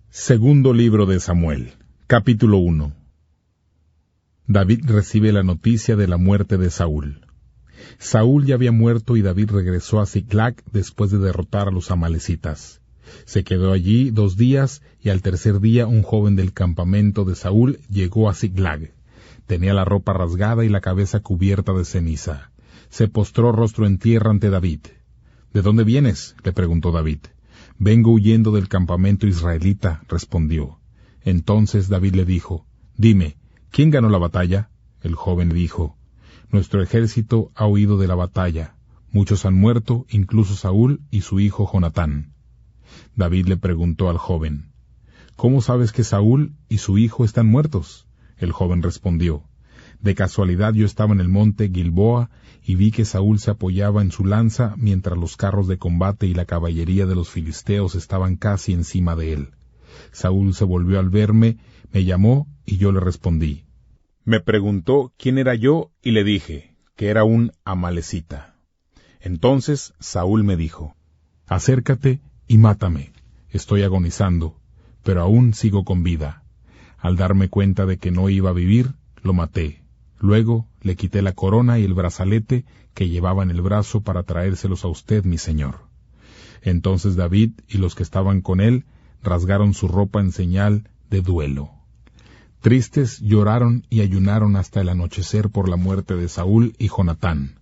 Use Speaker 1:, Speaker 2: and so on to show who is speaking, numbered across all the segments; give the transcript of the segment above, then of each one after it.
Speaker 1: Segundo libro de Samuel, capítulo 1. David recibe la noticia de la muerte de Saúl. Saúl ya había muerto y David regresó a Siclag después de derrotar a los amalecitas. Se quedó allí 2 días y al tercer día un joven del campamento de Saúl llegó a Siclag. Tenía la ropa rasgada y la cabeza cubierta de ceniza. Se postró rostro en tierra ante David. ¿De dónde vienes?, le preguntó David. Vengo huyendo del campamento israelita, respondió. Entonces David le dijo, Dime, ¿quién ganó la batalla? El joven dijo, Nuestro ejército ha huido de la batalla. Muchos han muerto, incluso Saúl y su hijo Jonatán. David le preguntó al joven, ¿Cómo sabes que Saúl y su hijo están muertos? El joven respondió, De casualidad yo estaba en el monte Gilboa y vi que Saúl se apoyaba en su lanza mientras los carros de combate y la caballería de los filisteos estaban casi encima de él. Saúl se volvió al verme, me llamó y yo le respondí. Me preguntó quién era yo y le dije que era un amalecita. Entonces Saúl me dijo, Acércate y mátame. Estoy agonizando, pero aún sigo con vida. Al darme cuenta de que no iba a vivir, lo maté. Luego le quité la corona y el brazalete que llevaba en el brazo para traérselos a usted, mi señor. Entonces David y los que estaban con él rasgaron su ropa en señal de duelo. Tristes lloraron y ayunaron hasta el anochecer por la muerte de Saúl y Jonatán.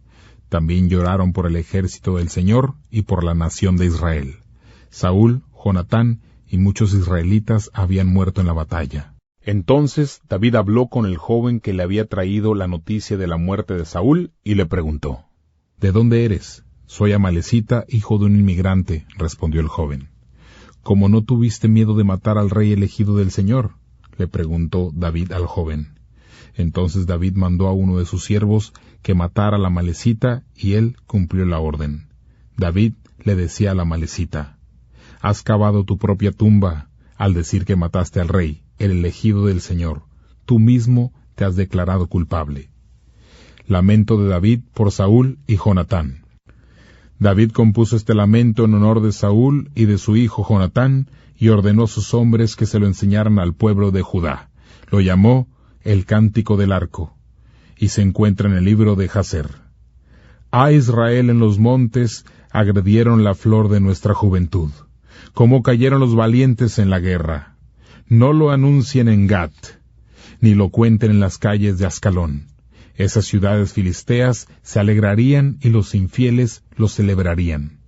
Speaker 1: También lloraron por el ejército del Señor y por la nación de Israel. Saúl, Jonatán y muchos israelitas habían muerto en la batalla. Entonces David habló con el joven que le había traído la noticia de la muerte de Saúl y le preguntó, ¿De dónde eres? Soy amalecita, hijo de un inmigrante, respondió el joven. ¿Cómo no tuviste miedo de matar al rey elegido del Señor?, le preguntó David al joven. Entonces David mandó a uno de sus siervos que matara a la amalecita y él cumplió la orden. David le decía a la amalecita, Has cavado tu propia tumba al decir que mataste al rey, el elegido del Señor. Tú mismo te has declarado culpable. Lamento de David por Saúl y Jonatán. David compuso este lamento en honor de Saúl y de su hijo Jonatán, y ordenó a sus hombres que se lo enseñaran al pueblo de Judá. Lo llamó el Cántico del Arco, y se encuentra en el libro de Jaser. A Israel en los montes agredieron la flor de nuestra juventud. Cómo cayeron los valientes en la guerra. No lo anuncien en Gat, ni lo cuenten en las calles de Ascalón. Esas ciudades filisteas se alegrarían y los infieles lo celebrarían.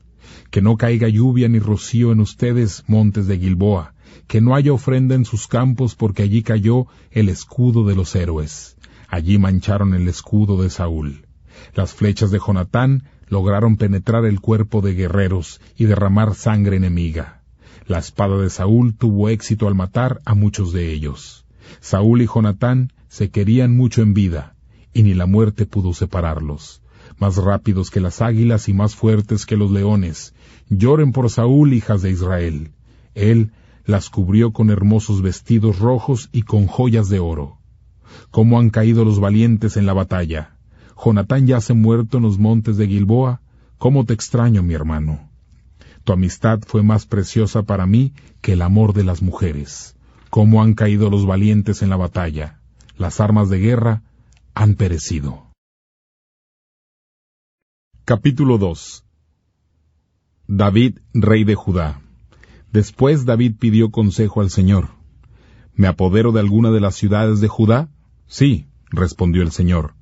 Speaker 1: Que no caiga lluvia ni rocío en ustedes, montes de Gilboa, que no haya ofrenda en sus campos, porque allí cayó el escudo de los héroes. Allí mancharon el escudo de Saúl. Las flechas de Jonatán lograron penetrar el cuerpo de guerreros y derramar sangre enemiga. La espada de Saúl tuvo éxito al matar a muchos de ellos. Saúl y Jonatán se querían mucho en vida, y ni la muerte pudo separarlos. Más rápidos que las águilas y más fuertes que los leones. Lloren por Saúl, hijas de Israel. Él las cubrió con hermosos vestidos rojos y con joyas de oro. Cómo han caído los valientes en la batalla. Jonatán yace muerto en los montes de Gilboa. Cómo te extraño, mi hermano. Tu amistad fue más preciosa para mí que el amor de las mujeres. Cómo han caído los valientes en la batalla. Las armas de guerra han perecido. Capítulo 2. David, rey de Judá. Después David pidió consejo al Señor. ¿Me apodero de alguna de las ciudades de Judá? Sí, respondió el Señor.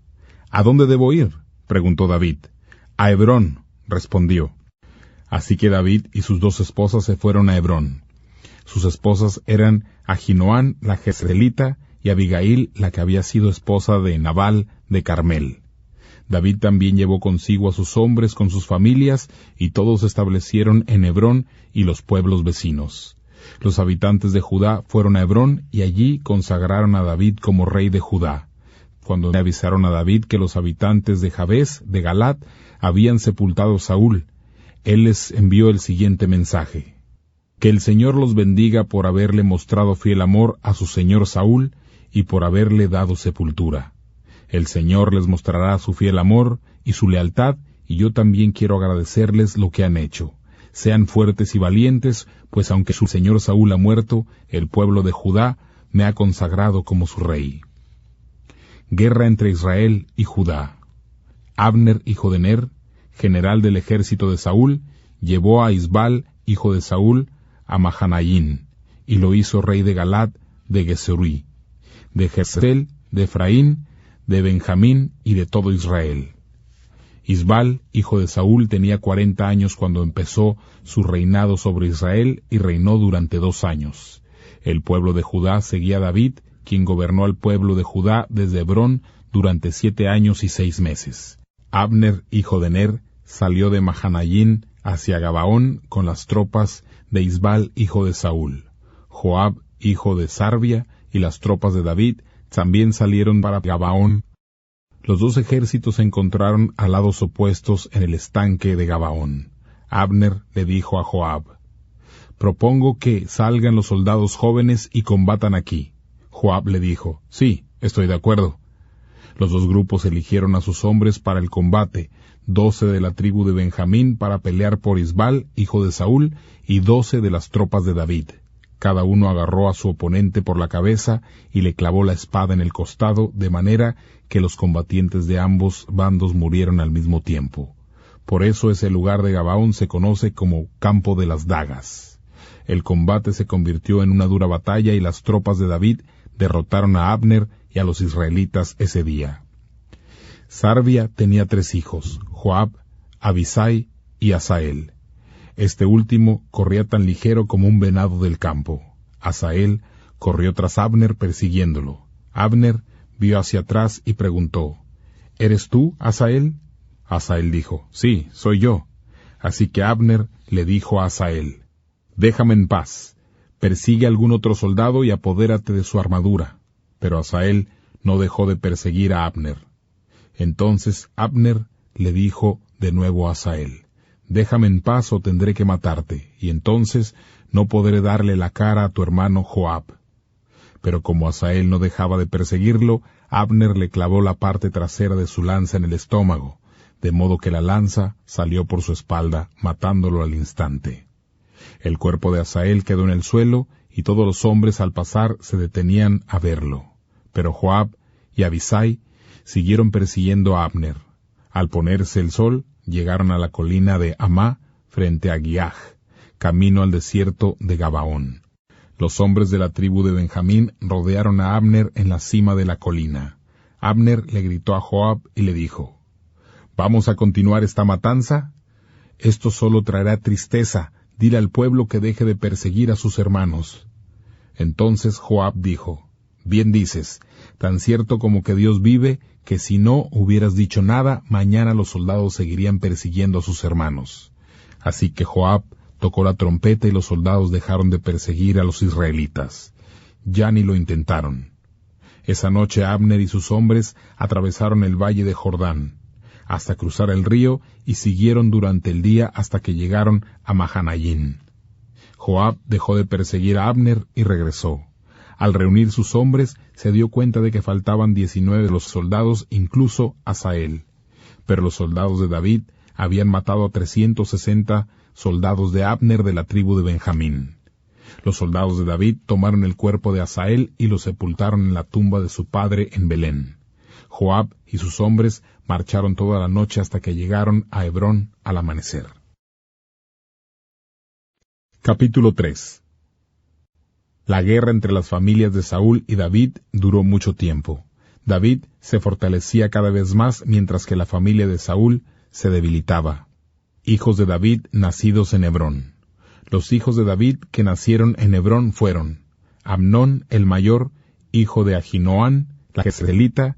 Speaker 1: ¿A dónde debo ir?, preguntó David. A Hebrón, respondió. Así que David y sus 2 esposas se fueron a Hebrón. Sus esposas eran Ahinoam la jezreelita y Abigail, la que había sido esposa de Nabal de Carmel. David también llevó consigo a sus hombres con sus familias, y todos se establecieron en Hebrón y los pueblos vecinos. Los habitantes de Judá fueron a Hebrón y allí consagraron a David como rey de Judá. Cuando le avisaron a David que los habitantes de Jabes de Galat habían sepultado a Saúl, él les envió el siguiente mensaje. Que el Señor los bendiga por haberle mostrado fiel amor a su señor Saúl y por haberle dado sepultura. El Señor les mostrará su fiel amor y su lealtad, y yo también quiero agradecerles lo que han hecho. sean fuertes y valientes, pues aunque su señor Saúl ha muerto, el pueblo de Judá me ha consagrado como su rey. Guerra entre Israel y Judá. Abner, hijo de Ner, general del ejército de Saúl, llevó a Isbal, hijo de Saúl, a Mahanaín, y lo hizo rey de Galad, de Gesurí, de Jezreel, de Efraín, de Benjamín y de todo Israel. Isbal, hijo de Saúl, tenía 40 años cuando empezó su reinado sobre Israel y reinó durante 2 años. El pueblo de Judá seguía a David, quien gobernó al pueblo de Judá desde Hebrón durante 7 años y 6 meses. Abner, hijo de Ner, salió de Mahanaín hacia Gabaón con las tropas de Isbal, hijo de Saúl. Joab, hijo de Sarvia, y las tropas de David también salieron para Gabaón. Los 2 ejércitos se encontraron a lados opuestos en el estanque de Gabaón. Abner le dijo a Joab: «Propongo que salgan los soldados jóvenes y combatan aquí». Joab le dijo: «Sí, estoy de acuerdo». Los 2 grupos eligieron a sus hombres para el combate, 12 de la tribu de Benjamín para pelear por Isbal, hijo de Saúl, y 12 de las tropas de David. Cada uno agarró a su oponente por la cabeza y le clavó la espada en el costado, de manera que los combatientes de ambos bandos murieron al mismo tiempo. Por eso ese lugar de Gabaón se conoce como Campo de las Dagas. El combate se convirtió en una dura batalla y las tropas de David derrotaron a Abner y a los israelitas ese día. Sarvia tenía 3 hijos, Joab, Abisai y Asael. Este último corría tan ligero como un venado del campo. Asael corrió tras Abner persiguiéndolo. Abner vio hacia atrás y preguntó: «¿Eres tú, Asael?» Asael dijo: «Sí, soy yo». Así que Abner le dijo a Asael: «Déjame en paz, persigue a algún otro soldado y apodérate de su armadura». Pero Asael no dejó de perseguir a Abner. Entonces Abner le dijo de nuevo a Asael: «Déjame en paz o tendré que matarte, y entonces no podré darle la cara a tu hermano Joab». Pero como Asael no dejaba de perseguirlo, Abner le clavó la parte trasera de su lanza en el estómago, de modo que la lanza salió por su espalda, matándolo al instante. El cuerpo de Asael quedó en el suelo, y todos los hombres al pasar se detenían a verlo. Pero Joab y Abisai siguieron persiguiendo a Abner. Al ponerse el sol, llegaron a la colina de Amá, frente a Giaj, camino al desierto de Gabaón. Los hombres de la tribu de Benjamín rodearon a Abner en la cima de la colina. Abner le gritó a Joab y le dijo: «¿Vamos a continuar esta matanza? Esto solo traerá tristeza. Dile al pueblo que deje de perseguir a sus hermanos». Entonces Joab dijo: «Bien dices, tan cierto como que Dios vive, que si no hubieras dicho nada, mañana los soldados seguirían persiguiendo a sus hermanos». Así que Joab tocó la trompeta y los soldados dejaron de perseguir a los israelitas. Ya ni lo intentaron. Esa noche Abner y sus hombres atravesaron el valle de Jordán, hasta cruzar el río, y siguieron durante el día hasta que llegaron a Mahanaín. Joab dejó de perseguir a Abner y regresó. Al reunir sus hombres, se dio cuenta de que faltaban 19 de los soldados, incluso Asael. Pero los soldados de David habían matado a 360 soldados de Abner de la tribu de Benjamín. Los soldados de David tomaron el cuerpo de Asael y lo sepultaron en la tumba de su padre en Belén. Joab y sus hombres marcharon toda la noche hasta que llegaron a Hebrón al amanecer. Capítulo 3. La guerra entre las familias de Saúl y David duró mucho tiempo. David se fortalecía cada vez más mientras que la familia de Saúl se debilitaba. Hijos de David nacidos en Hebrón. Los hijos de David que nacieron en Hebrón fueron: Amnón el mayor, hijo de Ahinoam, la jezreelita;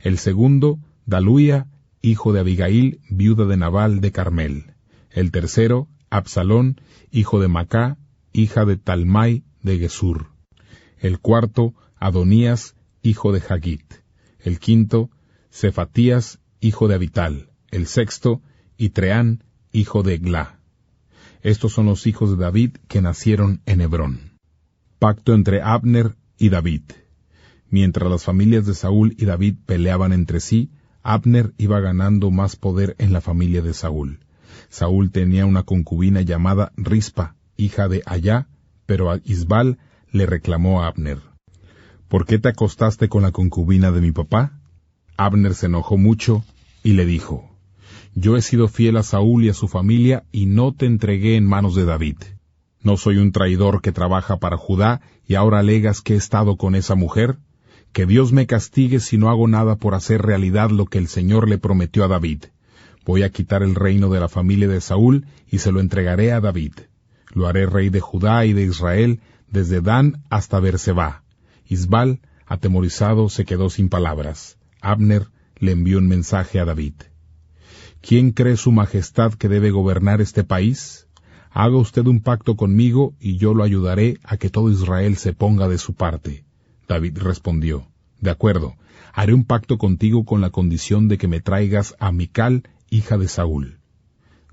Speaker 1: el segundo, Daluía, hijo de Abigail, viuda de Nabal de Carmel; el tercero, Absalón, hijo de Macá, hija de Talmai de Gesur; el cuarto, Adonías, hijo de Hagit; el quinto, Cefatías, hijo de Abital; el sexto, Itreán, hijo de Eglá. Estos son los hijos de David que nacieron en Hebrón. Pacto entre Abner y David. Mientras las familias de Saúl y David peleaban entre sí, Abner iba ganando más poder en la familia de Saúl. Saúl tenía una concubina llamada Rispa, hija de Ayá, pero a Isbal le reclamó a Abner: ¿Por qué te acostaste con la concubina de mi papá? Abner se enojó mucho y le dijo: Yo he sido fiel a Saúl y a su familia y no te entregué en manos de David. ¿No soy un traidor que trabaja para Judá y ahora alegas que he estado con esa mujer? Que Dios me castigue si no hago nada por hacer realidad lo que el Señor le prometió a David. Voy a quitar el reino de la familia de Saúl y se lo entregaré a David. Lo haré rey de Judá y de Israel, desde Dan hasta Berseba. Isbal, atemorizado, se quedó sin palabras. Abner le envió un mensaje a David: ¿Quién cree su majestad que debe gobernar este país? Haga usted un pacto conmigo y yo lo ayudaré a que todo Israel se ponga de su parte. David respondió: De acuerdo, haré un pacto contigo con la condición de que me traigas a Mical, hija de Saúl.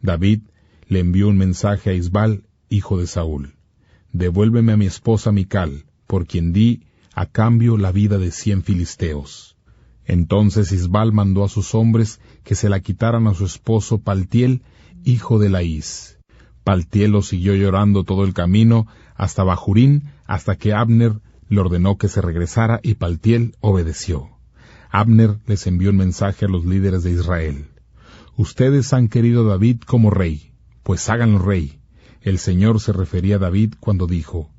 Speaker 1: David le envió un mensaje a Isbal, hijo de Saúl: Devuélveme a mi esposa Mical, por quien di a cambio la vida de 100 filisteos. Entonces Isbal mandó a sus hombres que se la quitaran a su esposo Paltiel, hijo de Laís. Paltiel lo siguió llorando todo el camino hasta Bahurín, hasta que Abner le ordenó que se regresara y Paltiel obedeció. Abner les envió un mensaje a los líderes de Israel: Ustedes han querido a David como rey, pues háganlo rey. El Señor se refería a David cuando dijo: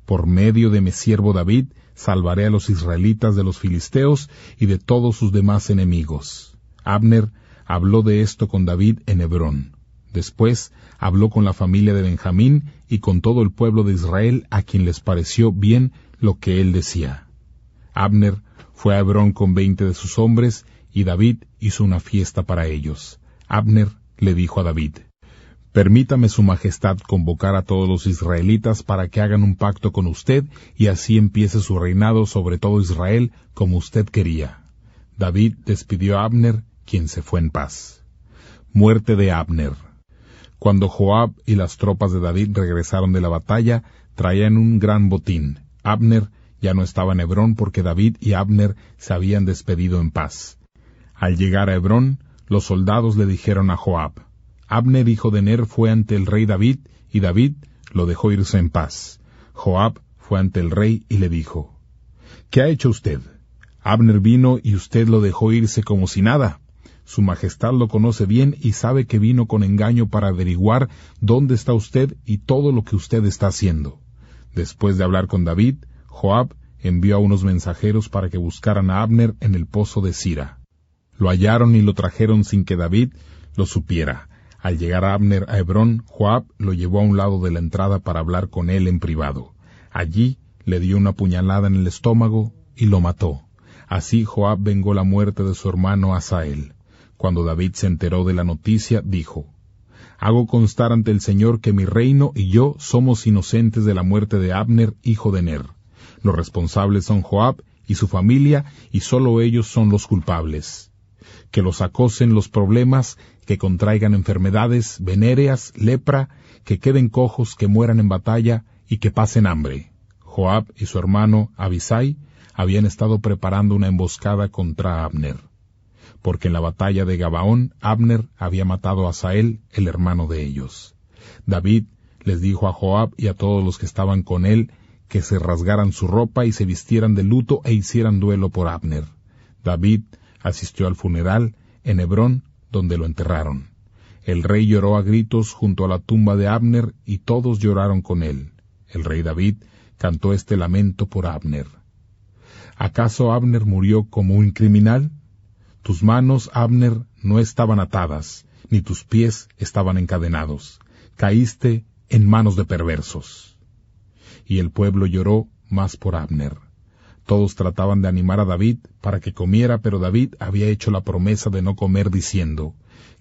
Speaker 1: Por medio de mi siervo David salvaré a los israelitas de los filisteos y de todos sus demás enemigos. Abner habló de esto con David en Hebrón. Después habló con la familia de Benjamín y con todo el pueblo de Israel, a quien les pareció bien lo que él decía. Abner fue a Hebrón con 20 de sus hombres, y David hizo una fiesta para ellos. Abner le dijo a David: Permítame su majestad convocar a todos los israelitas para que hagan un pacto con usted, y así empiece su reinado sobre todo Israel como usted quería. David despidió a Abner, quien se fue en paz. Muerte de Abner. Cuando Joab y las tropas de David regresaron de la batalla, traían un gran botín. Abner ya no estaba en Hebrón porque David y Abner se habían despedido en paz. Al llegar a Hebrón, los soldados le dijeron a Joab: Abner, hijo de Ner, fue ante el rey David, y David lo dejó irse en paz. Joab fue ante el rey y le dijo: ¿Qué ha hecho usted? Abner vino y usted lo dejó irse como si nada. Su majestad lo conoce bien y sabe que vino con engaño para averiguar dónde está usted y todo lo que usted está haciendo. Después de hablar con David, Joab envió a unos mensajeros para que buscaran a Abner en el pozo de Sira. Lo hallaron y lo trajeron sin que David lo supiera. Al llegar Abner a Hebrón, Joab lo llevó a un lado de la entrada para hablar con él en privado. Allí le dio una puñalada en el estómago y lo mató. Así Joab vengó la muerte de su hermano Asael. Cuando David se enteró de la noticia, dijo: Hago constar ante el Señor que mi reino y yo somos inocentes de la muerte de Abner, hijo de Ner. Los responsables son Joab y su familia, y sólo ellos son los culpables. Que los acosen los problemas, que contraigan enfermedades venéreas, lepra, que queden cojos, que mueran en batalla y que pasen hambre. Joab y su hermano Abisai habían estado preparando una emboscada contra Abner, porque en la batalla de Gabaón Abner había matado a Asael, el hermano de ellos. David les dijo a Joab y a todos los que estaban con él que se rasgaran su ropa y se vistieran de luto e hicieran duelo por Abner. David asistió al funeral en Hebrón, donde lo enterraron. El rey lloró a gritos junto a la tumba de Abner y todos lloraron con él. El rey David cantó este lamento por Abner: ¿Acaso Abner murió como un criminal? Tus manos, Abner, no estaban atadas, ni tus pies estaban encadenados. Caíste en manos de perversos. Y el pueblo lloró más por Abner. Todos trataban de animar a David para que comiera, pero David había hecho la promesa de no comer, diciendo: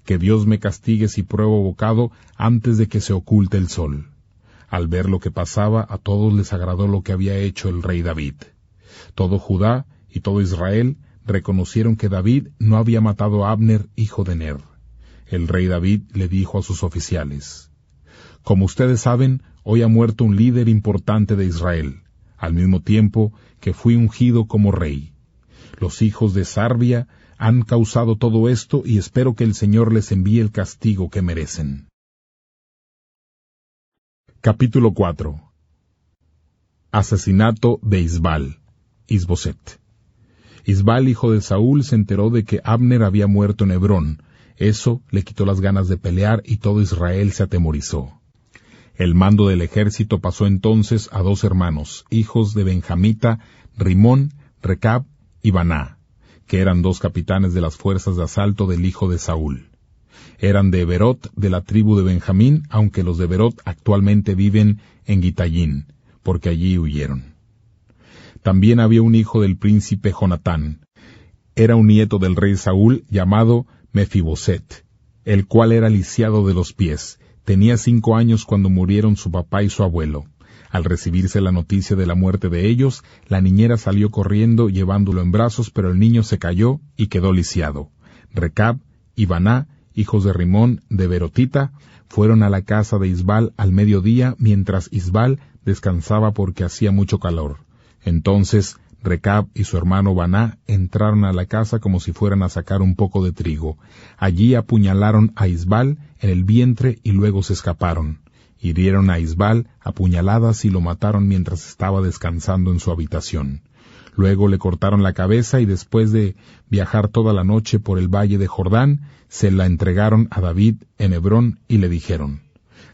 Speaker 1: Que Dios me castigue si pruebo bocado antes de que se oculte el sol. Al ver lo que pasaba, a todos les agradó lo que había hecho el rey David. Todo Judá y todo Israel reconocieron que David no había matado a Abner, hijo de Ner. El rey David le dijo a sus oficiales: Como ustedes saben, hoy ha muerto un líder importante de Israel, al mismo tiempo que fui ungido como rey. Los hijos de Sarbia Han causado todo esto y espero que el Señor les envíe el castigo que merecen. Capítulo 4. Asesinato de Isbal, Isboset. Isbal, hijo de Saúl, se enteró de que Abner había muerto en Hebrón. Eso le quitó las ganas de pelear y todo Israel se atemorizó. El mando del ejército pasó entonces a 2 hermanos, hijos de Benjamita, Rimón, Recab y Baná, que eran 2 capitanes de las fuerzas de asalto del hijo de Saúl. Eran de Berot, de la tribu de Benjamín, aunque los de Berot actualmente viven en Gitayín, porque allí huyeron. También había un hijo del príncipe Jonatán. Era un nieto del rey Saúl llamado Mefiboset, el cual era lisiado de los pies. Tenía 5 años cuando murieron su papá y su abuelo. Al recibirse la noticia de la muerte de ellos, la niñera salió corriendo llevándolo en brazos, pero el niño se cayó y quedó lisiado. Recab y Baná, hijos de Rimón de Berotita, fueron a la casa de Isbal al mediodía, mientras Isbal descansaba porque hacía mucho calor. Entonces Recab y su hermano Baná entraron a la casa como si fueran a sacar un poco de trigo. Allí apuñalaron a Isbal en el vientre y luego se escaparon. Hirieron a Isbal a puñaladas y lo mataron mientras estaba descansando en su habitación. Luego le cortaron la cabeza y después de viajar toda la noche por el valle de Jordán, se la entregaron a David en Hebrón y le dijeron: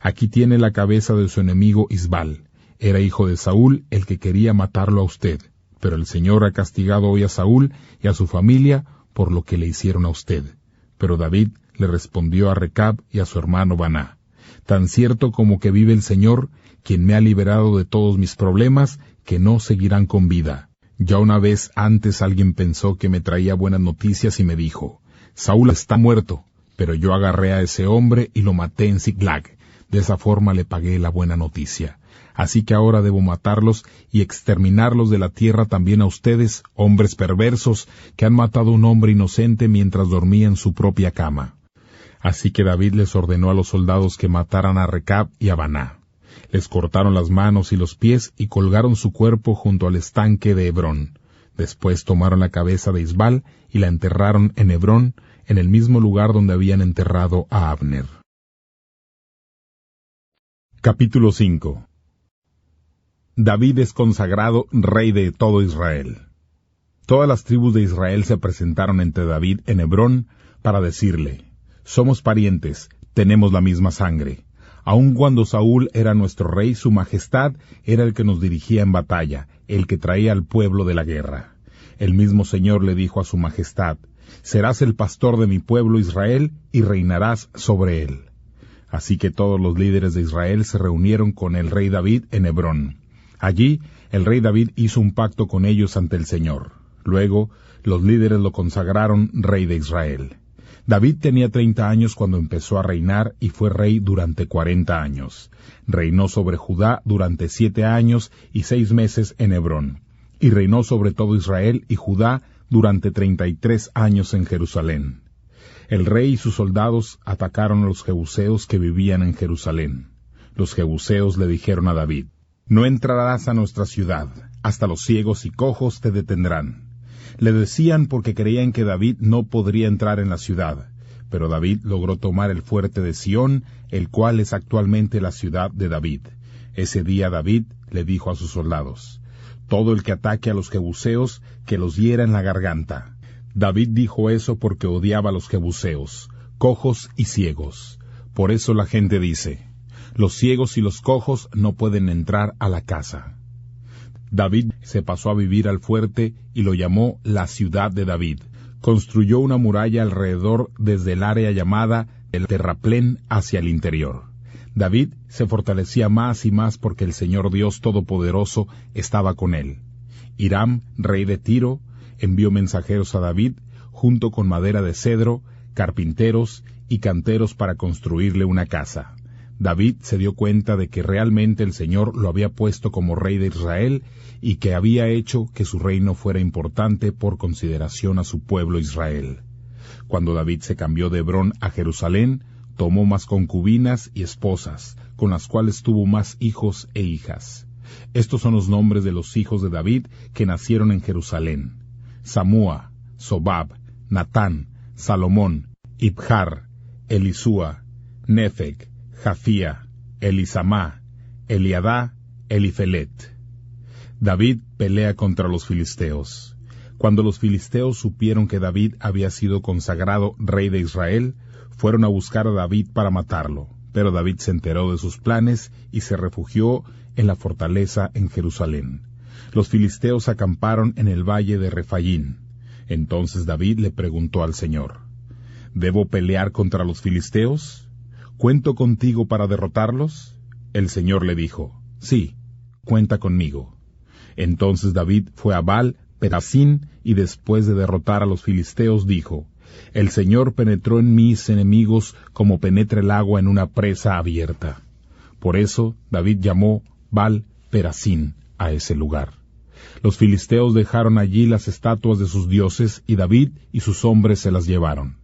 Speaker 1: «Aquí tiene la cabeza de su enemigo Isbal. Era hijo de Saúl el que quería matarlo a usted, pero el Señor ha castigado hoy a Saúl y a su familia por lo que le hicieron a usted». Pero David le respondió a Recab y a su hermano Baná: «Tan cierto como que vive el Señor, quien me ha liberado de todos mis problemas, que no seguirán con vida. Ya una vez antes alguien pensó que me traía buenas noticias y me dijo: Saúl está muerto, pero yo agarré a ese hombre y lo maté en Ziklag. De esa forma le pagué la buena noticia. Así que ahora debo matarlos y exterminarlos de la tierra también a ustedes, hombres perversos, que han matado a un hombre inocente mientras dormía en su propia cama». Así que David les ordenó a los soldados que mataran a Recab y a Baná. Les cortaron las manos y los pies y colgaron su cuerpo junto al estanque de Hebrón. Después tomaron la cabeza de Isbal y la enterraron en Hebrón, en el mismo lugar donde habían enterrado a Abner. Capítulo 5. David es consagrado rey de todo Israel. Todas las tribus de Israel se presentaron ante David en Hebrón para decirle: «Somos parientes, tenemos la misma sangre. Aun cuando Saúl era nuestro rey, su majestad era el que nos dirigía en batalla, el que traía al pueblo de la guerra. El mismo Señor le dijo a su majestad: serás el pastor de mi pueblo Israel y reinarás sobre él». Así que todos los líderes de Israel se reunieron con el rey David en Hebrón. Allí, el rey David hizo un pacto con ellos ante el Señor. Luego, los líderes lo consagraron rey de Israel. David tenía 30 años cuando empezó a reinar y fue rey durante 40 años. Reinó sobre Judá durante 7 años y 6 meses en Hebrón. Y reinó sobre todo Israel y Judá durante 33 años en Jerusalén. El rey y sus soldados atacaron a los jebuseos que vivían en Jerusalén. Los jebuseos le dijeron a David: «No entrarás a nuestra ciudad, hasta los ciegos y cojos te detendrán». Le decían porque creían que David no podría entrar en la ciudad, pero David logró tomar el fuerte de Sión, el cual es actualmente la ciudad de David. Ese día David le dijo a sus soldados: «Todo el que ataque a los jebuseos, que los hiera en la garganta». David dijo eso porque odiaba a los jebuseos, cojos y ciegos. Por eso la gente dice: «Los ciegos y los cojos no pueden entrar a la casa». David se pasó a vivir al fuerte y lo llamó la ciudad de David. Construyó una muralla alrededor desde el área llamada el terraplén hacia el interior. David se fortalecía más y más porque el Señor Dios Todopoderoso estaba con él. Hiram, rey de Tiro, envió mensajeros a David, junto con madera de cedro, carpinteros y canteros para construirle una casa. David se dio cuenta de que realmente el Señor lo había puesto como rey de Israel y que había hecho que su reino fuera importante por consideración a su pueblo Israel. Cuando David se cambió de Hebrón a Jerusalén, tomó más concubinas y esposas, con las cuales tuvo más hijos e hijas. Estos son los nombres de los hijos de David que nacieron en Jerusalén: Samúa, Sobab, Natán, Salomón, Ibjar, Elisúa, Nefeg, Jafía, Elisamá, Eliadá, Elifelet. David pelea contra los filisteos. Cuando los filisteos supieron que David había sido consagrado rey de Israel, fueron a buscar a David para matarlo, pero David se enteró de sus planes y se refugió en la fortaleza en Jerusalén. Los filisteos acamparon en el valle de Refayín. Entonces David le preguntó al Señor: ¿Debo pelear contra los filisteos? ¿Cuento contigo para derrotarlos? El Señor le dijo: Sí, cuenta conmigo. Entonces David fue a Baal-Perasín y después de derrotar a los filisteos dijo: El Señor penetró en mis enemigos como penetra el agua en una presa abierta. Por eso David llamó Baal-Perasín a ese lugar. Los filisteos dejaron allí las estatuas de sus dioses y David y sus hombres se las llevaron.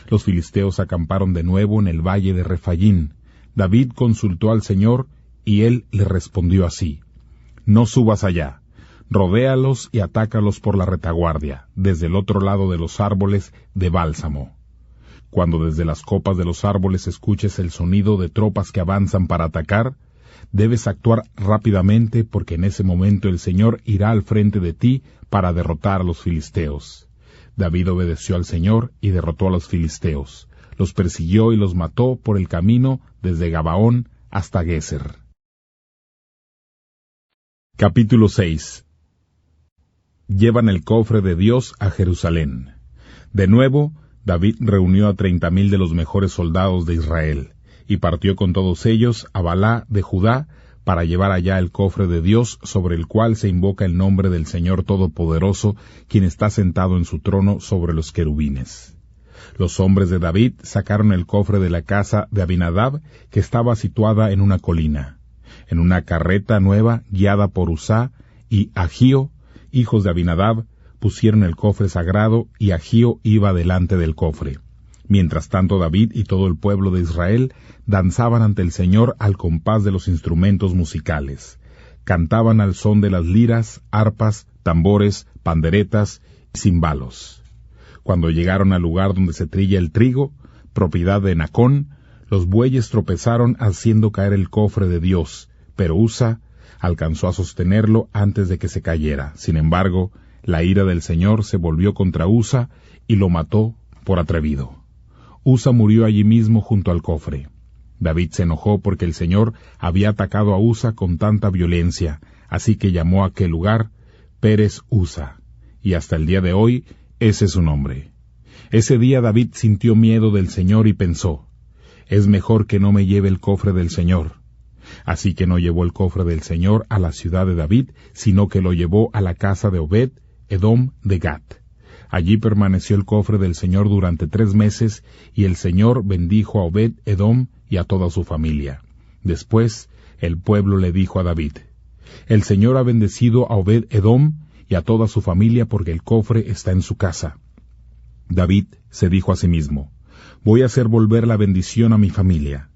Speaker 1: Los filisteos acamparon de nuevo en el valle de Refayín. David consultó al Señor y él le respondió así: No subas allá. Rodéalos y atácalos por la retaguardia, desde el otro lado de los árboles de bálsamo. Cuando desde las copas de los árboles escuches el sonido de tropas que avanzan para atacar, debes actuar rápidamente porque en ese momento el Señor irá al frente de ti para derrotar a los filisteos. David obedeció al Señor y derrotó a los filisteos. Los persiguió y los mató por el camino desde Gabaón hasta Geser. Capítulo 6. Llevan el cofre de Dios a Jerusalén. De nuevo, David reunió a 30,000 de los mejores soldados de Israel, y partió con todos ellos a Balá de Judá para llevar allá el cofre de Dios, sobre el cual se invoca el nombre del Señor Todopoderoso, quien está sentado en su trono sobre los querubines. Los hombres de David sacaron el cofre de la casa de Abinadab, que estaba situada en una colina, en una carreta nueva guiada por Uzá y Ahío, hijos de Abinadab, pusieron el cofre sagrado y Ahío iba delante del cofre. Mientras tanto David y todo el pueblo de Israel danzaban ante el Señor al compás de los instrumentos musicales. Cantaban al son de las liras, arpas, tambores, panderetas y cimbalos. Cuando llegaron al lugar donde se trilla el trigo, propiedad de Nacón, los bueyes tropezaron haciendo caer el cofre de Dios, pero Usa alcanzó a sostenerlo antes de que se cayera. Sin embargo, la ira del Señor se volvió contra Usa y lo mató por atrevido. Usa murió allí mismo junto al cofre. David se enojó porque el Señor había atacado a Usa con tanta violencia, así que llamó a aquel lugar Pérez Usa, y hasta el día de hoy ese es su nombre. Ese día David sintió miedo del Señor y pensó: es mejor que no me lleve el cofre del Señor. Así que no llevó el cofre del Señor a la ciudad de David, sino que lo llevó a la casa de Obed, Edom de Gat. Allí permaneció el cofre del Señor durante 3 meses, y el Señor bendijo a Obed Edom y a toda su familia. Después, el pueblo le dijo a David: el Señor ha bendecido a Obed Edom y a toda su familia porque el cofre está en su casa. David se dijo a sí mismo: voy a hacer volver la bendición a mi familia.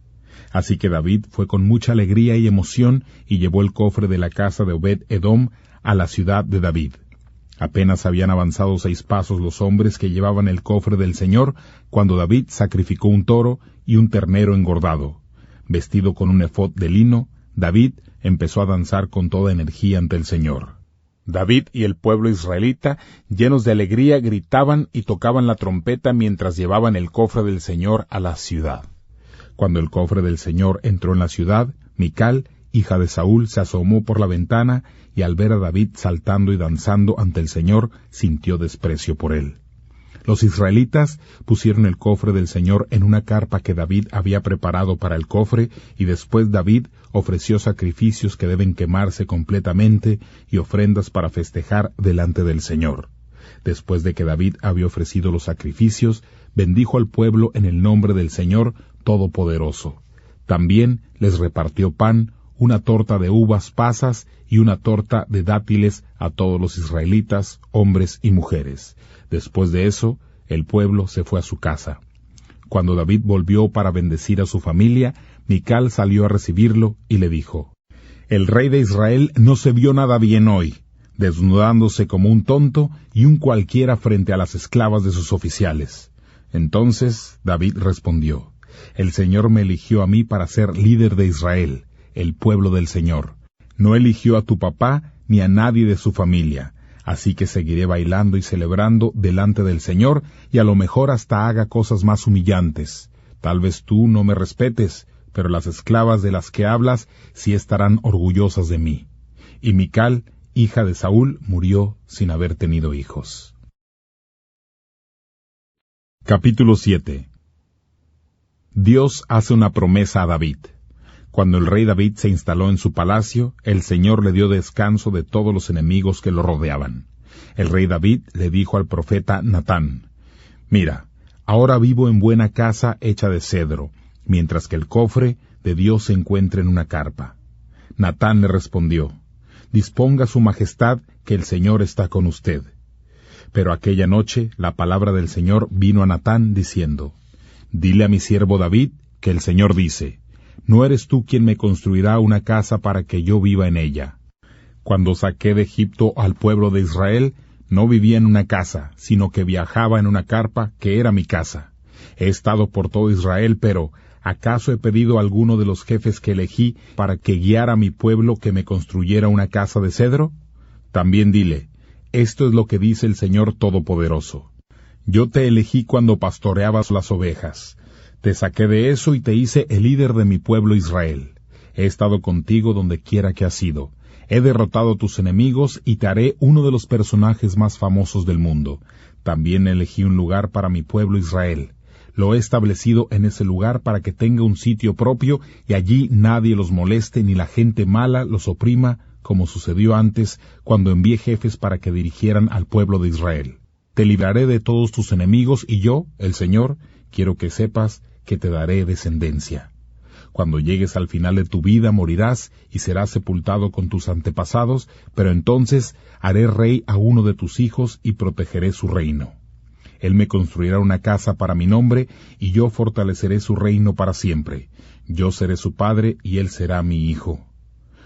Speaker 1: Así que David fue con mucha alegría y emoción y llevó el cofre de la casa de Obed Edom a la ciudad de David. Apenas habían avanzado 6 pasos los hombres que llevaban el cofre del Señor, cuando David sacrificó un toro y un ternero engordado. Vestido con un efod de lino, David empezó a danzar con toda energía ante el Señor. David y el pueblo israelita, llenos de alegría, gritaban y tocaban la trompeta mientras llevaban el cofre del Señor a la ciudad. Cuando el cofre del Señor entró en la ciudad, Mical, hija de Saúl, se asomó por la ventana y al ver a David saltando y danzando ante el Señor, sintió desprecio por él. Los israelitas pusieron el cofre del Señor en una carpa que David había preparado para el cofre, y después David ofreció sacrificios que deben quemarse completamente y ofrendas para festejar delante del Señor. Después de que David había ofrecido los sacrificios, bendijo al pueblo en el nombre del Señor Todopoderoso. También les repartió pan, una torta de uvas pasas y una torta de dátiles a todos los israelitas, hombres y mujeres. Después de eso, el pueblo se fue a su casa. Cuando David volvió para bendecir a su familia, Mical salió a recibirlo y le dijo: el rey de Israel no se vio nada bien hoy. desnudándose como un tonto y un cualquiera frente a las esclavas de sus oficiales. Entonces David respondió: El Señor me eligió a mí para ser líder de Israel, el pueblo del Señor. No eligió a tu papá ni a nadie de su familia, así que seguiré bailando y celebrando delante del Señor, y a lo mejor hasta haga cosas más humillantes. Tal vez tú no me respetes, pero las esclavas de las que hablas sí estarán orgullosas de mí. Y Mical, hija de Saúl, murió sin haber tenido hijos. Capítulo 7. Dios hace una promesa a David. Cuando el rey David se instaló en su palacio, el Señor le dio descanso de todos los enemigos que lo rodeaban. El rey David le dijo al profeta Natán: Mira, ahora vivo en buena casa hecha de cedro, mientras que el cofre de Dios se encuentra en una carpa. Natán le respondió: Disponga su majestad, que el Señor está con usted. Pero aquella noche la palabra del Señor vino a Natán diciendo: Dile a mi siervo David que el Señor dice: No eres tú quien me construirá una casa para que yo viva en ella. Cuando saqué de Egipto al pueblo de Israel, no vivía en una casa, sino que viajaba en una carpa que era mi casa. He estado por todo Israel, pero ¿acaso he pedido a alguno de los jefes que elegí para que guiara a mi pueblo que me construyera una casa de cedro? También dile: Esto es lo que dice el Señor Todopoderoso. Yo te elegí cuando pastoreabas las ovejas. Te saqué de eso y te hice el líder de mi pueblo Israel. He estado contigo donde quiera que has ido. He derrotado a tus enemigos y te haré uno de los personajes más famosos del mundo. También elegí un lugar para mi pueblo Israel. Lo he establecido en ese lugar para que tenga un sitio propio y allí nadie los moleste ni la gente mala los oprima, como sucedió antes cuando envié jefes para que dirigieran al pueblo de Israel. Te libraré de todos tus enemigos y yo, el Señor, quiero que sepas que te daré descendencia. Cuando llegues al final de tu vida morirás y serás sepultado con tus antepasados, pero entonces haré rey a uno de tus hijos y protegeré su reino. Él me construirá una casa para mi nombre, y yo fortaleceré su reino para siempre. Yo seré su padre y él será mi hijo.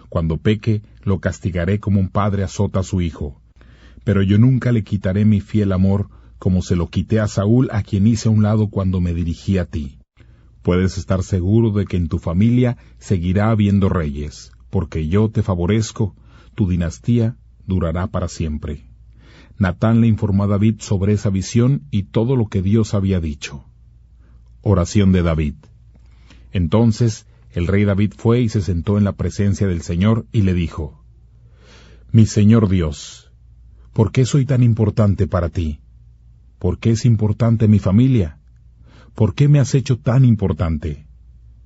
Speaker 1: Cuando peque, lo castigaré como un padre azota a su hijo. Pero yo nunca le quitaré mi fiel amor, como se lo quité a Saúl, a quien hice a un lado cuando me dirigí a ti. Puedes estar seguro de que en tu familia seguirá habiendo reyes, porque yo te favorezco, tu dinastía durará para siempre. Natán le informó a David sobre esa visión y todo lo que Dios había dicho. Oración de David. Entonces el rey David fue y se sentó en la presencia del Señor y le dijo: Mi Señor Dios, ¿por qué soy tan importante para ti? ¿Por qué es importante mi familia? ¿Por qué me has hecho tan importante?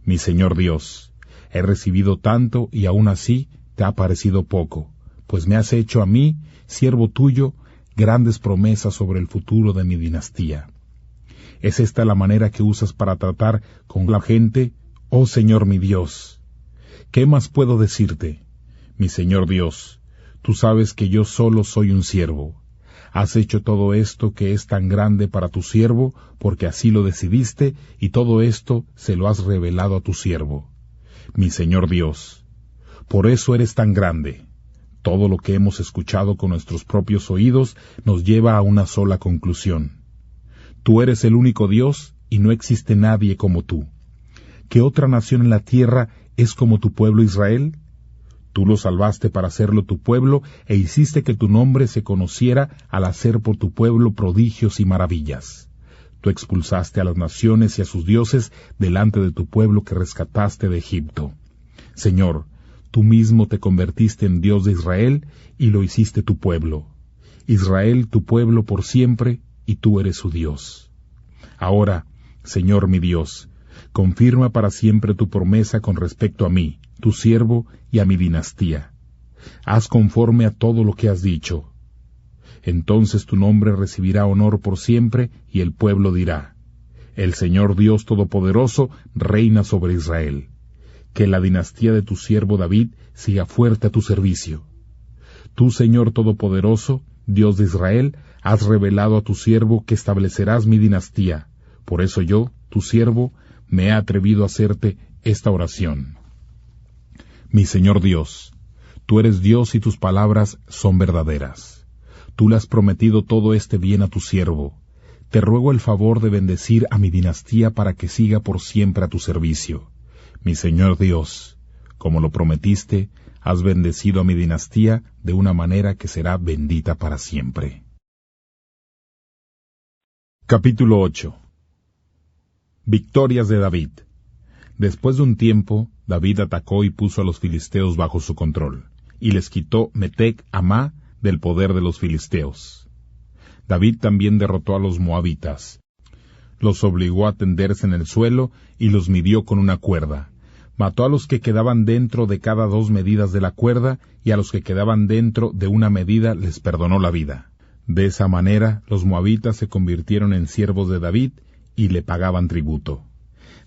Speaker 1: Mi Señor Dios, he recibido tanto y aún así te ha parecido poco, pues me has hecho a mí, siervo tuyo, grandes promesas sobre el futuro de mi dinastía. ¿Es esta la manera que usas para tratar con la gente, oh Señor mi Dios? ¿Qué más puedo decirte? Mi Señor Dios, tú sabes que yo solo soy un siervo. Has hecho todo esto que es tan grande para tu siervo, porque así lo decidiste, y todo esto se lo has revelado a tu siervo. Mi Señor Dios, por eso eres tan grande. Todo lo que hemos escuchado con nuestros propios oídos nos lleva a una sola conclusión. Tú eres el único Dios, y no existe nadie como tú. ¿Qué otra nación en la tierra es como tu pueblo Israel? Tú lo salvaste para hacerlo tu pueblo, e hiciste que tu nombre se conociera al hacer por tu pueblo prodigios y maravillas. Tú expulsaste a las naciones y a sus dioses delante de tu pueblo que rescataste de Egipto. Señor, tú mismo te convertiste en Dios de Israel, y lo hiciste tu pueblo. Israel tu pueblo por siempre, y tú eres su Dios. Ahora, Señor mi Dios, confirma para siempre tu promesa con respecto a mí, tu siervo, y a mi dinastía. Haz conforme a todo lo que has dicho. Entonces tu nombre recibirá honor por siempre, y el pueblo dirá: El Señor Dios Todopoderoso reina sobre Israel. Que la dinastía de tu siervo David siga fuerte a tu servicio. Tú, Señor Todopoderoso, Dios de Israel, has revelado a tu siervo que establecerás mi dinastía. Por eso yo, tu siervo, me he atrevido a hacerte esta oración. Mi Señor Dios, Tú eres Dios y tus palabras son verdaderas. Tú le has prometido todo este bien a tu siervo. Te ruego el favor de bendecir a mi dinastía para que siga por siempre a tu servicio. Mi Señor Dios, como lo prometiste, has bendecido a mi dinastía de una manera que será bendita para siempre. Capítulo 8. Victorias de David. Después de un tiempo, David atacó y puso a los filisteos bajo su control, y les quitó Metec Amá del poder de los filisteos. David también derrotó a los moabitas. Los obligó a tenderse en el suelo y los midió con una cuerda. Mató a los que quedaban dentro de cada 2 medidas de la cuerda, y a los que quedaban dentro de una medida les perdonó la vida. De esa manera, los moabitas se convirtieron en siervos de David y le pagaban tributo.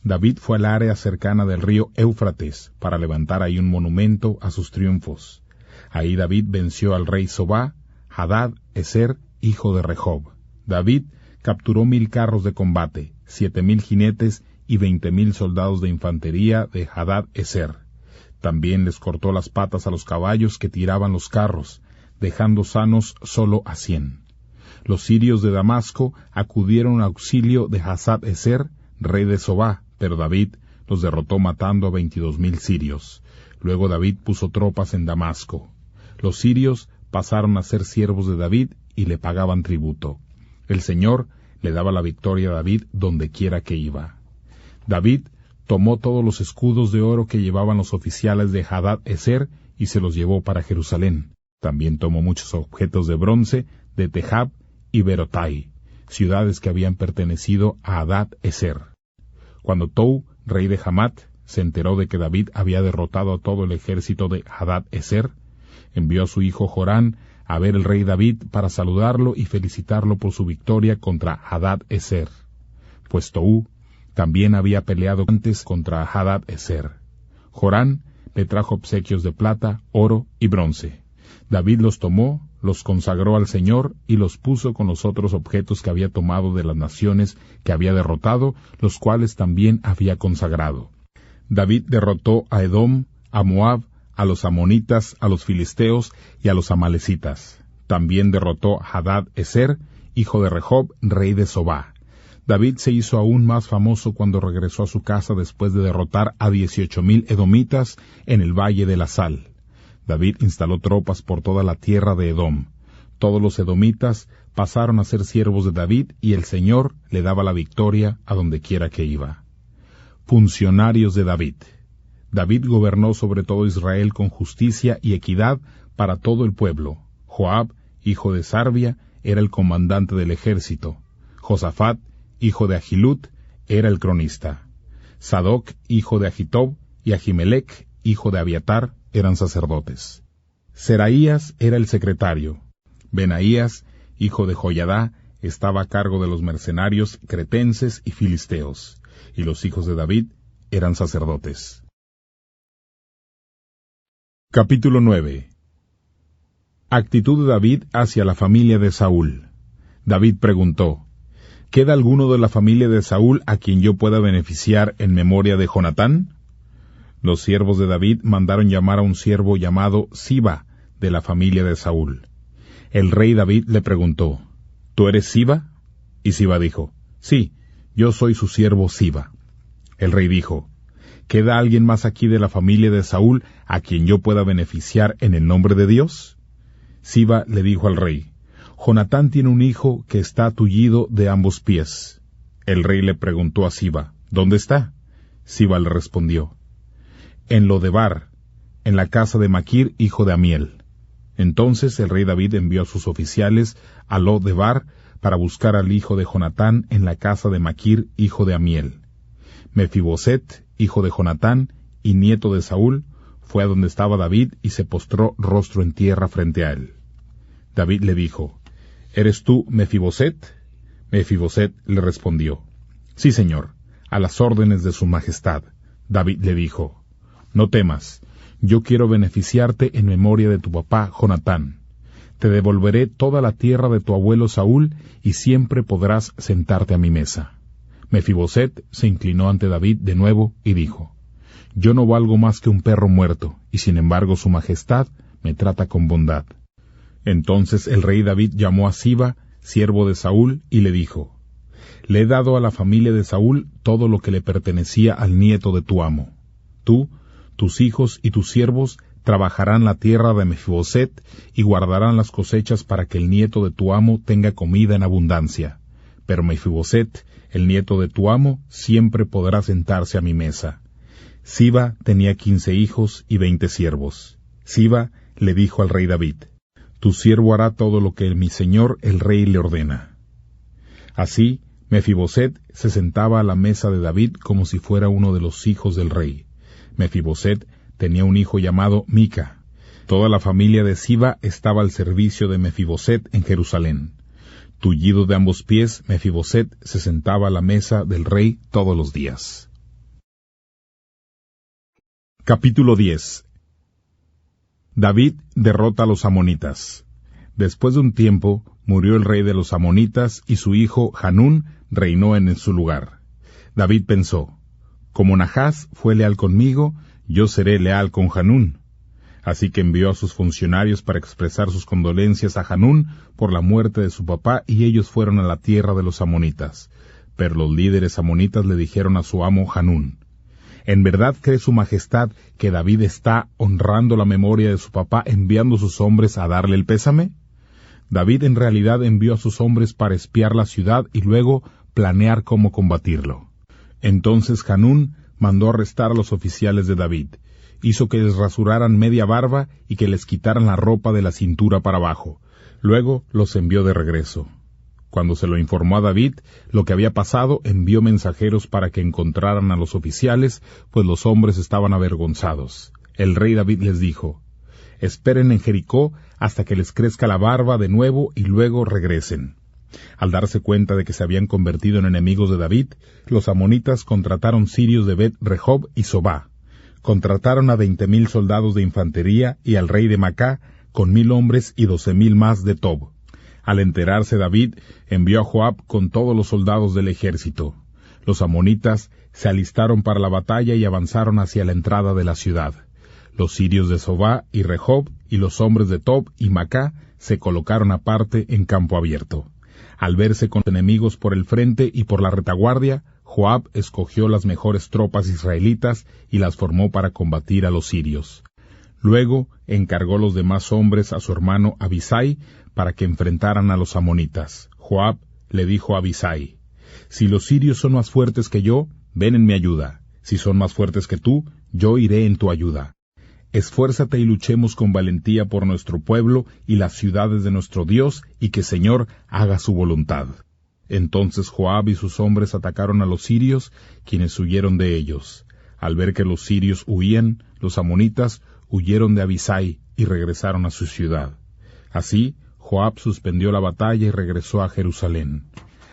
Speaker 1: David fue al área cercana del río Éufrates para levantar ahí un monumento a sus triunfos. Ahí David venció al rey Sobá, Hadad Ezer, hijo de Rehob. David capturó 1000 carros de combate, 7000 jinetes y 20,000 soldados de infantería de Hadad Ezer. También les cortó las patas a los caballos que tiraban los carros, dejando sanos solo a 100. Los sirios de Damasco acudieron en auxilio de Hadad Ezer, rey de Sobá, pero David los derrotó matando a 22,000 sirios. Luego David puso tropas en Damasco. Los sirios pasaron a ser siervos de David y le pagaban tributo. El Señor le daba la victoria a David donde quiera que iba. David tomó todos los escudos de oro que llevaban los oficiales de Hadad Ezer y se los llevó para Jerusalén. También tomó muchos objetos de bronce de Tehab y Berotai, ciudades que habían pertenecido a Hadad Ezer. Cuando Tou, rey de Hamat, se enteró de que David había derrotado a todo el ejército de Hadad Ezer, envió a su hijo Jorán a ver el rey David para saludarlo y felicitarlo por su victoria contra Hadad Ezer, pues Tou también había peleado antes contra Hadad Ezer. Jorán le trajo obsequios de plata, oro y bronce. David los tomó, los consagró al Señor y los puso con los otros objetos que había tomado de las naciones que había derrotado, los cuales también había consagrado. David derrotó a Edom, a Moab, a los amonitas, a los filisteos y a los amalecitas. También derrotó a Hadad Ezer, hijo de Rehob, rey de Sobá. David se hizo aún más famoso cuando regresó a su casa después de derrotar a 18,000 edomitas en el Valle de la Sal. David instaló tropas por toda la tierra de Edom. Todos los edomitas pasaron a ser siervos de David y el Señor le daba la victoria a donde quiera que iba. Funcionarios de David. David gobernó sobre todo Israel con justicia y equidad para todo el pueblo. Joab, hijo de Sarvia, era el comandante del ejército. Josafat, hijo de Ahilut, era el cronista. Sadoc, hijo de Ahitob, y Ahimelech, hijo de Abiatar, eran sacerdotes. Seraías era el secretario. Benaías, hijo de Joiadá, estaba a cargo de los mercenarios cretenses y filisteos, y los hijos de David eran sacerdotes. Capítulo 9. Actitud de David hacia la familia de Saúl. David preguntó: ¿queda alguno de la familia de Saúl a quien yo pueda beneficiar en memoria de Jonatán? Los siervos de David mandaron llamar a un siervo llamado Siba, de la familia de Saúl. El rey David le preguntó: ¿tú eres Siba? Y Siba dijo: sí, yo soy su siervo Siba. El rey dijo: ¿queda alguien más aquí de la familia de Saúl a quien yo pueda beneficiar en el nombre de Dios? Siba le dijo al rey: Jonatán tiene un hijo que está tullido de ambos pies. El rey le preguntó a Siba: ¿dónde está? Siba le respondió: en Lodebar, en la casa de Maquir, hijo de Amiel. Entonces el rey David envió a sus oficiales a Lodebar para buscar al hijo de Jonatán en la casa de Maquir, hijo de Amiel. Mefiboset, hijo de Jonatán y nieto de Saúl, fue a donde estaba David y se postró rostro en tierra frente a él. David le dijo: ¿eres tú Mefiboset? Mefiboset le respondió: sí, señor, a las órdenes de su majestad. David le dijo: no temas, yo quiero beneficiarte en memoria de tu papá Jonatán. Te devolveré toda la tierra de tu abuelo Saúl y siempre podrás sentarte a mi mesa. Mefiboset se inclinó ante David de nuevo y dijo: yo no valgo más que un perro muerto, y sin embargo su majestad me trata con bondad. Entonces el rey David llamó a Siba, siervo de Saúl, y le dijo, le he dado a la familia de Saúl todo lo que le pertenecía al nieto de tu amo. Tú, tus hijos y tus siervos trabajarán la tierra de Mefiboset y guardarán las cosechas para que el nieto de tu amo tenga comida en abundancia. Pero Mefiboset, el nieto de tu amo, siempre podrá sentarse a mi mesa. Siba tenía 15 hijos y 20 siervos. Siba le dijo al rey David, tu siervo hará todo lo que mi señor el rey le ordena. Así, Mefiboset se sentaba a la mesa de David como si fuera uno de los hijos del rey. Mefiboset tenía un hijo llamado Mica. Toda la familia de Siba estaba al servicio de Mefiboset en Jerusalén. Tullido de ambos pies, Mefiboset se sentaba a la mesa del rey todos los días. Capítulo 10. David derrota a los amonitas. Después de un tiempo, murió el rey de los amonitas y su hijo Hanún reinó en su lugar. David pensó, como Nahás fue leal conmigo, yo seré leal con Hanún. Así que envió a sus funcionarios para expresar sus condolencias a Hanún por la muerte de su papá, y ellos fueron a la tierra de los amonitas. Pero los líderes amonitas le dijeron a su amo Hanún, ¿en verdad cree su majestad que David está honrando la memoria de su papá enviando a sus hombres a darle el pésame? David en realidad envió a sus hombres para espiar la ciudad y luego planear cómo combatirlo. Entonces Hanún mandó arrestar a los oficiales de David, hizo que les rasuraran media barba y que les quitaran la ropa de la cintura para abajo. Luego los envió de regreso. Cuando se lo informó a David lo que había pasado, envió mensajeros para que encontraran a los oficiales, pues los hombres estaban avergonzados. El rey David les dijo, esperen en Jericó hasta que les crezca la barba de nuevo y luego regresen. Al darse cuenta de que se habían convertido en enemigos de David, los amonitas contrataron sirios de Bet-Rehob y Sobá. Contrataron a 20,000 soldados de infantería y al rey de Macá con 1,000 hombres y 12,000 más de Tob. Al enterarse David, envió a Joab con todos los soldados del ejército. Los amonitas se alistaron para la batalla y avanzaron hacia la entrada de la ciudad. Los sirios de Sobá y Rehob y los hombres de Tob y Macá se colocaron aparte en campo abierto. Al verse con enemigos por el frente y por la retaguardia, Joab escogió las mejores tropas israelitas y las formó para combatir a los sirios. Luego encargó los demás hombres a su hermano Abisai para que enfrentaran a los amonitas. Joab le dijo a Abisai, si los sirios son más fuertes que yo, ven en mi ayuda. Si son más fuertes que tú, yo iré en tu ayuda. Esfuérzate y luchemos con valentía por nuestro pueblo y las ciudades de nuestro Dios, y que Señor haga su voluntad. Entonces Joab y sus hombres atacaron a los sirios, quienes huyeron de ellos. Al ver que los sirios huían, los amonitas huyeron de Abisai y regresaron a su ciudad. Así, Joab suspendió la batalla y regresó a Jerusalén.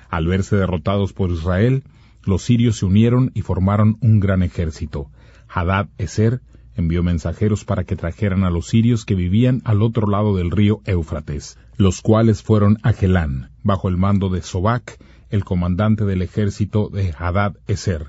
Speaker 1: Al verse derrotados por Israel, los sirios se unieron y formaron un gran ejército. Hadad-Ezer envió mensajeros para que trajeran a los sirios que vivían al otro lado del río Éufrates, los cuales fueron a Gelán, bajo el mando de Sobac, el comandante del ejército de Hadad-Ezer.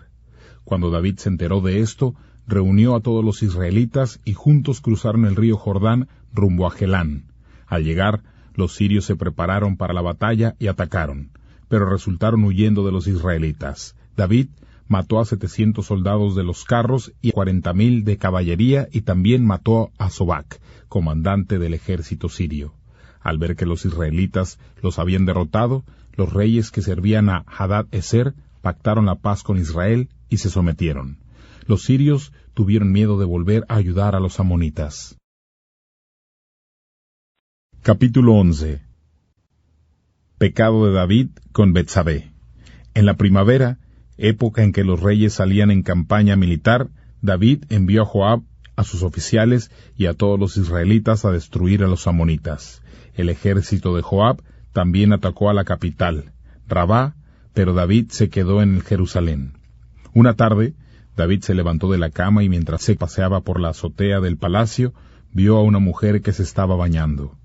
Speaker 1: Cuando David se enteró de esto, reunió a todos los israelitas y juntos cruzaron el río Jordán rumbo a Gelán. Al llegar, los sirios se prepararon para la batalla y atacaron, pero resultaron huyendo de los israelitas. David mató a 700 soldados de los carros y 40,000 de caballería, y también mató a Sobac, comandante del ejército sirio. Al ver que los israelitas los habían derrotado, los reyes que servían a Hadad-Ezer pactaron la paz con Israel y se sometieron. Los sirios tuvieron miedo de volver a ayudar a los amonitas. Capítulo 11. Pecado de David con Betsabé. En la primavera, época en que los reyes salían en campaña militar, David envió a Joab, a sus oficiales y a todos los israelitas a destruir a los amonitas. El ejército de Joab también atacó a la capital, Rabá, pero David se quedó en Jerusalén. Una tarde, David se levantó de la cama y mientras se paseaba por la azotea del palacio, vio a una mujer que se estaba bañando.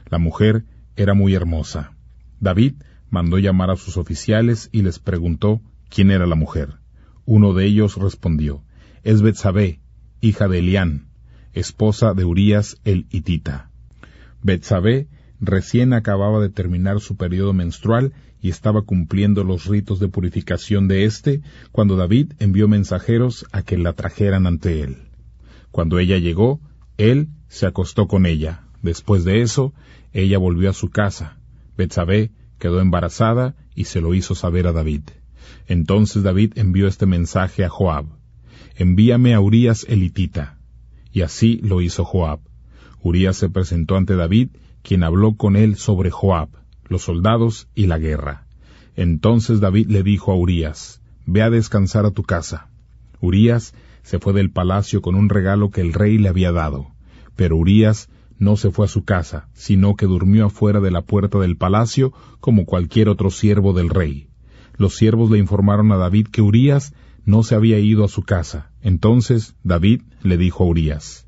Speaker 1: La mujer era muy hermosa. David mandó llamar a sus oficiales y les preguntó quién era la mujer. Uno de ellos respondió, es Betsabé, hija de Elián. esposa de Urías el hitita. Betsabé recién acababa de terminar su periodo menstrual y estaba cumpliendo los ritos de purificación de éste, cuando David envió mensajeros a que la trajeran ante él. Cuando ella llegó, él se acostó con ella. Después de eso, ella volvió a su casa. Betsabé quedó embarazada y se lo hizo saber a David. Entonces David envió este mensaje a Joab: «Envíame a Urías el hitita». Y así lo hizo Joab. Urías se presentó ante David, quien habló con él sobre Joab, los soldados y la guerra. Entonces David le dijo a Urías: «Ve a descansar a tu casa». Urías se fue del palacio con un regalo que el rey le había dado. Pero Urías no se fue a su casa, sino que durmió afuera de la puerta del palacio como cualquier otro siervo del rey. Los siervos le informaron a David que Urías no se había ido a su casa. Entonces David le dijo a Urías: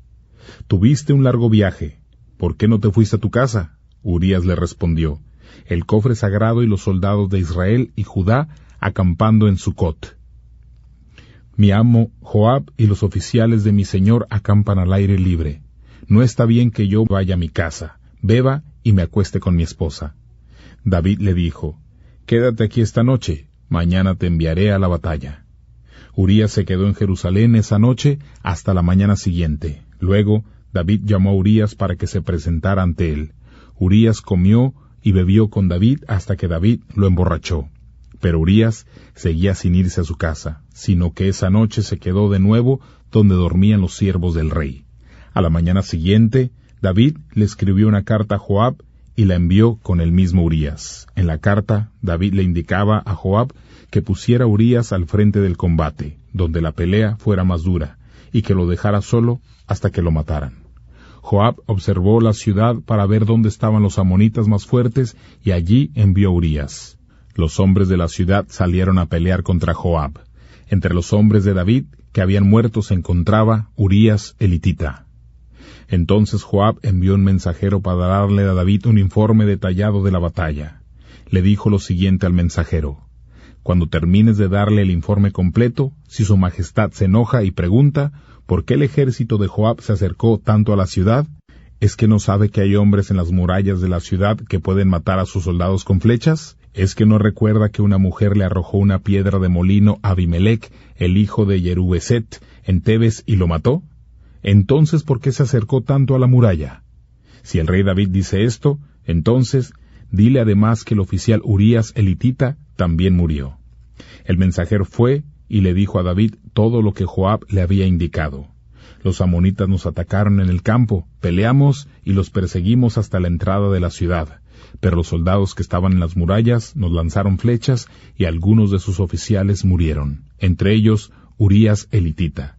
Speaker 1: «Tuviste un largo viaje. ¿Por qué no te fuiste a tu casa?». Urías le respondió: «El cofre sagrado y los soldados de Israel y Judá acampando en Sucot. Mi amo Joab y los oficiales de mi señor acampan al aire libre. No está bien que yo vaya a mi casa, beba y me acueste con mi esposa». David le dijo: «Quédate aquí esta noche, mañana te enviaré a la batalla». Urías se quedó en Jerusalén esa noche hasta la mañana siguiente. Luego David llamó a Urías para que se presentara ante él. Urías comió y bebió con David hasta que David lo emborrachó. Pero Urías seguía sin irse a su casa, sino que esa noche se quedó de nuevo donde dormían los siervos del rey. A la mañana siguiente, David le escribió una carta a Joab y la envió con el mismo Urías. En la carta, David le indicaba a Joab que pusiera a Urías al frente del combate, donde la pelea fuera más dura, y que lo dejara solo hasta que lo mataran. Joab observó la ciudad para ver dónde estaban los amonitas más fuertes, y allí envió a Urías. Los hombres de la ciudad salieron a pelear contra Joab. Entre los hombres de David que habían muerto se encontraba Urías el hitita. Entonces Joab envió un mensajero para darle a David un informe detallado de la batalla. Le dijo lo siguiente al mensajero: «Cuando termines de darle el informe completo, si su majestad se enoja y pregunta por qué el ejército de Joab se acercó tanto a la ciudad, ¿es que no sabe que hay hombres en las murallas de la ciudad que pueden matar a sus soldados con flechas? ¿Es que no recuerda que una mujer le arrojó una piedra de molino a Abimelec, el hijo de Yerubeset, en Tebes y lo mató? Entonces, ¿por qué se acercó tanto a la muralla? Si el rey David dice esto, entonces dile además que el oficial Urías el hitita también murió». El mensajero fue y le dijo a David todo lo que Joab le había indicado. «Los amonitas nos atacaron en el campo, peleamos y los perseguimos hasta la entrada de la ciudad. Pero los soldados que estaban en las murallas nos lanzaron flechas y algunos de sus oficiales murieron, entre ellos Urías el hitita».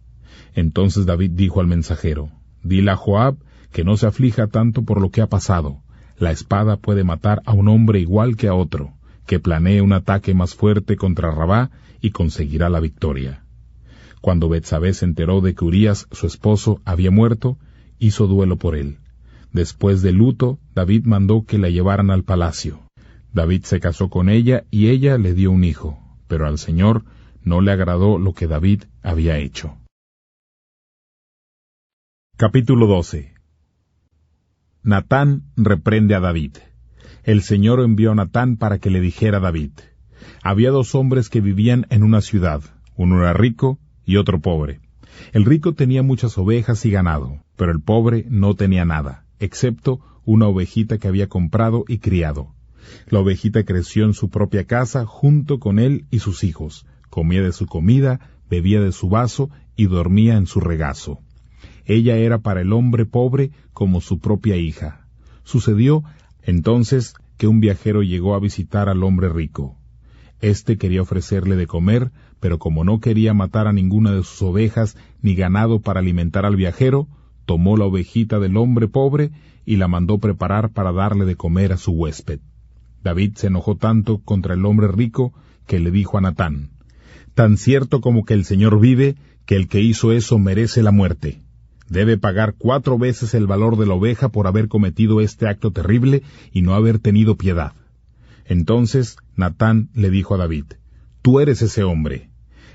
Speaker 1: Entonces David dijo al mensajero: «Dile a Joab que no se aflija tanto por lo que ha pasado. La espada puede matar a un hombre igual que a otro, que planee un ataque más fuerte contra Rabá y conseguirá la victoria». Cuando Betsabé se enteró de que Urías, su esposo, había muerto, hizo duelo por él. Después del luto, David mandó que la llevaran al palacio. David se casó con ella y ella le dio un hijo, pero al Señor no le agradó lo que David había hecho. Capítulo 12. Natán reprende a David. El Señor envió a Natán para que le dijera a David: «Había dos hombres que vivían en una ciudad, uno era rico y otro pobre. El rico tenía muchas ovejas y ganado, pero el pobre no tenía nada, excepto una ovejita que había comprado y criado. La ovejita creció en su propia casa junto con él y sus hijos, comía de su comida, bebía de su vaso y dormía en su regazo. Ella era para el hombre pobre como su propia hija. Sucedió entonces que un viajero llegó a visitar al hombre rico. Este quería ofrecerle de comer, pero como no quería matar a ninguna de sus ovejas ni ganado para alimentar al viajero, tomó la ovejita del hombre pobre y la mandó preparar para darle de comer a su huésped. David se enojó tanto contra el hombre rico que le dijo a Natán: «Tan cierto como que el Señor vive, que el que hizo eso merece la muerte. Debe pagar 4 veces el valor de la oveja por haber cometido este acto terrible y no haber tenido piedad». Entonces Natán le dijo a David: «Tú eres ese hombre.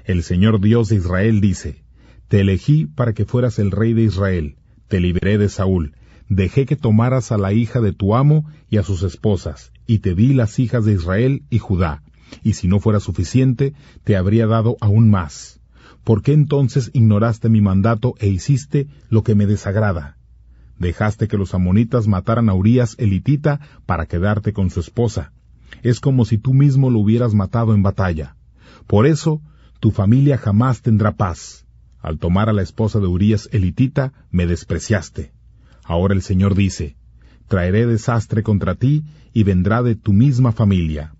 Speaker 1: El Señor Dios de Israel dice: Te elegí para que fueras el rey de Israel, Te libré de Saúl, dejé que tomaras a la hija de tu amo y a sus esposas, y te di las hijas de Israel y Judá, y si no fuera suficiente, te habría dado aún más. ¿Por qué entonces ignoraste mi mandato e hiciste lo que me desagrada? Dejaste que los amonitas mataran a Urías elitita para quedarte con su esposa. Es como si tú mismo lo hubieras matado en batalla. Por eso, tu familia jamás tendrá paz. Al tomar a la esposa de Urías elitita, me despreciaste. Ahora el Señor dice, traeré desastre contra ti y vendrá de tu misma familia.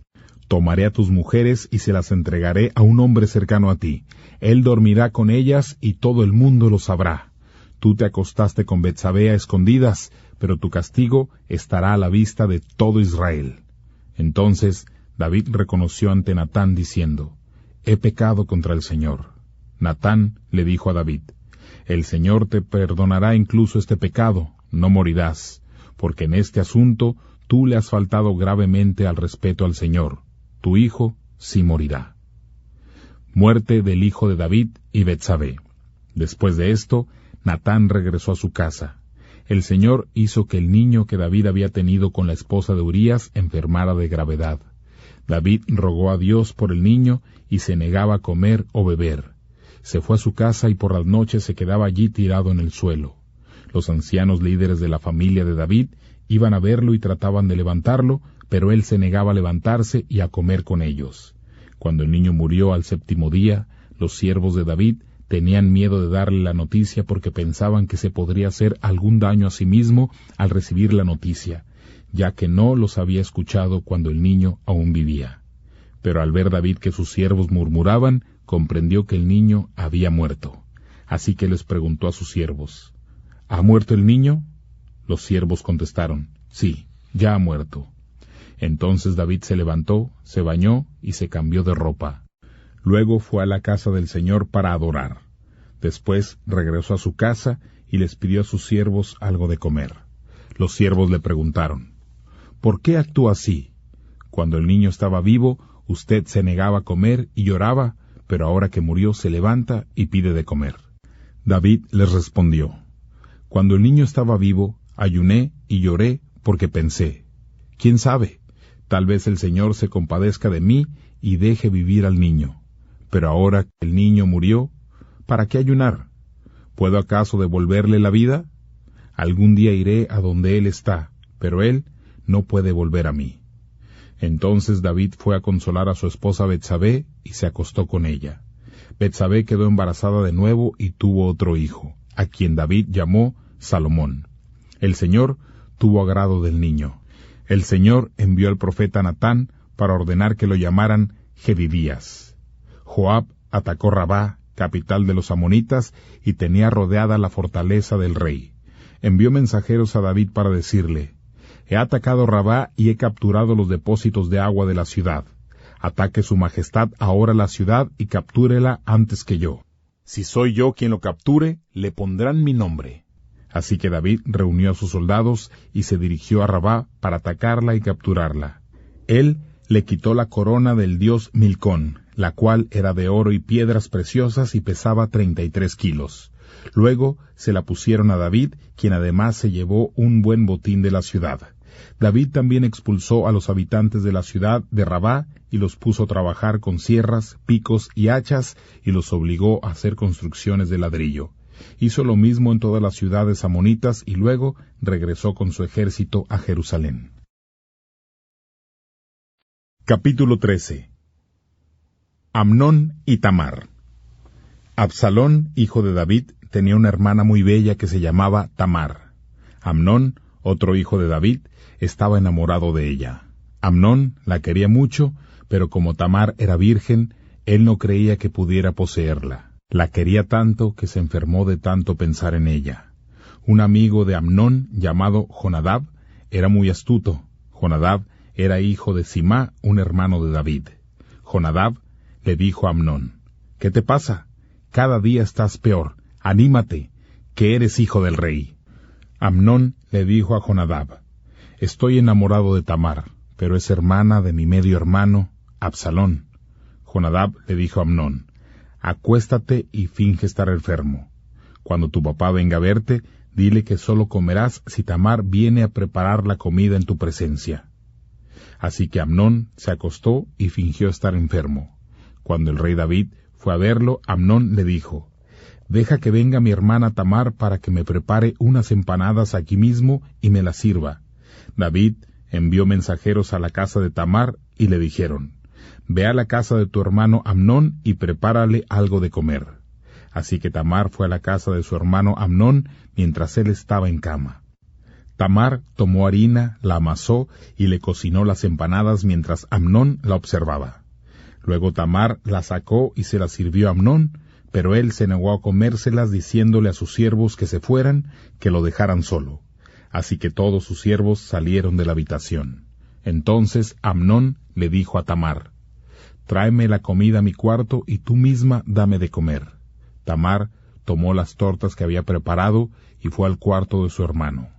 Speaker 1: Tomaré a tus mujeres y se las entregaré a un hombre cercano a ti. Él dormirá con ellas y todo el mundo lo sabrá. Tú te acostaste con Betsabé a escondidas, pero tu castigo estará a la vista de todo Israel. Entonces David reconoció ante Natán diciendo, he pecado contra el Señor. Natán le dijo a David, el Señor te perdonará incluso este pecado, no morirás, porque en este asunto tú le has faltado gravemente al respeto al Señor. Tu hijo sí morirá. Muerte del hijo de David y Betsabé. Después de esto, Natán regresó a su casa. El Señor hizo que el niño que David había tenido con la esposa de Urías enfermara de gravedad. David rogó a Dios por el niño y se negaba a comer o beber. Se fue a su casa y por las noches se quedaba allí tirado en el suelo. Los ancianos líderes de la familia de David iban a verlo y trataban de levantarlo, pero él se negaba a levantarse y a comer con ellos. Cuando el niño murió al 7º día, los siervos de David tenían miedo de darle la noticia porque pensaban que se podría hacer algún daño a sí mismo al recibir la noticia, ya que no los había escuchado cuando el niño aún vivía. Pero al ver David que sus siervos murmuraban, comprendió que el niño había muerto. Así que les preguntó a sus siervos, ¿ha muerto el niño? Los siervos contestaron, sí, ya ha muerto. Entonces David se levantó, se bañó y se cambió de ropa. Luego fue a la casa del Señor para adorar. Después regresó a su casa y les pidió a sus siervos algo de comer. Los siervos le preguntaron, ¿por qué actúa así? Cuando el niño estaba vivo, usted se negaba a comer y lloraba, pero ahora que murió se levanta y pide de comer. David les respondió, cuando el niño estaba vivo, ayuné y lloré porque pensé, ¿quién sabe? Tal vez el Señor se compadezca de mí y deje vivir al niño. Pero ahora que el niño murió, ¿para qué ayunar? ¿Puedo acaso devolverle la vida? Algún día iré a donde él está, pero él no puede volver a mí. Entonces David fue a consolar a su esposa Betsabé y se acostó con ella. Betsabé quedó embarazada de nuevo y tuvo otro hijo, a quien David llamó Salomón. El Señor tuvo agrado del niño. El Señor envió al profeta Natán para ordenar que lo llamaran Jedidías. Joab atacó Rabá, capital de los amonitas, y tenía rodeada la fortaleza del rey. Envió mensajeros a David para decirle, he atacado Rabá y he capturado los depósitos de agua de la ciudad. Ataque su majestad ahora la ciudad y captúrela antes que yo. Si soy yo quien lo capture, le pondrán mi nombre. Así que David reunió a sus soldados y se dirigió a Rabá para atacarla y capturarla. Él le quitó la corona del dios Milcón, la cual era de oro y piedras preciosas y pesaba 33 kilos. Luego se la pusieron a David, quien además se llevó un buen botín de la ciudad. David también expulsó a los habitantes de la ciudad de Rabá y los puso a trabajar con sierras, picos y hachas y los obligó a hacer construcciones de ladrillo. Hizo lo mismo en todas las ciudades amonitas y luego regresó con su ejército a Jerusalén. Capítulo 13. Amnón y Tamar. Absalón, hijo de David, tenía una hermana muy bella que se llamaba Tamar. Amnón, otro hijo de David, estaba enamorado de ella. Amnón la quería mucho, pero como Tamar era virgen, él no creía que pudiera poseerla. La quería tanto que se enfermó de tanto pensar en ella. Un amigo de Amnón, llamado Jonadab, era muy astuto. Jonadab era hijo de Simá, un hermano de David. Jonadab le dijo a Amnón, ¿qué te pasa? Cada día estás peor. Anímate, que eres hijo del rey. Amnón le dijo a Jonadab, estoy enamorado de Tamar, pero es hermana de mi medio hermano, Absalón. Jonadab le dijo a Amnón, acuéstate y finge estar enfermo. Cuando tu papá venga a verte, Dile que solo comerás si Tamar viene a preparar la comida en tu presencia. Así que Amnón se acostó y fingió estar enfermo. Cuando el rey David fue a verlo, Amnón le dijo: «Deja que venga mi hermana Tamar para que me prepare unas empanadas aquí mismo y me las sirva». David envió mensajeros a la casa de Tamar y le dijeron: «Ve a la casa de tu hermano Amnón y prepárale algo de comer». Así que Tamar fue a la casa de su hermano Amnón mientras él estaba en cama. Tamar tomó harina, la amasó y le cocinó las empanadas mientras Amnón la observaba. Luego Tamar las sacó y se las sirvió a Amnón, pero él se negó a comérselas diciéndole a sus siervos que se fueran, que lo dejaran solo. Así que todos sus siervos salieron de la habitación. Entonces Amnón le dijo a Tamar: «Tráeme la comida a mi cuarto y tú misma dame de comer». Tamar tomó las tortas que había preparado y fue al cuarto de su hermano.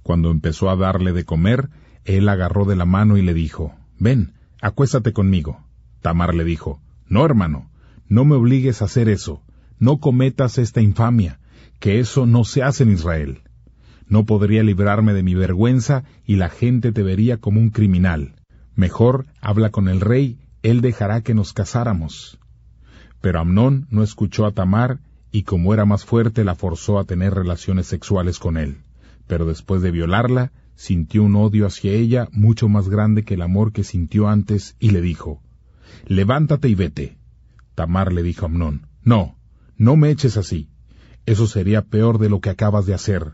Speaker 1: Cuando empezó a darle de comer, él agarró de la mano y le dijo: «Ven, acuéstate conmigo». Tamar le dijo: «No, hermano, no me obligues a hacer eso, no cometas esta infamia, que eso no se hace en Israel. No podría librarme de mi vergüenza y la gente te vería como un criminal. Mejor habla con el rey, él dejará que nos casáramos». Pero Amnón no escuchó a Tamar, y como era más fuerte, la forzó a tener relaciones sexuales con él. Pero después de violarla, sintió un odio hacia ella mucho más grande que el amor que sintió antes, y le dijo: «Levántate y vete». Tamar le dijo a Amnón: «No, no me eches así. Eso sería peor de lo que acabas de hacer».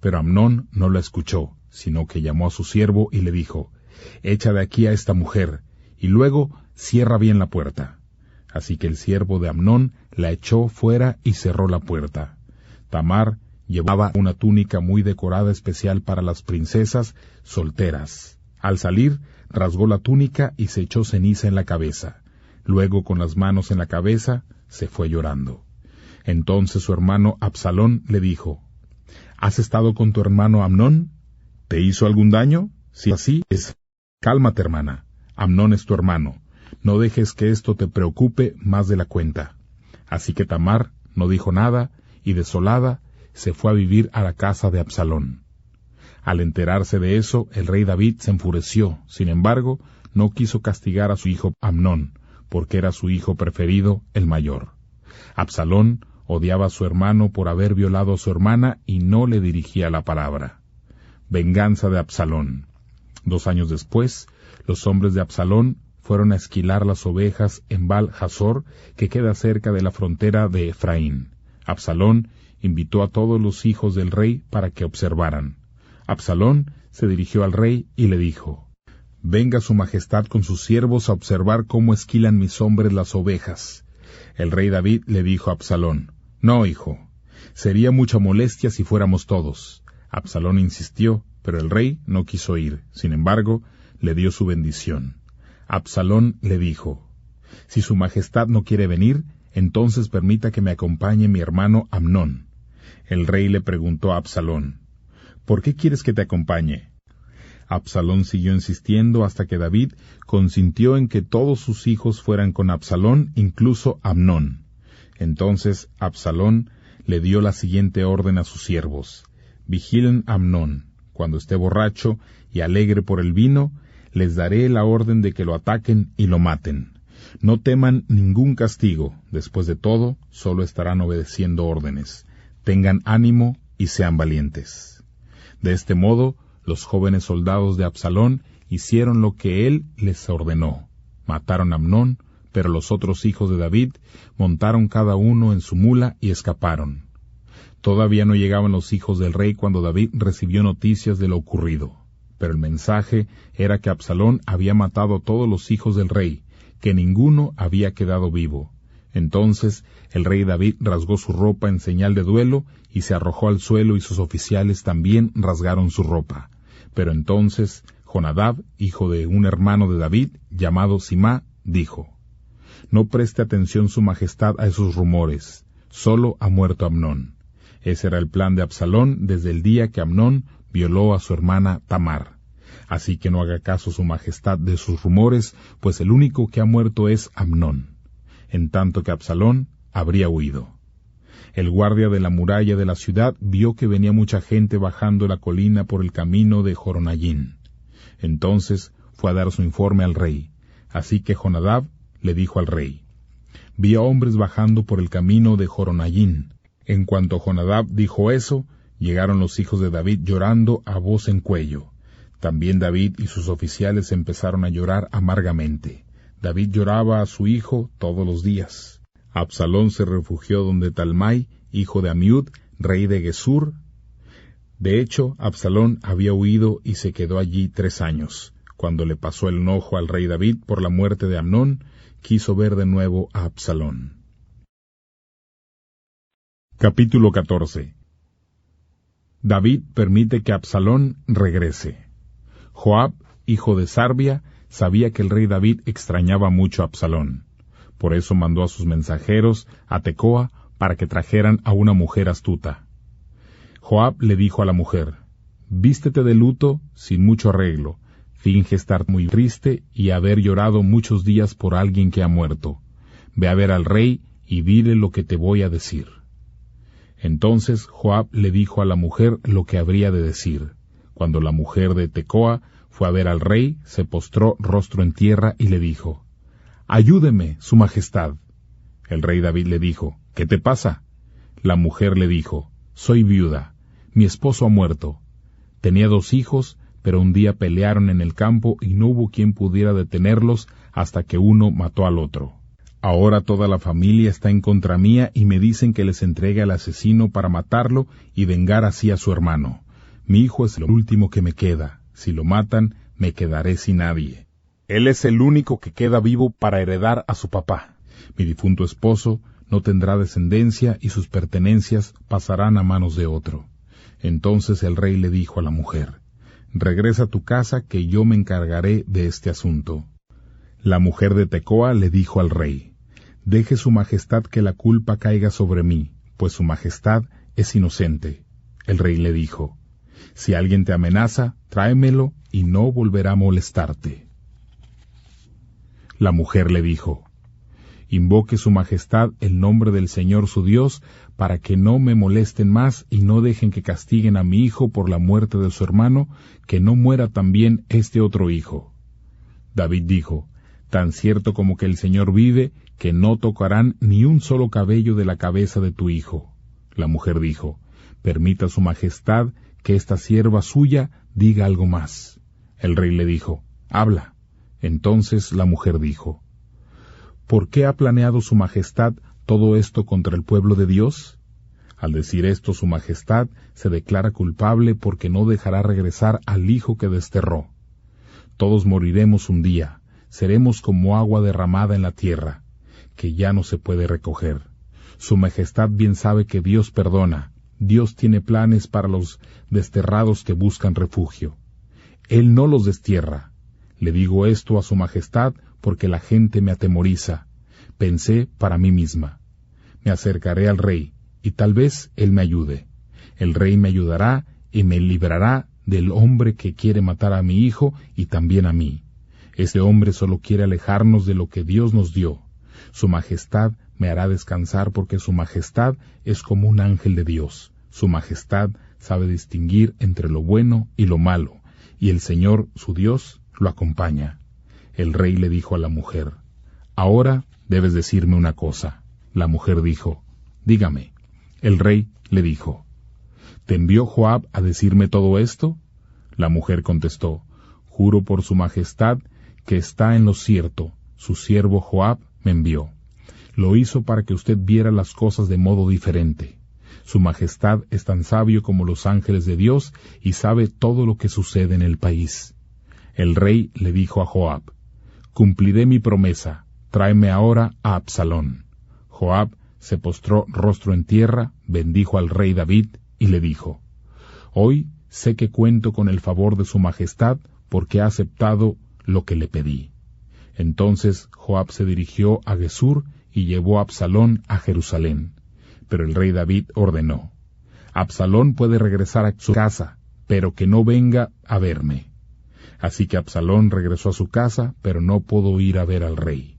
Speaker 1: Pero Amnón no la escuchó, sino que llamó a su siervo y le dijo: «Echa de aquí a esta mujer, y luego cierra bien la puerta». Así que el siervo de Amnón la echó fuera y cerró la puerta. Tamar llevaba una túnica muy decorada especial para las princesas solteras. Al salir, rasgó la túnica y se echó ceniza en la cabeza. Luego, con las manos en la cabeza, se fue llorando. Entonces su hermano Absalón le dijo: «¿Has estado con tu hermano Amnón? ¿Te hizo algún daño? Si así es, cálmate, hermana. Amnón es tu hermano. No dejes que esto te preocupe más de la cuenta». Así que Tamar no dijo nada, y desolada se fue a vivir a la casa de Absalón. Al enterarse de eso, el rey David se enfureció. Sin embargo, no quiso castigar a su hijo Amnón, porque era su hijo preferido, el mayor. Absalón odiaba a su hermano por haber violado a su hermana y no le dirigía la palabra. Venganza de Absalón. 2 años después, los hombres de Absalón fueron a esquilar las ovejas en Baal-Hazor, que queda cerca de la frontera de Efraín. Absalón invitó a todos los hijos del rey para que observaran. Absalón se dirigió al rey y le dijo: «Venga su majestad con sus siervos a observar cómo esquilan mis hombres las ovejas». El rey David le dijo a Absalón: «No, hijo, sería mucha molestia si fuéramos todos». Absalón insistió, pero el rey no quiso ir. Sin embargo, le dio su bendición. Absalón le dijo: «Si su majestad no quiere venir, entonces permita que me acompañe mi hermano Amnón». El rey le preguntó a Absalón: «¿Por qué quieres que te acompañe?». Absalón siguió insistiendo hasta que David consintió en que todos sus hijos fueran con Absalón, incluso Amnón. Entonces Absalón le dio la siguiente orden a sus siervos: «Vigilen a Amnón. Cuando esté borracho y alegre por el vino, les daré la orden de que lo ataquen y lo maten. No teman ningún castigo. Después de todo, solo estarán obedeciendo órdenes. Tengan ánimo y sean valientes». De este modo, los jóvenes soldados de Absalón hicieron lo que él les ordenó. Mataron a Amnón, pero los otros hijos de David montaron cada uno en su mula y escaparon. Todavía no llegaban los hijos del rey cuando David recibió noticias de lo ocurrido. Pero el mensaje era que Absalón había matado a todos los hijos del rey, que ninguno había quedado vivo. Entonces el rey David rasgó su ropa en señal de duelo y se arrojó al suelo, y sus oficiales también rasgaron su ropa. Pero entonces Jonadab, hijo de un hermano de David, llamado Simá, dijo: «No preste atención su majestad a esos rumores. Solo ha muerto Amnón». Ese era el plan de Absalón desde el día que Amnón violó a su hermana Tamar. Así que no haga caso su majestad de sus rumores, pues el único que ha muerto es Amnón, en tanto que Absalón habría huido. El guardia de la muralla de la ciudad vio que venía mucha gente bajando la colina por el camino de Joronayín. Entonces fue a dar su informe al rey. Así que Jonadab le dijo al rey: vi a hombres bajando por el camino de Joronayín. En cuanto Jonadab dijo eso, llegaron los hijos de David llorando a voz en cuello. También David y sus oficiales empezaron a llorar amargamente. David lloraba a su hijo todos los días. Absalón se refugió donde Talmai, hijo de Amiud, rey de Gesur. De hecho, Absalón había huido y se quedó allí 3 años. Cuando le pasó el enojo al rey David por la muerte de Amnón, quiso ver de nuevo a Absalón. Capítulo 14. David permite que Absalón regrese. Joab, hijo de Sarbia, sabía que el rey David extrañaba mucho a Absalón. Por eso mandó a sus mensajeros a Tecoa para que trajeran a una mujer astuta. Joab le dijo a la mujer: vístete de luto sin mucho arreglo, finge estar muy triste y haber llorado muchos días por alguien que ha muerto. Ve a ver al rey y dile lo que te voy a decir. Entonces Joab le dijo a la mujer lo que habría de decir. Cuando la mujer de Tecoa fue a ver al rey, se postró rostro en tierra y le dijo: ayúdeme, su majestad. El rey David le dijo: ¿qué te pasa? La mujer le dijo: soy viuda, mi esposo ha muerto. Tenía 2 hijos, pero un día pelearon en el campo y no hubo quien pudiera detenerlos hasta que uno mató al otro. Ahora toda la familia está en contra mía y me dicen que les entregue al asesino para matarlo y vengar así a su hermano. Mi hijo es lo último que me queda. Si lo matan, me quedaré sin nadie. Él es el único que queda vivo para heredar a su papá. Mi difunto esposo no tendrá descendencia y sus pertenencias pasarán a manos de otro. Entonces el rey le dijo a la mujer: regresa a tu casa que yo me encargaré de este asunto. La mujer de Tecoa le dijo al rey: deje su majestad que la culpa caiga sobre mí, pues su majestad es inocente. El rey le dijo: si alguien te amenaza, tráemelo y no volverá a molestarte. La mujer le dijo: invoque su majestad el nombre del Señor su Dios, para que no me molesten más y no dejen que castiguen a mi hijo por la muerte de su hermano, que no muera también este otro hijo. David dijo: tan cierto como que el Señor vive, que no tocarán ni un solo cabello de la cabeza de tu hijo. La mujer dijo: permita su majestad que esta sierva suya diga algo más. El rey le dijo: habla. Entonces la mujer dijo: ¿por qué ha planeado su majestad todo esto contra el pueblo de Dios? Al decir esto, su majestad se declara culpable porque no dejará regresar al hijo que desterró. Todos moriremos un día, seremos como agua derramada en la tierra, que ya no se puede recoger. Su majestad bien sabe que Dios perdona. Dios tiene planes para los desterrados que buscan refugio. Él no los destierra. Le digo esto a su majestad porque la gente me atemoriza. Pensé para mí misma: me acercaré al rey, y tal vez él me ayude. El rey me ayudará y me librará del hombre que quiere matar a mi hijo y también a mí. Este hombre solo quiere alejarnos de lo que Dios nos dio. Su majestad me hará descansar porque su majestad es como un ángel de Dios. Su majestad sabe distinguir entre lo bueno y lo malo, y el Señor, su Dios, lo acompaña. El rey le dijo a la mujer: ahora debes decirme una cosa. La mujer dijo: dígame. El rey le dijo: ¿te envió Joab a decirme todo esto? La mujer contestó: juro por su majestad que está en lo cierto, su siervo Joab me envió. Lo hizo para que usted viera las cosas de modo diferente. Su majestad es tan sabio como los ángeles de Dios y sabe todo lo que sucede en el país. El rey le dijo a Joab: cumpliré mi promesa, tráeme ahora a Absalón. Joab se postró rostro en tierra, bendijo al rey David y le dijo: hoy sé que cuento con el favor de su majestad porque ha aceptado lo que le pedí. Entonces Joab se dirigió a Gesur y llevó a Absalón a Jerusalén. Pero el rey David ordenó: Absalón puede regresar a su casa, pero que no venga a verme. Así que Absalón regresó a su casa, pero no pudo ir a ver al rey.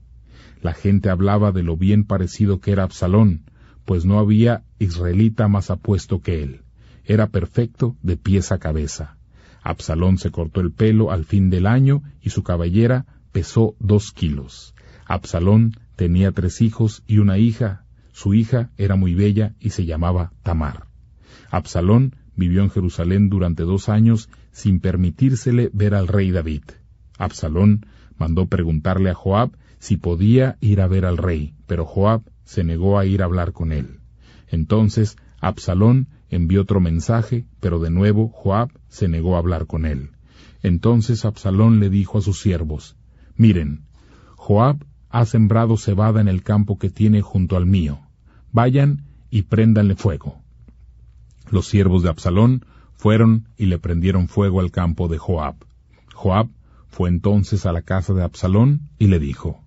Speaker 1: La gente hablaba de lo bien parecido que era Absalón, pues no había israelita más apuesto que él. Era perfecto de pies a cabeza. Absalón se cortó el pelo al fin del año y su cabellera pesó 2 kilos. Absalón tenía 3 hijos y una hija. Su hija era muy bella y se llamaba Tamar. Absalón vivió en Jerusalén durante 2 años sin permitírsele ver al rey David. Absalón mandó preguntarle a Joab si podía ir a ver al rey, pero Joab se negó a ir a hablar con él. Entonces Absalón envió otro mensaje, pero de nuevo Joab se negó a hablar con él. Entonces Absalón le dijo a sus siervos: «Miren, Joab ha sembrado cebada en el campo que tiene junto al mío. Vayan y préndanle fuego». Los siervos de Absalón fueron y le prendieron fuego al campo de Joab. Joab fue entonces a la casa de Absalón y le dijo: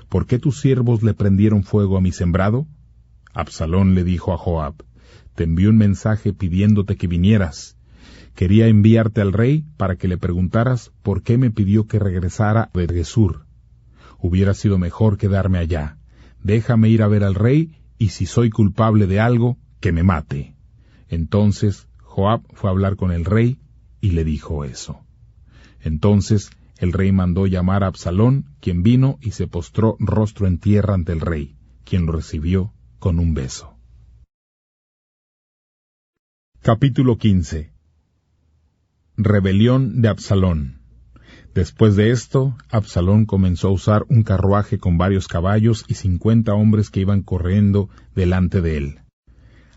Speaker 1: «¿Por qué tus siervos le prendieron fuego a mi sembrado?». Absalón le dijo a Joab: «Te envié un mensaje pidiéndote que vinieras. Quería enviarte al rey para que le preguntaras por qué me pidió que regresara de Gesur. Hubiera sido mejor quedarme allá. Déjame ir a ver al rey, y si soy culpable de algo, que me mate». Entonces Joab fue a hablar con el rey y le dijo eso. Entonces el rey mandó llamar a Absalón, quien vino y se postró rostro en tierra ante el rey, quien lo recibió con un beso. Capítulo 15. Rebelión de Absalón. Después de esto, Absalón comenzó a usar un carruaje con varios caballos y 50 hombres que iban corriendo delante de él.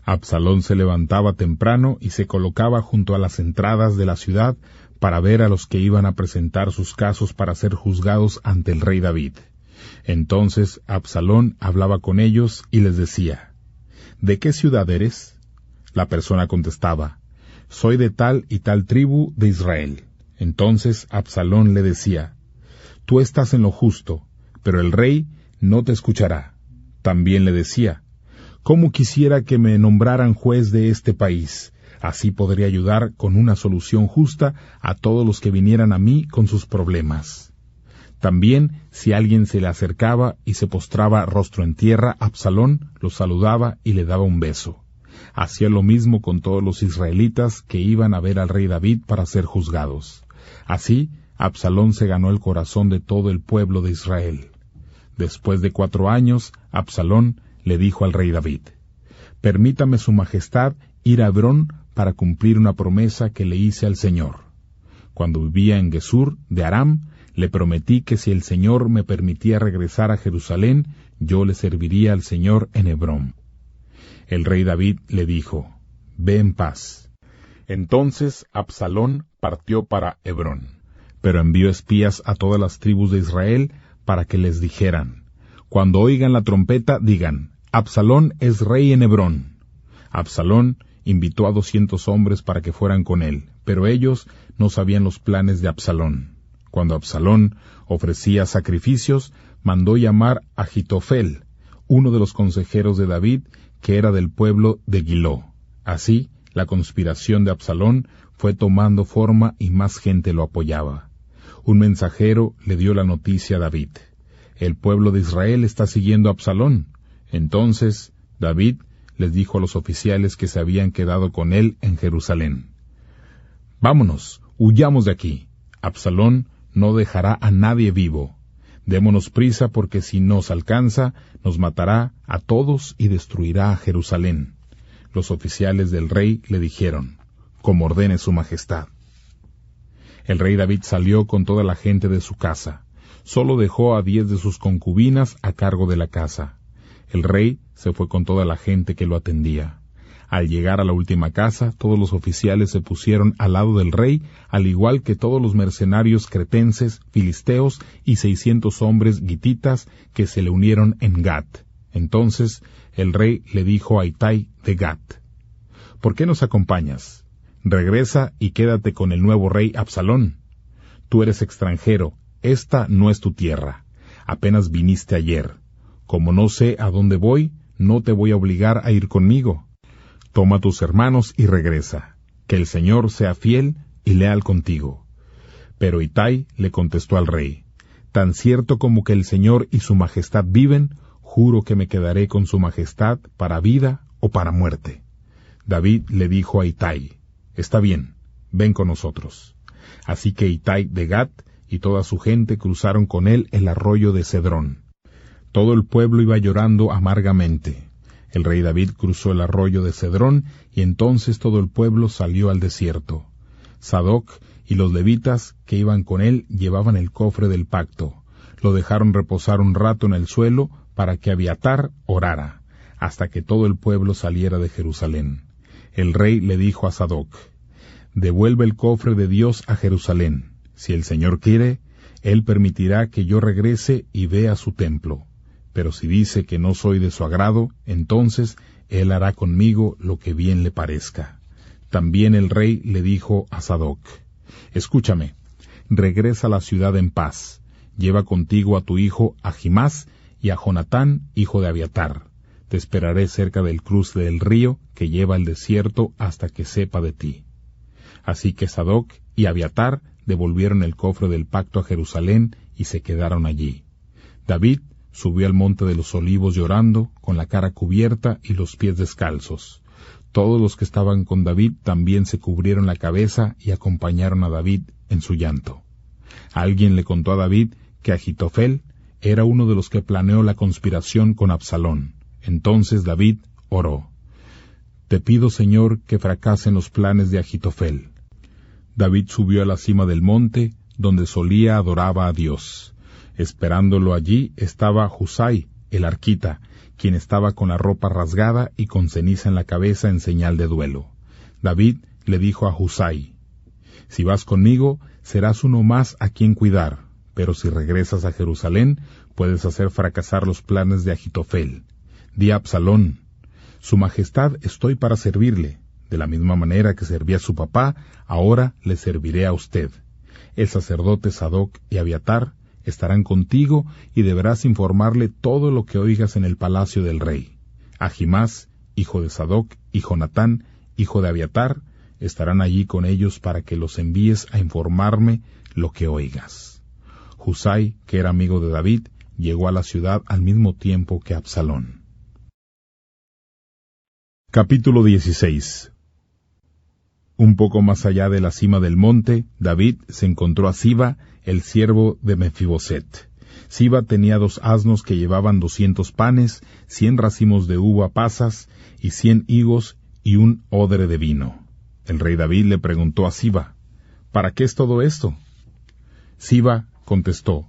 Speaker 1: Absalón se levantaba temprano y se colocaba junto a las entradas de la ciudad para ver a los que iban a presentar sus casos para ser juzgados ante el rey David. Entonces Absalón hablaba con ellos y les decía: «¿De qué ciudad eres?». La persona contestaba: «Soy de tal y tal tribu de Israel». Entonces Absalón le decía: «Tú estás en lo justo, pero el rey no te escuchará». También le decía: «¿Cómo quisiera que me nombraran juez de este país? Así podría ayudar con una solución justa a todos los que vinieran a mí con sus problemas». También, si alguien se le acercaba y se postraba rostro en tierra, Absalón lo saludaba y le daba un beso. Hacía lo mismo con todos los israelitas que iban a ver al rey David para ser juzgados. Así, Absalón se ganó el corazón de todo el pueblo de Israel. Después de 4 años, Absalón le dijo al rey David: «Permítame su majestad ir a Hebrón para cumplir una promesa que le hice al Señor. Cuando vivía en Gesur de Aram, le prometí que si el Señor me permitía regresar a Jerusalén, yo le serviría al Señor en Hebrón». El rey David le dijo: «Ve en paz». Entonces Absalón partió para Hebrón, pero envió espías a todas las tribus de Israel para que les dijeran: «Cuando oigan la trompeta, digan: Absalón es rey en Hebrón». Absalón invitó a 200 hombres para que fueran con él, pero ellos no sabían los planes de Absalón. Cuando Absalón ofrecía sacrificios, mandó llamar a Ahitofel, uno de los consejeros de David, que era del pueblo de Giló. Así, la conspiración de Absalón fue tomando forma y más gente lo apoyaba. Un mensajero le dio la noticia a David: «El pueblo de Israel está siguiendo a Absalón». Entonces David les dijo a los oficiales que se habían quedado con él en Jerusalén: «Vámonos, huyamos de aquí. Absalón no dejará a nadie vivo. Démonos prisa, porque si nos alcanza, nos matará a todos y destruirá a Jerusalén». Los oficiales del rey le dijeron: «Como ordene su majestad». El rey David salió con toda la gente de su casa. Solo dejó a 10 de sus concubinas a cargo de la casa. El rey se fue con toda la gente que lo atendía. Al llegar a la última casa, todos los oficiales se pusieron al lado del rey, al igual que todos los mercenarios cretenses, filisteos y 600 hombres gititas que se le unieron en Gat. Entonces el rey le dijo a Itai de Gat: «¿Por qué nos acompañas? Regresa y quédate con el nuevo rey Absalón. Tú eres extranjero, esta no es tu tierra. Apenas viniste ayer. Como no sé a dónde voy, no te voy a obligar a ir conmigo. Toma a tus hermanos y regresa. Que el Señor sea fiel y leal contigo». Pero Itai le contestó al rey: «Tan cierto como que el Señor y su majestad viven, juro que me quedaré con su majestad para vida o para muerte. David le dijo a Itai, está bien, ven con nosotros. Así que Itai de Gat y toda su gente cruzaron con él el arroyo de Cedrón. Todo el pueblo iba llorando amargamente. El rey David cruzó el arroyo de Cedrón y entonces todo el pueblo salió al desierto. Sadoc y los levitas que iban con él llevaban el cofre del pacto. Lo dejaron reposar un rato en el suelo para que Abiatar orara, hasta que todo el pueblo saliera de Jerusalén. El rey le dijo a Sadoc, devuelve el cofre de Dios a Jerusalén. Si el Señor quiere, Él permitirá que yo regrese y vea su templo. Pero si dice que no soy de su agrado, entonces Él hará conmigo lo que bien le parezca. También el rey le dijo a Sadoc, escúchame, regresa a la ciudad en paz, lleva contigo a tu hijo Ahimás y a Jonatán, hijo de Abiatar. Te esperaré cerca del cruce del río que lleva al desierto hasta que sepa de ti. Así que Sadoc y Abiatar devolvieron el cofre del pacto a Jerusalén y se quedaron allí. David subió al monte de los olivos llorando, con la cara cubierta y los pies descalzos. Todos los que estaban con David también se cubrieron la cabeza y acompañaron a David en su llanto. Alguien le contó a David que Ahitofel era uno de los que planeó la conspiración con Absalón. Entonces David oró, te pido, Señor, que fracasen los planes de Ahitofel. David subió a la cima del monte, donde solía adoraba a Dios. Esperándolo allí estaba Husai, el arquita, quien estaba con la ropa rasgada y con ceniza en la cabeza en señal de duelo. David le dijo a Husai, si vas conmigo, serás uno más a quien cuidar, pero si regresas a Jerusalén, puedes hacer fracasar los planes de Ahitofel. Di a Absalón, su majestad estoy para servirle. De la misma manera que serví a su papá, ahora le serviré a usted. El sacerdote Sadoc y Abiatar estarán contigo y deberás informarle todo lo que oigas en el palacio del rey. Ahimás, hijo de Sadoc, y Jonatán, hijo de Abiatar, estarán allí con ellos para que los envíes a informarme lo que oigas. Husai, que era amigo de David, llegó a la ciudad al mismo tiempo que Absalón. Capítulo 16. Un poco más allá de la cima del monte, David se encontró a Siba, el siervo de Mefiboset. Siba tenía 2 asnos que llevaban 200 panes, 100 racimos de uva pasas y 100 higos y un odre de vino. El rey David le preguntó a Siba, ¿para qué es todo esto? Siba contestó,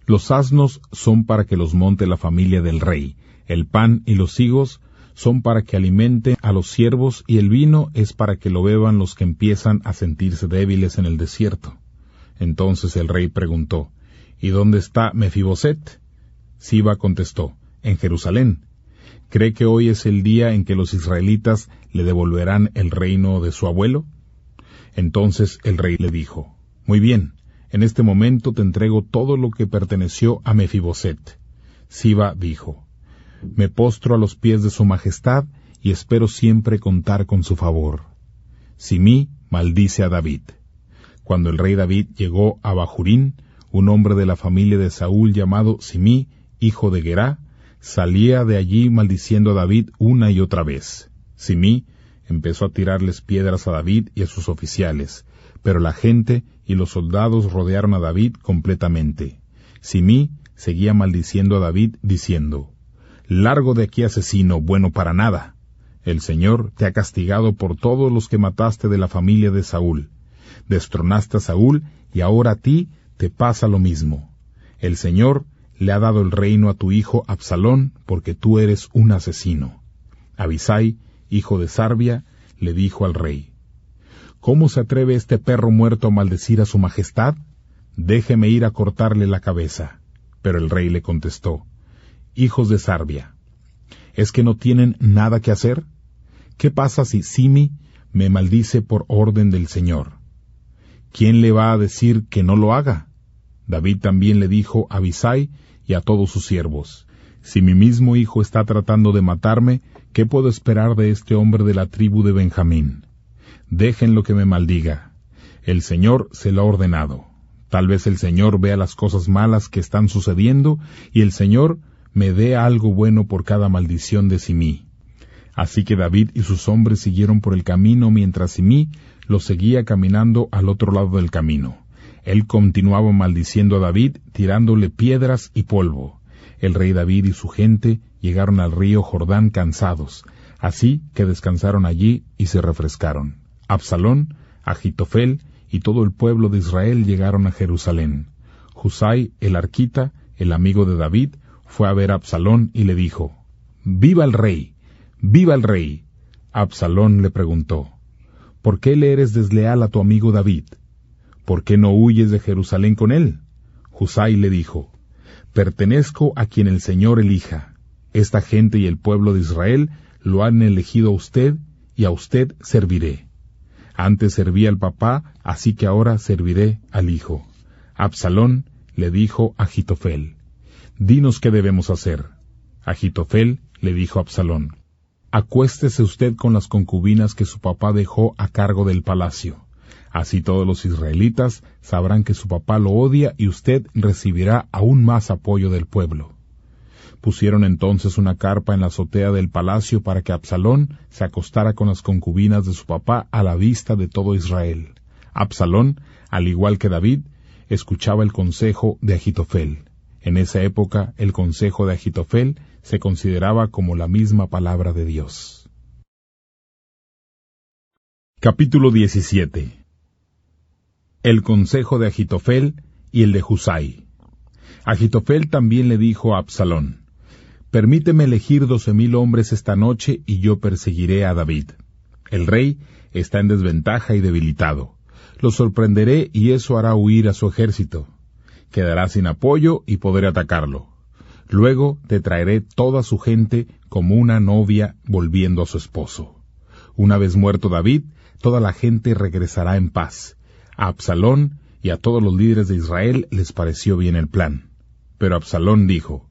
Speaker 1: los asnos son para que los monte la familia del rey, el pan y los higos son para que alimente a los siervos y el vino es para que lo beban los que empiezan a sentirse débiles en el desierto. Entonces el rey preguntó, ¿y dónde está Mefiboset? Siba contestó, en Jerusalén. ¿Cree que hoy es el día en que los israelitas le devolverán el reino de su abuelo? Entonces el rey le dijo, muy bien, en este momento te entrego todo lo que perteneció a Mefiboset. Siba dijo, me postro a los pies de su majestad y espero siempre contar con su favor. Simí maldice a David. Cuando el rey David llegó a Bahurín, un hombre de la familia de Saúl llamado Simí, hijo de Gerá, salía de allí maldiciendo a David una y otra vez. Simí empezó a tirarles piedras a David y a sus oficiales, pero la gente y los soldados rodearon a David completamente. Simí seguía maldiciendo a David diciendo, largo de aquí, asesino, bueno para nada. El Señor te ha castigado por todos los que mataste de la familia de Saúl. Destronaste a Saúl y ahora a ti te pasa lo mismo. El Señor le ha dado el reino a tu hijo Absalón porque tú eres un asesino. Abisai, hijo de Sarbia, le dijo al rey, ¿cómo se atreve este perro muerto a maldecir a su majestad? Déjeme ir a cortarle la cabeza. Pero el rey le contestó, hijos de Sarbia, ¿es que no tienen nada que hacer? ¿Qué pasa si Simi me maldice por orden del Señor? ¿Quién le va a decir que no lo haga? David también le dijo a Abisai y a todos sus siervos, si mi mismo hijo está tratando de matarme, ¿qué puedo esperar de este hombre de la tribu de Benjamín? Déjenlo que me maldiga. El Señor se lo ha ordenado. Tal vez el Señor vea las cosas malas que están sucediendo y el Señor me dé algo bueno por cada maldición de Simí. Así que David y sus hombres siguieron por el camino, mientras Simí los seguía caminando al otro lado del camino. Él continuaba maldiciendo a David, tirándole piedras y polvo. El rey David y su gente llegaron al río Jordán cansados, así que descansaron allí y se refrescaron. Absalón, Ahitofel y todo el pueblo de Israel llegaron a Jerusalén. Husai, el arquita, el amigo de David, fue a ver a Absalón y le dijo: «¡Viva el rey! ¡Viva el rey!». Absalón le preguntó: «¿Por qué le eres desleal a tu amigo David? ¿Por qué no huyes de Jerusalén con él?». Husai le dijo: «Pertenezco a quien el Señor elija. Esta gente y el pueblo de Israel lo han elegido a usted, y a usted serviré. Antes serví al papá, así que ahora serviré al hijo». Absalón le dijo a Ahitofel: «Dinos qué debemos hacer». Ahitofel le dijo a Absalón: «Acuéstese usted con las concubinas que su papá dejó a cargo del palacio. Así todos los israelitas sabrán que su papá lo odia y usted recibirá aún más apoyo del pueblo». Pusieron entonces una carpa en la azotea del palacio para que Absalón se acostara con las concubinas de su papá a la vista de todo Israel. Absalón, al igual que David, escuchaba el consejo de Ahitofel. En esa época, el consejo de Ahitofel se consideraba como la misma palabra de Dios. Capítulo 17. El consejo de Ahitofel y el de Husai. Ahitofel también le dijo a Absalón: «Permíteme elegir 12,000 hombres esta noche y yo perseguiré a David. El rey está en desventaja y debilitado. Lo sorprenderé y eso hará huir a su ejército. Quedará sin apoyo y podré atacarlo. Luego te traeré toda su gente como una novia volviendo a su esposo. Una vez muerto David, toda la gente regresará en paz». A Absalón y a todos los líderes de Israel les pareció bien el plan. Pero Absalón dijo: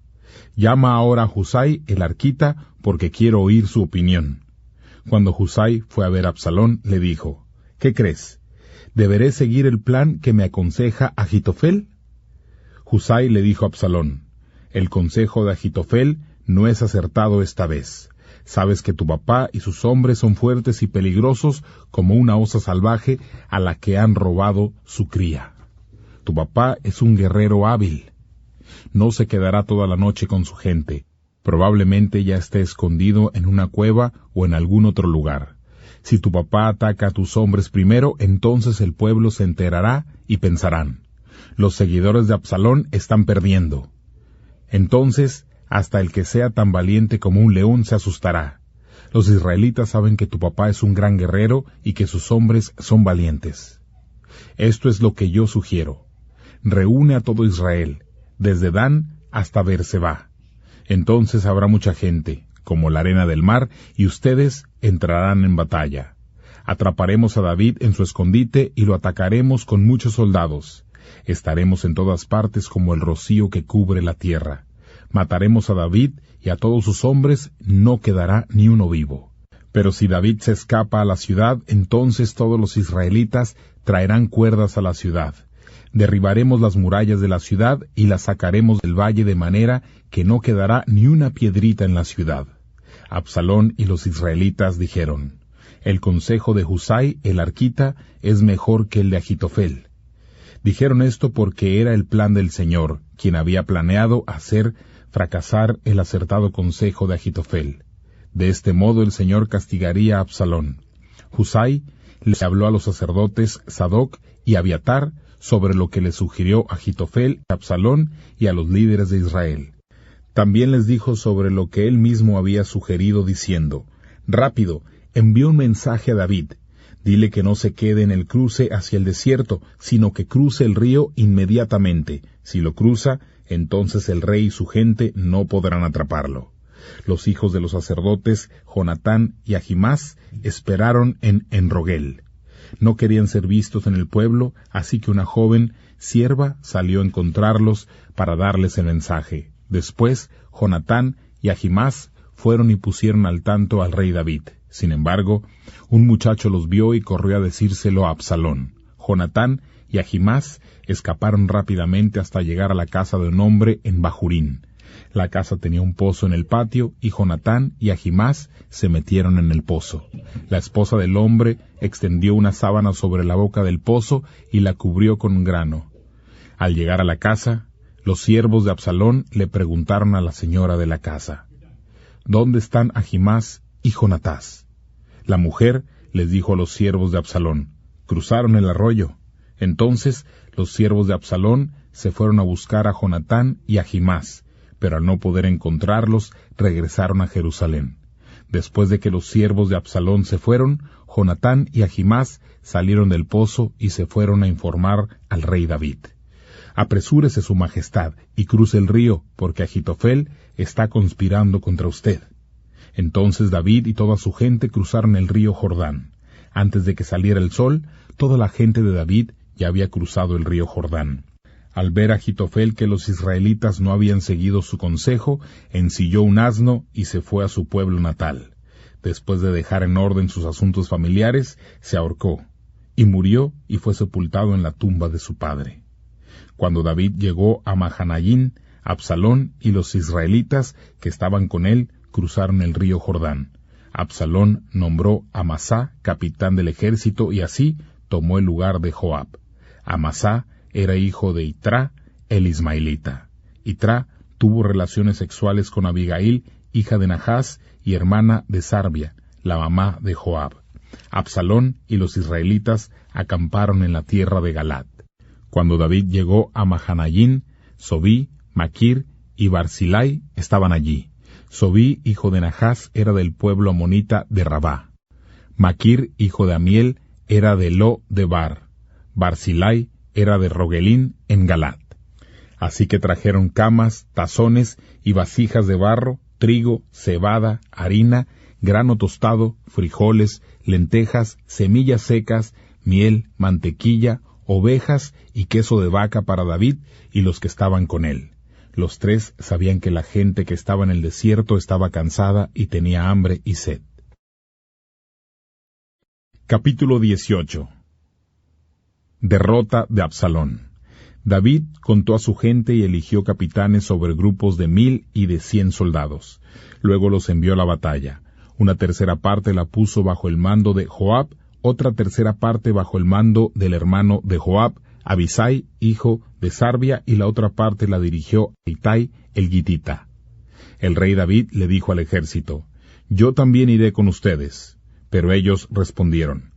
Speaker 1: «Llama ahora a Husai el arquita, porque quiero oír su opinión». Cuando Husai fue a ver a Absalón, le dijo: «¿Qué crees? ¿Deberé seguir el plan que me aconseja Ahitofel?». Husai le dijo a Absalón: «El consejo de Ahitofel no es acertado esta vez. Sabes que tu papá y sus hombres son fuertes y peligrosos como una osa salvaje a la que han robado su cría. Tu papá es un guerrero hábil. No se quedará toda la noche con su gente. Probablemente ya esté escondido en una cueva o en algún otro lugar. Si tu papá ataca a tus hombres primero, entonces el pueblo se enterará y pensarán: los seguidores de Absalón están perdiendo. Entonces, hasta el que sea tan valiente como un león se asustará. Los israelitas saben que tu papá es un gran guerrero y que sus hombres son valientes. Esto es lo que yo sugiero. Reúne a todo Israel, desde Dan hasta Beerseba. Entonces habrá mucha gente, como la arena del mar, y ustedes entrarán en batalla. Atraparemos a David en su escondite y lo atacaremos con muchos soldados. Estaremos en todas partes como el rocío que cubre la tierra. Mataremos a David y a todos sus hombres, no quedará ni uno vivo. Pero si David se escapa a la ciudad, entonces todos los israelitas traerán cuerdas a la ciudad. Derribaremos las murallas de la ciudad y las sacaremos del valle de manera que no quedará ni una piedrita en la ciudad». Absalón y los israelitas dijeron: «El consejo de Husai, el arquita, es mejor que el de Ahitofel». Dijeron esto porque era el plan del Señor, quien había planeado hacer fracasar el acertado consejo de Ahitofel. De este modo el Señor castigaría a Absalón. Husai le habló a los sacerdotes Sadoc y Abiatar sobre lo que le sugirió Ahitofel a Absalón y a los líderes de Israel. También les dijo sobre lo que él mismo había sugerido, diciendo: «Rápido, envía un mensaje a David. Dile que no se quede en el cruce hacia el desierto, sino que cruce el río inmediatamente. Si lo cruza, entonces el rey y su gente no podrán atraparlo». Los hijos de los sacerdotes, Jonatán y Ahimás, esperaron en Enrogel. No querían ser vistos en el pueblo, así que una joven sierva salió a encontrarlos para darles el mensaje. Después, Jonatán y Ahimás fueron y pusieron al tanto al rey David. Sin embargo, un muchacho los vio y corrió a decírselo a Absalón. Jonatán y Ahimás escaparon rápidamente hasta llegar a la casa de un hombre en Bahurín. La casa tenía un pozo en el patio, y Jonatán y Ahimás se metieron en el pozo. La esposa del hombre extendió una sábana sobre la boca del pozo y la cubrió con un grano. Al llegar a la casa, los siervos de Absalón le preguntaron a la señora de la casa: ¿Dónde están Ahimás y Jonatán? La mujer les dijo a los siervos de Absalón: cruzaron el arroyo. Entonces los siervos de Absalón se fueron a buscar a Jonatán y a Ahimás, pero al no poder encontrarlos, regresaron a Jerusalén. Después de que los siervos de Absalón se fueron, Jonatán y Ahimás salieron del pozo y se fueron a informar al rey David: apresúrese su majestad y cruce el río, porque Ahitofel está conspirando contra usted. Entonces David y toda su gente cruzaron el río Jordán. Antes de que saliera el sol, toda la gente de David ya había cruzado el río Jordán. Al ver a Ahitofel que los israelitas no habían seguido su consejo, ensilló un asno y se fue a su pueblo natal. Después de dejar en orden sus asuntos familiares, se ahorcó, y murió y fue sepultado en la tumba de su padre. Cuando David llegó a Mahanayín, Absalón y los israelitas que estaban con él cruzaron el río Jordán. Absalón nombró a Amasá capitán del ejército y así tomó el lugar de Joab. Amasá era hijo de Itrá, el ismaelita. Itrá tuvo relaciones sexuales con Abigail, hija de Nahás y hermana de Sarbia, la mamá de Joab. Absalón y los israelitas acamparon en la tierra de Galat. Cuando David llegó a Mahanayín, Sobí, Maquir y Barzilai estaban allí. Sobí, hijo de Nahás, era del pueblo amonita de Rabá. Maquir, hijo de Amiel, era de Lo de Bar. Barzilai era de Rogelín en Galat. Así que trajeron camas, tazones y vasijas de barro, trigo, cebada, harina, grano tostado, frijoles, lentejas, semillas secas, miel, mantequilla, ovejas y queso de vaca para David y los que estaban con él. Los tres sabían que la gente que estaba en el desierto estaba cansada y tenía hambre y sed. Capítulo 18. Derrota de Absalón. David contó a su gente y eligió capitanes sobre grupos de 1000 y de 100 soldados. Luego los envió a la batalla. Una tercera parte la puso bajo el mando de Joab, otra tercera parte bajo el mando del hermano de Joab, Abisai, hijo de Sarbia, y la otra parte la dirigió Itai, el gitita. El rey David le dijo al ejército: yo también iré con ustedes. Pero ellos respondieron: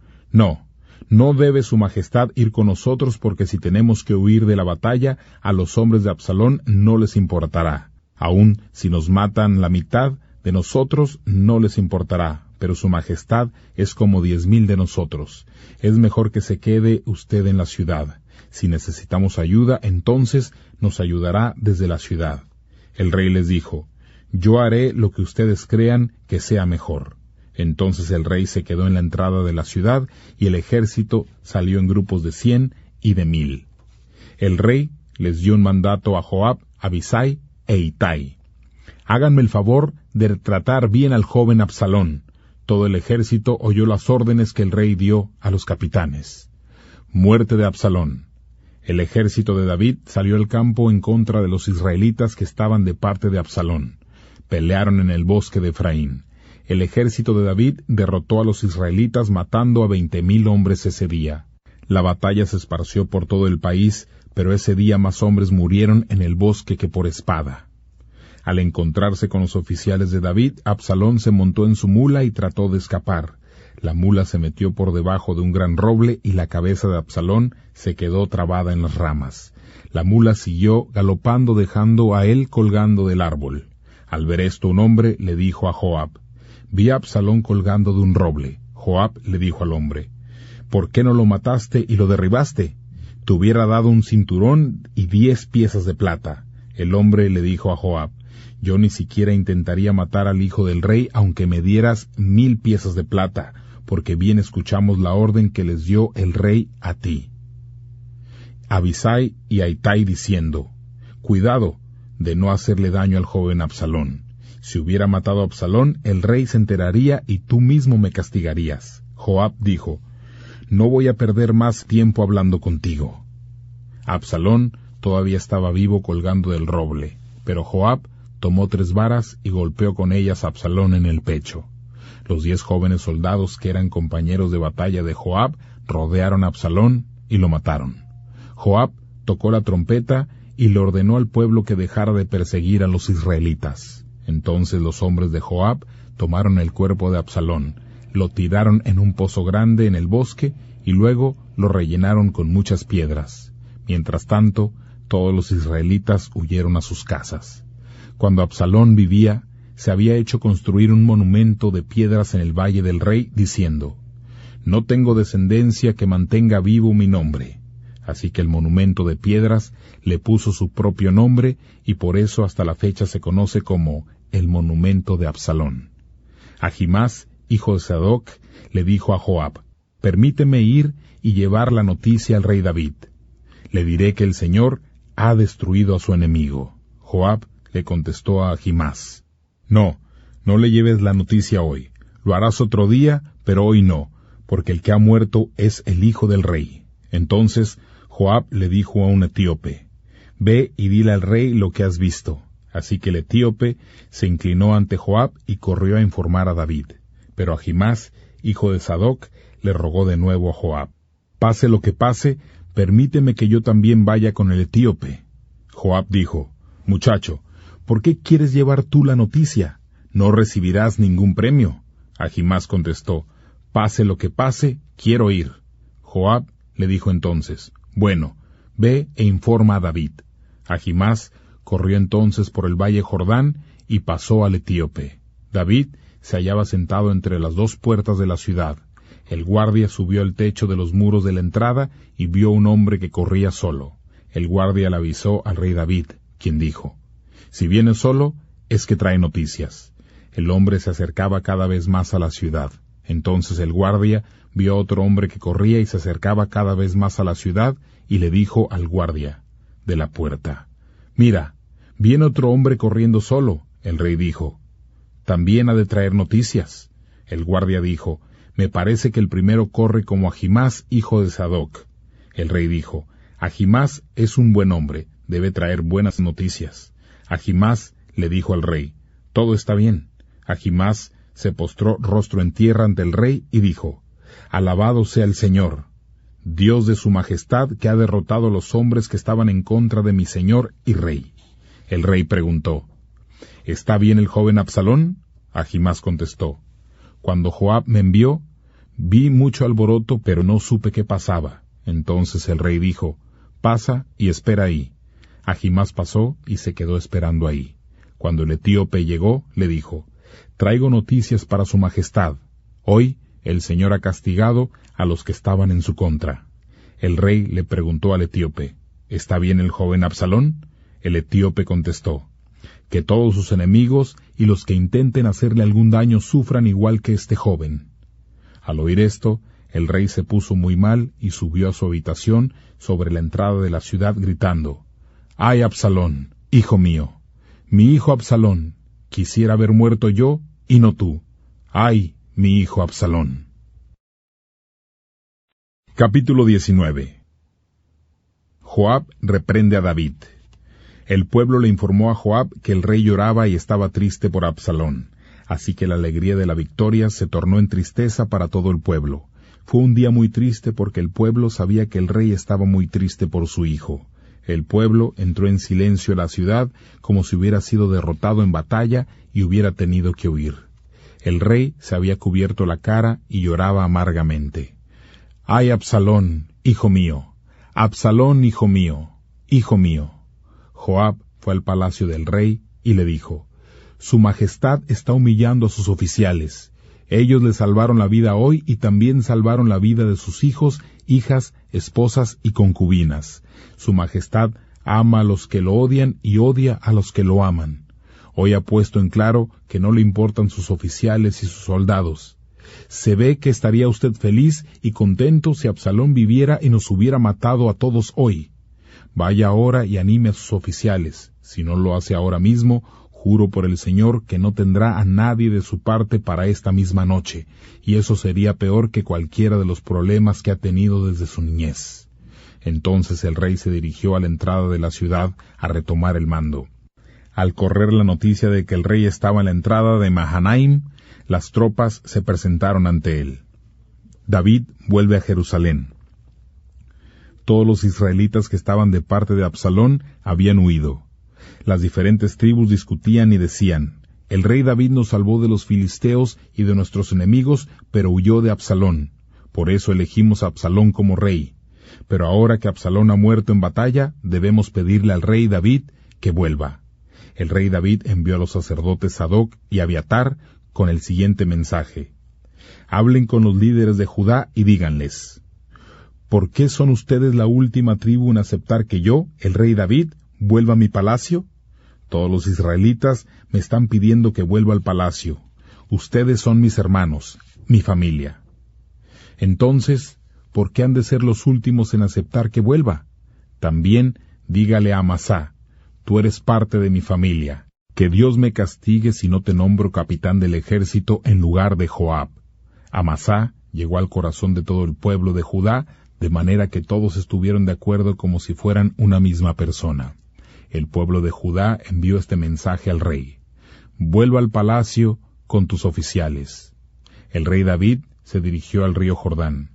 Speaker 1: no debe su majestad ir con nosotros, porque si tenemos que huir de la batalla, a los hombres de Absalón no les importará. Aun si nos matan la mitad de nosotros, no les importará, pero su majestad es como 10,000 de nosotros. Es mejor que se quede usted en la ciudad. Si necesitamos ayuda, entonces nos ayudará desde la ciudad. El rey les dijo: yo haré lo que ustedes crean que sea mejor. Entonces el rey se quedó en la entrada de la ciudad, y el ejército salió en grupos de 100 y de 1000. El rey les dio un mandato a Joab, Abisai e Itai: háganme el favor de tratar bien al joven Absalón. Todo el ejército oyó las órdenes que el rey dio a los capitanes. Muerte de Absalón. El ejército de David salió al campo en contra de los israelitas que estaban de parte de Absalón. Pelearon en el bosque de Efraín. El ejército de David derrotó a los israelitas, matando a 20,000 hombres ese día. La batalla se esparció por todo el país, pero ese día más hombres murieron en el bosque que por espada. Al encontrarse con los oficiales de David, Absalón se montó en su mula y trató de escapar. La mula se metió por debajo de un gran roble y la cabeza de Absalón se quedó trabada en las ramas. La mula siguió galopando, dejando a él colgando del árbol. Al ver esto, un hombre le dijo a Joab: vi a Absalón colgando de un roble. Joab le dijo al hombre: ¿por qué no lo mataste y lo derribaste? Te hubiera dado un cinturón y 10 piezas de plata. El hombre le dijo a Joab: yo ni siquiera intentaría matar al hijo del rey, aunque me dieras 1000 piezas de plata, porque bien escuchamos la orden que les dio el rey a ti. Abisai y a Itai diciendo: cuidado de no hacerle daño al joven Absalón. Si hubiera matado a Absalón, el rey se enteraría y tú mismo me castigarías. Joab dijo: no voy a perder más tiempo hablando contigo. Absalón todavía estaba vivo colgando del roble, pero Joab tomó 3 varas y golpeó con ellas a Absalón en el pecho. Los 10 jóvenes soldados que eran compañeros de batalla de Joab rodearon a Absalón y lo mataron. Joab tocó la trompeta y le ordenó al pueblo que dejara de perseguir a los israelitas. Entonces los hombres de Joab tomaron el cuerpo de Absalón, lo tiraron en un pozo grande en el bosque y luego lo rellenaron con muchas piedras. Mientras tanto, todos los israelitas huyeron a sus casas. Cuando Absalón vivía, se había hecho construir un monumento de piedras en el valle del rey, diciendo: «No tengo descendencia que mantenga vivo mi nombre». Así que el monumento de piedras le puso su propio nombre, y por eso hasta la fecha se conoce como el monumento de Absalón. Ahimás, hijo de Sadoc, le dijo a Joab: «Permíteme ir y llevar la noticia al rey David. Le diré que el Señor ha destruido a su enemigo». Joab le contestó a Ahimás: «No, no le lleves la noticia hoy. Lo harás otro día, pero hoy no, porque el que ha muerto es el hijo del rey». Entonces Joab le dijo a un etíope: «Ve y dile al rey lo que has visto». Así que el etíope se inclinó ante Joab y corrió a informar a David. Pero Ahimás, hijo de Sadoc, le rogó de nuevo a Joab: «Pase lo que pase, permíteme que yo también vaya con el etíope». Joab dijo: «Muchacho, ¿por qué quieres llevar tú la noticia? No recibirás ningún premio». Ahimás contestó: «Pase lo que pase, quiero ir». Joab le dijo entonces: «Bueno, ve e informa a David». Ahimás corrió entonces por el valle Jordán y pasó al etíope. David se hallaba sentado entre las 2 puertas de la ciudad. El guardia subió al techo de los muros de la entrada y vio un hombre que corría solo. El guardia le avisó al rey David, quien dijo: «Si viene solo, es que trae noticias». El hombre se acercaba cada vez más a la ciudad. Entonces el guardia vio a otro hombre que corría y se acercaba cada vez más a la ciudad, y le dijo al guardia de la puerta: «Mira, viene otro hombre corriendo solo». El rey dijo: «También ha de traer noticias». El guardia dijo: «Me parece que el primero corre como Ahimás, hijo de Sadoc». El rey dijo: «Ahimás es un buen hombre, debe traer buenas noticias». Ahimás le dijo al rey: «Todo está bien». Ahimás se postró rostro en tierra ante el rey y dijo: «Alabado sea el Señor, Dios de su majestad, que ha derrotado a los hombres que estaban en contra de mi señor y rey». El rey preguntó: «¿Está bien el joven Absalón?». Ahimás contestó: «Cuando Joab me envió, vi mucho alboroto, pero no supe qué pasaba». Entonces el rey dijo: «Pasa y espera ahí». Ahimás pasó y se quedó esperando ahí. Cuando el etíope llegó, le dijo: «Traigo noticias para su majestad. Hoy el Señor ha castigado a los que estaban en su contra». El rey le preguntó al etíope: «¿Está bien el joven Absalón?». El etíope contestó: «Que todos sus enemigos y los que intenten hacerle algún daño sufran igual que este joven». Al oír esto, el rey se puso muy mal y subió a su habitación sobre la entrada de la ciudad gritando: «¡Ay, Absalón, hijo mío! Mi hijo Absalón, quisiera haber muerto yo y no tú. ¡Ay, mi hijo Absalón!». Capítulo 19. Joab reprende a David. El pueblo le informó a Joab que el rey lloraba y estaba triste por Absalón, así que la alegría de la victoria se tornó en tristeza para todo el pueblo. Fue un día muy triste porque el pueblo sabía que el rey estaba muy triste por su hijo. El pueblo entró en silencio a la ciudad como si hubiera sido derrotado en batalla y hubiera tenido que huir. El rey se había cubierto la cara y lloraba amargamente. «¡Ay, Absalón, hijo mío! Absalón, hijo mío! ¡Hijo mío!». Joab fue al palacio del rey y le dijo: «Su majestad está humillando a sus oficiales. Ellos le salvaron la vida hoy y también salvaron la vida de sus hijos, hijas, esposas y concubinas. Su majestad ama a los que lo odian y odia a los que lo aman. Hoy ha puesto en claro que no le importan sus oficiales y sus soldados. Se ve que estaría usted feliz y contento si Absalón viviera y nos hubiera matado a todos hoy. Vaya ahora y anime a sus oficiales. Si no lo hace ahora mismo, juro por el Señor que no tendrá a nadie de su parte para esta misma noche, y eso sería peor que cualquiera de los problemas que ha tenido desde su niñez». Entonces el rey se dirigió a la entrada de la ciudad a retomar el mando. Al correr la noticia de que el rey estaba en la entrada de Mahanaim, las tropas se presentaron ante él. David vuelve a Jerusalén. Todos los israelitas que estaban de parte de Absalón habían huido. Las diferentes tribus discutían y decían: el rey David nos salvó de los filisteos y de nuestros enemigos, pero huyó de Absalón. Por eso elegimos a Absalón como rey. Pero ahora que Absalón ha muerto en batalla, debemos pedirle al rey David que vuelva. El rey David envió a los sacerdotes Sadoc y Abiatar con el siguiente mensaje: hablen con los líderes de Judá y díganles: ¿por qué son ustedes la última tribu en aceptar que yo, el rey David, vuelva a mi palacio? Todos los israelitas me están pidiendo que vuelva al palacio. Ustedes son mis hermanos, mi familia. Entonces, ¿por qué han de ser los últimos en aceptar que vuelva? También dígale a Amasá: tú eres parte de mi familia. Que Dios me castigue si no te nombro capitán del ejército en lugar de Joab. Amasá llegó al corazón de todo el pueblo de Judá, de manera que todos estuvieron de acuerdo como si fueran una misma persona. El pueblo de Judá envió este mensaje al rey: vuelva al palacio con tus oficiales. El rey David se dirigió al río Jordán.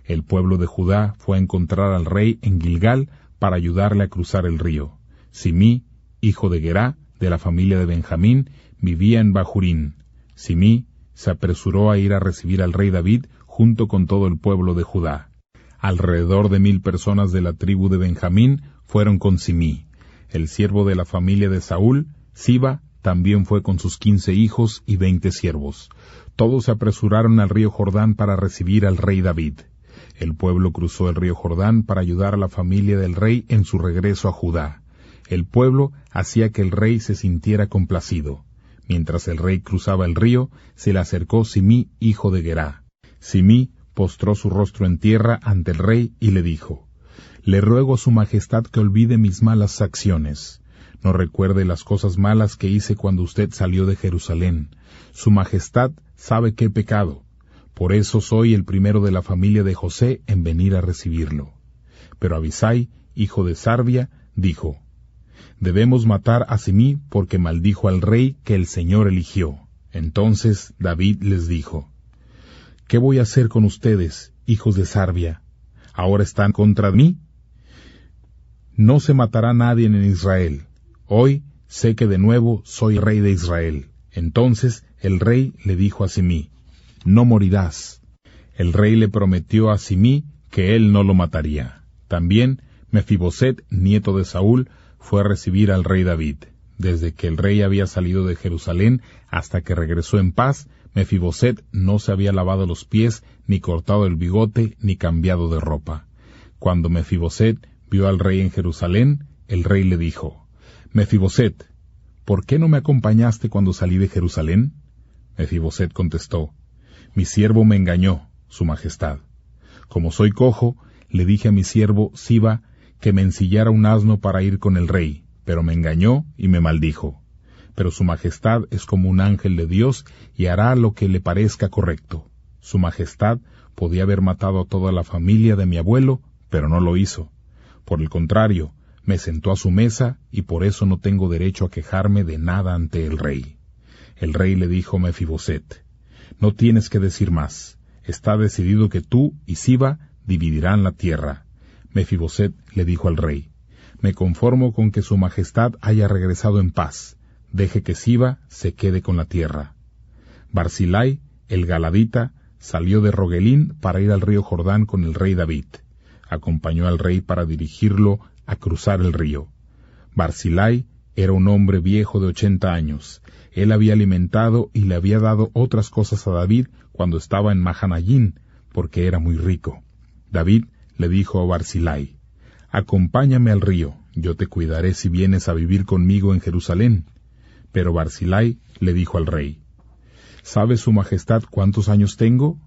Speaker 1: El pueblo de Judá fue a encontrar al rey en Gilgal para ayudarle a cruzar el río. Simí, hijo de Gerá, de la familia de Benjamín, vivía en Bahurín. Simí se apresuró a ir a recibir al rey David junto con todo el pueblo de Judá. Alrededor de 1000 personas de la tribu de Benjamín fueron con Simí. El siervo de la familia de Saúl, Siba, también fue con sus 15 hijos y 20 siervos. Todos se apresuraron al río Jordán para recibir al rey David. El pueblo cruzó el río Jordán para ayudar a la familia del rey en su regreso a Judá. El pueblo hacía que el rey se sintiera complacido. Mientras el rey cruzaba el río, se le acercó Simí, hijo de Gerá. Simí postró su rostro en tierra ante el rey y le dijo: le ruego a su majestad que olvide mis malas acciones. No recuerde las cosas malas que hice cuando usted salió de Jerusalén. Su majestad sabe que he pecado. Por eso soy el primero de la familia de José en venir a recibirlo. Pero Abisai, hijo de Sarbia, dijo: debemos matar a Simí porque maldijo al rey que el Señor eligió. Entonces David les dijo: ¿qué voy a hacer con ustedes, hijos de Sarbia? ¿Ahora están contra mí? No se matará nadie en Israel. Hoy sé que de nuevo soy rey de Israel. Entonces el rey le dijo a Simí: no morirás. El rey le prometió a Simí que él no lo mataría. También Mefiboset, nieto de Saúl, fue a recibir al rey David. Desde que el rey había salido de Jerusalén hasta que regresó en paz, Mefiboset no se había lavado los pies, ni cortado el bigote, ni cambiado de ropa. Cuando Mefiboset vio al rey en Jerusalén, el rey le dijo: Mefiboset, ¿por qué no me acompañaste cuando salí de Jerusalén? Mefiboset contestó: mi siervo me engañó, su majestad. Como soy cojo, le dije a mi siervo Siba que me ensillara un asno para ir con el rey, pero me engañó y me maldijo. Pero su majestad es como un ángel de Dios y hará lo que le parezca correcto. Su majestad podía haber matado a toda la familia de mi abuelo, pero no lo hizo. Por el contrario, me sentó a su mesa y por eso no tengo derecho a quejarme de nada ante el rey. El rey le dijo a Mefiboset: no tienes que decir más. Está decidido que tú y Siba dividirán la tierra. Mefiboset le dijo al rey: me conformo con que su majestad haya regresado en paz. Deje que Siba se quede con la tierra. Barzillai, el galadita, salió de Rogelín para ir al río Jordán con el rey David. Acompañó al rey para dirigirlo a cruzar el río. Barzillai era un hombre viejo de 80 años. Él había alimentado y le había dado otras cosas a David cuando estaba en Mahanayín, porque era muy rico. David le dijo a Barzillai: acompáñame al río, yo te cuidaré si vienes a vivir conmigo en Jerusalén. Pero Barzillai le dijo al rey: ¿sabe su majestad cuántos años tengo?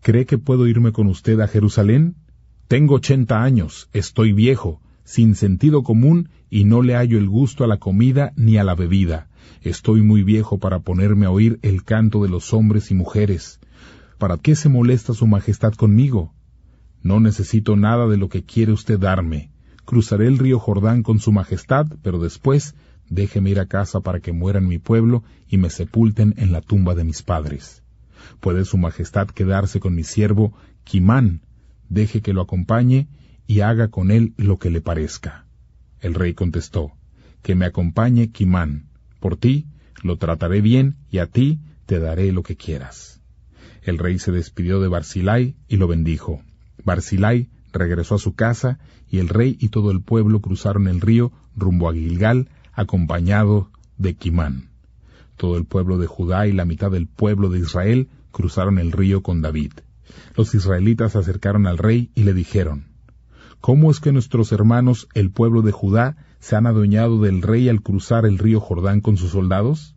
Speaker 1: ¿Cree que puedo irme con usted a Jerusalén? Tengo 80 años, estoy viejo, sin sentido común y no le hallo el gusto a la comida ni a la bebida. Estoy muy viejo para ponerme a oír el canto de los hombres y mujeres. ¿Para qué se molesta su majestad conmigo? No necesito nada de lo que quiere usted darme. Cruzaré el río Jordán con su majestad, pero después déjeme ir a casa para que muera en mi pueblo y me sepulten en la tumba de mis padres. ¿Puede su majestad quedarse con mi siervo Quimán? Deje que lo acompañe y haga con él lo que le parezca. El rey contestó, que me acompañe Quimán. Por ti lo trataré bien y a ti te daré lo que quieras. El rey se despidió de Barzillai y lo bendijo. Barzillai regresó a su casa y el rey y todo el pueblo cruzaron el río rumbo a Gilgal, acompañado de Quimán. Todo el pueblo de Judá y la mitad del pueblo de Israel cruzaron el río con David. Los israelitas se acercaron al rey y le dijeron, ¿cómo es que nuestros hermanos, el pueblo de Judá, se han adueñado del rey al cruzar el río Jordán con sus soldados?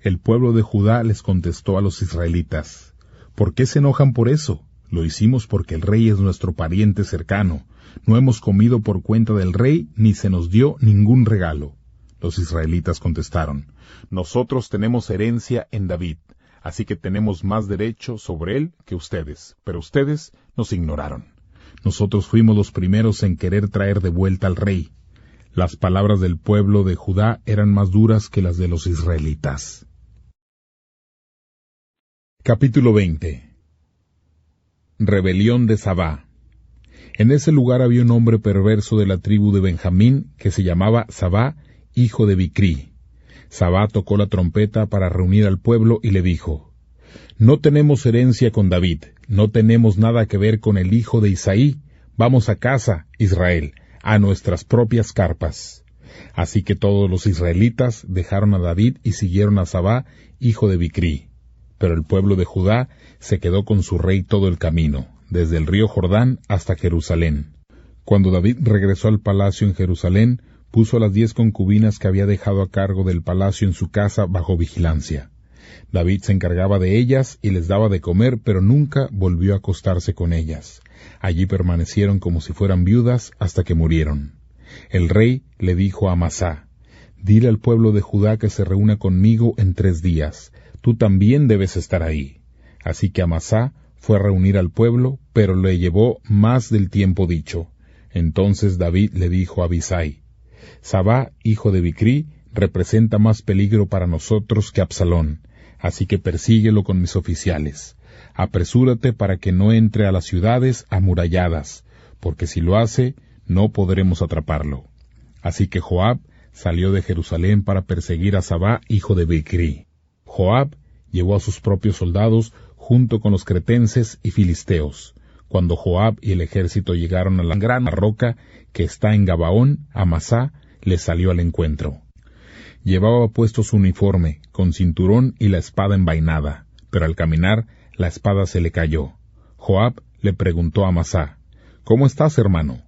Speaker 1: El pueblo de Judá les contestó a los israelitas, ¿por qué se enojan por eso? Lo hicimos porque el rey es nuestro pariente cercano. No hemos comido por cuenta del rey, ni se nos dio ningún regalo. Los israelitas contestaron, nosotros tenemos herencia en David, así que tenemos más derecho sobre él que ustedes, pero ustedes nos ignoraron. Nosotros fuimos los primeros en querer traer de vuelta al rey. Las palabras del pueblo de Judá eran más duras que las de los israelitas. Capítulo 20. Rebelión de Sabá. En ese lugar había un hombre perverso de la tribu de Benjamín que se llamaba Sabá, hijo de Bicrí. Sabá tocó la trompeta para reunir al pueblo y le dijo, no tenemos herencia con David, no tenemos nada que ver con el hijo de Isaí, vamos a casa, Israel, a nuestras propias carpas. Así que todos los israelitas dejaron a David y siguieron a Sabá, hijo de Bicrí. Pero el pueblo de Judá se quedó con su rey todo el camino, desde el río Jordán hasta Jerusalén. Cuando David regresó al palacio en Jerusalén, puso a las 10 concubinas que había dejado a cargo del palacio en su casa bajo vigilancia. David se encargaba de ellas y les daba de comer, pero nunca volvió a acostarse con ellas. Allí permanecieron como si fueran viudas hasta que murieron. El rey le dijo a Amasá, dile al pueblo de Judá que se reúna conmigo en 3 días. Tú también debes estar ahí. Así que Amasá fue a reunir al pueblo, pero le llevó más del tiempo dicho. Entonces David le dijo a Abisai, Sabá, hijo de Bicrí, representa más peligro para nosotros que Absalón, así que persíguelo con mis oficiales. Apresúrate para que no entre a las ciudades amuralladas, porque si lo hace, no podremos atraparlo. Así que Joab salió de Jerusalén para perseguir a Sabá, hijo de Bicrí. Joab llevó a sus propios soldados junto con los cretenses y filisteos. Cuando Joab y el ejército llegaron a la gran roca que está en Gabaón, Amasá les salió al encuentro. Llevaba puesto su uniforme, con cinturón y la espada envainada, pero al caminar la espada se le cayó. Joab le preguntó a Amasá, ¿cómo estás, hermano?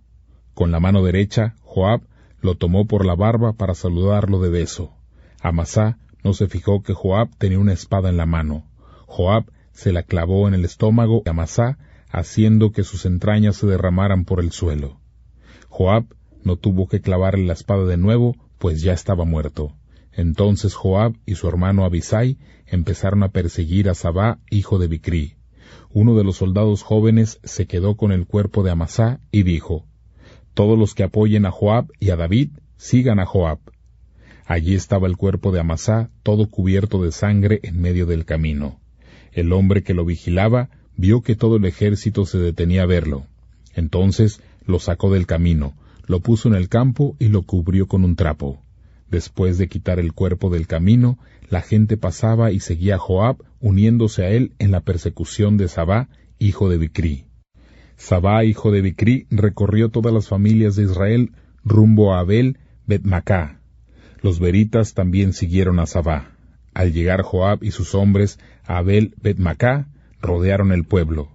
Speaker 1: Con la mano derecha, Joab lo tomó por la barba para saludarlo de beso. Amasá no se fijó que Joab tenía una espada en la mano. Joab se la clavó en el estómago de Amasá, haciendo que sus entrañas se derramaran por el suelo. Joab no tuvo que clavarle la espada de nuevo, pues ya estaba muerto. Entonces Joab y su hermano Abisai empezaron a perseguir a Sabá, hijo de Bicrí. Uno de los soldados jóvenes se quedó con el cuerpo de Amasá y dijo, todos los que apoyen a Joab y a David, sigan a Joab. Allí estaba el cuerpo de Amasá, todo cubierto de sangre en medio del camino. El hombre que lo vigilaba vio que todo el ejército se detenía a verlo. Entonces lo sacó del camino, lo puso en el campo y lo cubrió con un trapo. Después de quitar el cuerpo del camino, la gente pasaba y seguía a Joab, uniéndose a él en la persecución de Sabá, hijo de Bicrí. Sabá, hijo de Bicrí, recorrió todas las familias de Israel rumbo a Abel Bet-Macá. Los beritas también siguieron a Sabá. Al llegar Joab y sus hombres a Abel Bet-Macá, rodearon el pueblo.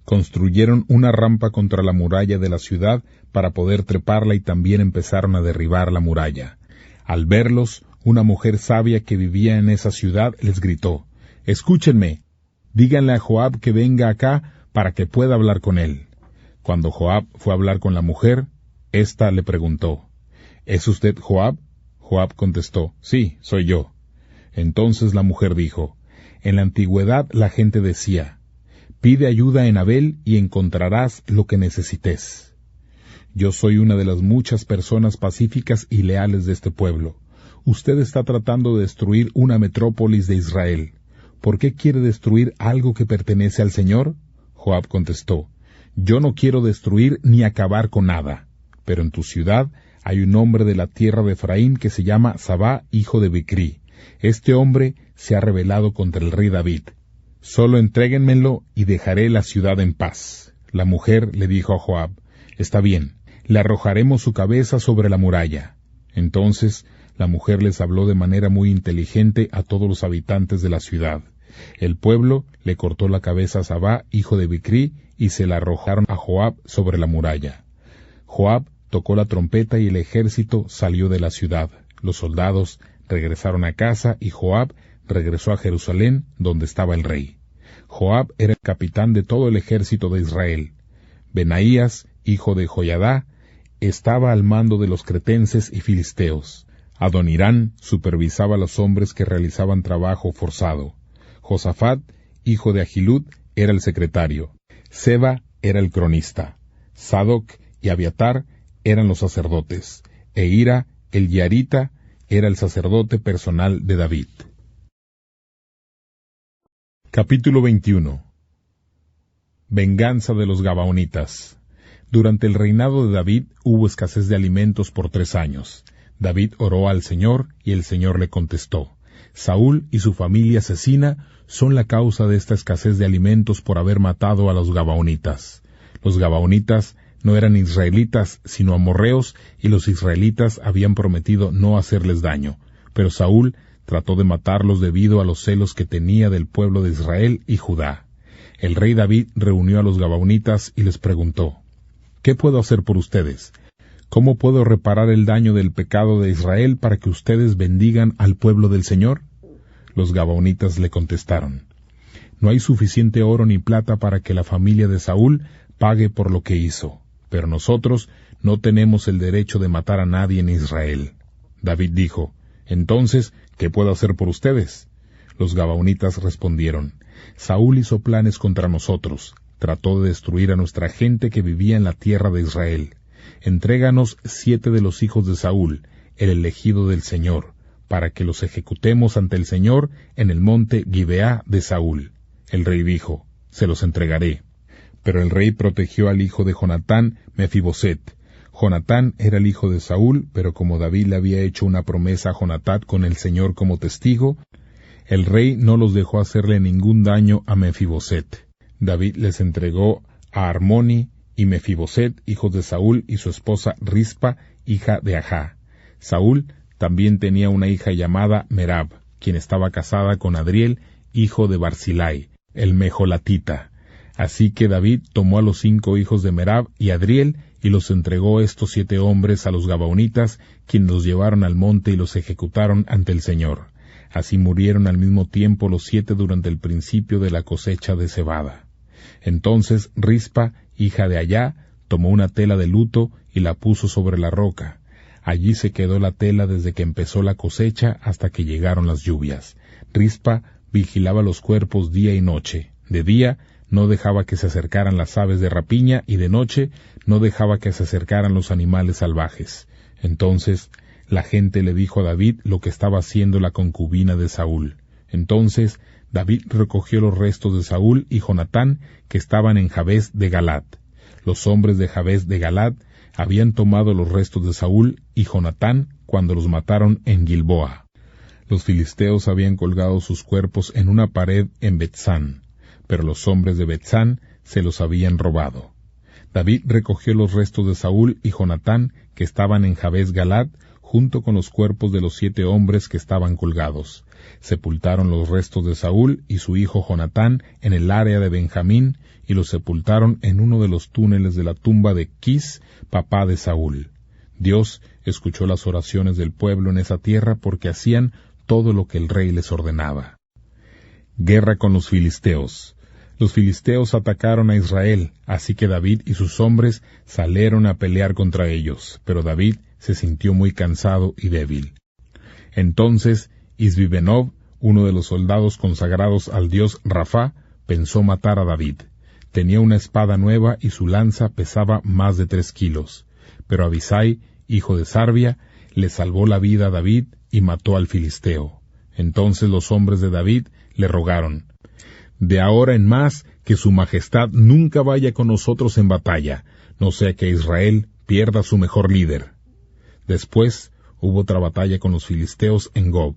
Speaker 1: Construyeron una rampa contra la muralla de la ciudad para poder treparla y también empezaron a derribar la muralla. Al verlos, una mujer sabia que vivía en esa ciudad les gritó, «Escúchenme, díganle a Joab que venga acá para que pueda hablar con él». Cuando Joab fue a hablar con la mujer, ésta le preguntó, «¿Es usted Joab?» Joab contestó, «Sí, soy yo». Entonces la mujer dijo, «En la antigüedad la gente decía, pide ayuda en Abel y encontrarás lo que necesites. Yo soy una de las muchas personas pacíficas y leales de este pueblo. Usted está tratando de destruir una metrópolis de Israel. ¿Por qué quiere destruir algo que pertenece al Señor? Joab contestó, yo no quiero destruir ni acabar con nada. Pero en tu ciudad hay un hombre de la tierra de Efraín que se llama Sabá, hijo de Bicri. Este hombre se ha rebelado contra el rey David. Solo entréguenmelo y dejaré la ciudad en paz. La mujer le dijo a Joab, está bien, le arrojaremos su cabeza sobre la muralla. Entonces la mujer les habló de manera muy inteligente a todos los habitantes de la ciudad. El pueblo le cortó la cabeza a Sabá, hijo de Bicri, y se la arrojaron a Joab sobre la muralla. Joab tocó la trompeta y el ejército salió de la ciudad. Los soldados regresaron a casa y Joab regresó a Jerusalén, donde estaba el rey. Joab era el capitán de todo el ejército de Israel. Benaías, hijo de Joiadá, estaba al mando de los cretenses y filisteos. Adonirán supervisaba a los hombres que realizaban trabajo forzado. Josafat, hijo de Ahilud, era el secretario. Seba era el cronista. Sadoc y Abiatar eran los sacerdotes. E Ira, el Yarita, era el sacerdote personal de David. Capítulo 21. Venganza de los Gabaonitas. Durante el reinado de David hubo escasez de alimentos por 3 años. David oró al Señor y el Señor le contestó. Saúl y su familia asesina son la causa de esta escasez de alimentos por haber matado a los Gabaonitas. Los Gabaonitas no eran israelitas, sino amorreos, y los israelitas habían prometido no hacerles daño. Pero Saúl trató de matarlos debido a los celos que tenía del pueblo de Israel y Judá. El rey David reunió a los Gabaonitas y les preguntó, ¿qué puedo hacer por ustedes? ¿Cómo puedo reparar el daño del pecado de Israel para que ustedes bendigan al pueblo del Señor? Los Gabaonitas le contestaron, no hay suficiente oro ni plata para que la familia de Saúl pague por lo que hizo, pero nosotros no tenemos el derecho de matar a nadie en Israel. David dijo, entonces, ¿qué puedo hacer por ustedes? Los Gabaonitas respondieron, Saúl hizo planes contra nosotros, trató de destruir a nuestra gente que vivía en la tierra de Israel. Entréganos 7 de los hijos de Saúl, el elegido del Señor, para que los ejecutemos ante el Señor en el monte Gibeá de Saúl. El rey dijo, se los entregaré. Pero el rey protegió al hijo de Jonatán, Mefiboset. Jonatán era el hijo de Saúl, pero como David le había hecho una promesa a Jonatán con el Señor como testigo, el rey no los dejó hacerle ningún daño a Mefiboset. David les entregó a Armoni y Mefiboset, hijos de Saúl, y su esposa Rispa, hija de Ajá. Saúl también tenía una hija llamada Merab, quien estaba casada con Adriel, hijo de Barzilai, el mejolatita. Así que David tomó a los 5 hijos de Merab y Adriel, y los entregó estos 7 hombres a los Gabaonitas, quienes los llevaron al monte y los ejecutaron ante el Señor. Así murieron al mismo tiempo los 7 durante el principio de la cosecha de cebada. Entonces Rispa, hija de Ayá, tomó una tela de luto y la puso sobre la roca. Allí se quedó la tela desde que empezó la cosecha hasta que llegaron las lluvias. Rispa vigilaba los cuerpos día y noche. De día no dejaba que se acercaran las aves de rapiña y de noche no dejaba que se acercaran los animales salvajes. Entonces la gente le dijo a David lo que estaba haciendo la concubina de Saúl. Entonces David recogió los restos de Saúl y Jonatán que estaban en Jabes de Galad. Los hombres de Jabes de Galad habían tomado los restos de Saúl y Jonatán cuando los mataron en Gilboa. Los filisteos habían colgado sus cuerpos en una pared en Betzán, pero los hombres de Betzán se los habían robado. David recogió los restos de Saúl y Jonatán que estaban en Jabes Galad, junto con los cuerpos de los 7 hombres que estaban colgados. Sepultaron los restos de Saúl y su hijo Jonatán en el área de Benjamín, y los sepultaron en uno de los túneles de la tumba de Quis, papá de Saúl. Dios escuchó las oraciones del pueblo en esa tierra porque hacían todo lo que el rey les ordenaba. Guerra con los filisteos. Los filisteos atacaron a Israel, así que David y sus hombres salieron a pelear contra ellos, pero David se sintió muy cansado y débil. Entonces Isbi-Benob, uno de los soldados consagrados al dios Rafá, pensó matar a David. Tenía una espada nueva y su lanza pesaba más de 3 kilos. Pero Abisai, hijo de Sarbia, le salvó la vida a David y mató al filisteo. Entonces los hombres de David le rogaron: de ahora en más, que su majestad nunca vaya con nosotros en batalla, no sea que Israel pierda su mejor líder. Después hubo otra batalla con los filisteos en Gob.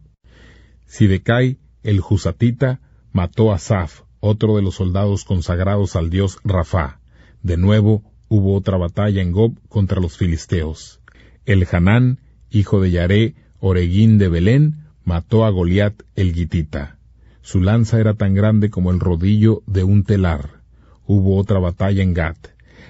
Speaker 1: Sibecai, el Husatita, mató a Saf, otro de los soldados consagrados al dios Rafá. De nuevo hubo otra batalla en Gob contra los filisteos. El Hanán, hijo de Yaré, Oreguín de Belén, mató a Goliat el Gitita. Su lanza era tan grande como el rodillo de un telar. Hubo otra batalla en Gat.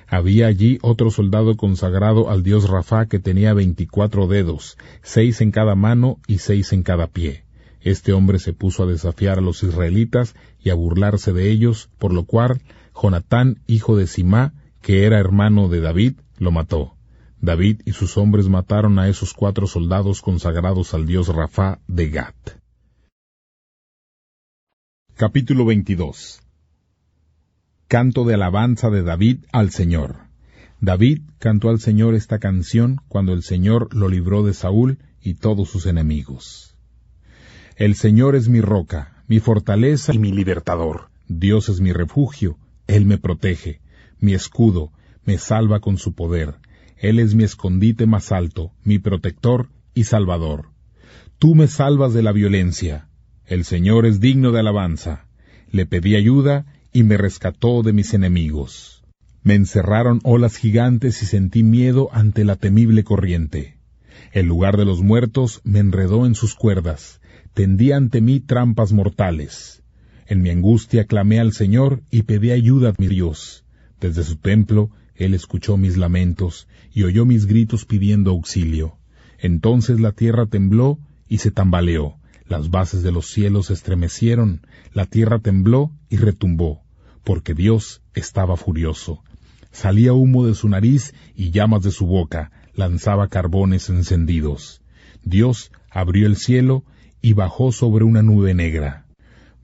Speaker 1: Había allí otro soldado consagrado al dios Rafá que tenía 24 dedos, 6 en cada mano y 6 en cada pie. Este hombre se puso a desafiar a los israelitas y a burlarse de ellos, por lo cual Jonatán, hijo de Simá, que era hermano de David, lo mató. David y sus hombres mataron a esos 4 soldados consagrados al dios Rafá de Gat. Capítulo 22. Canto de alabanza de David al Señor. David cantó al Señor esta canción cuando el Señor lo libró de Saúl y todos sus enemigos. El Señor es mi roca, mi fortaleza y mi libertador. Dios es mi refugio, Él me protege, mi escudo, me salva con su poder. Él es mi escondite más alto, mi protector y salvador. Tú me salvas de la violencia. El Señor es digno de alabanza. Le pedí ayuda y me rescató de mis enemigos. Me encerraron olas gigantes y sentí miedo ante la temible corriente. El lugar de los muertos me enredó en sus cuerdas. Tendía ante mí trampas mortales. En mi angustia clamé al Señor y pedí ayuda a mi Dios. Desde su templo Él escuchó mis lamentos y oyó mis gritos pidiendo auxilio. Entonces la tierra tembló y se tambaleó. Las bases de los cielos se estremecieron, la tierra tembló y retumbó, porque Dios estaba furioso. Salía humo de su nariz y llamas de su boca, lanzaba carbones encendidos. Dios abrió el cielo y bajó sobre una nube negra.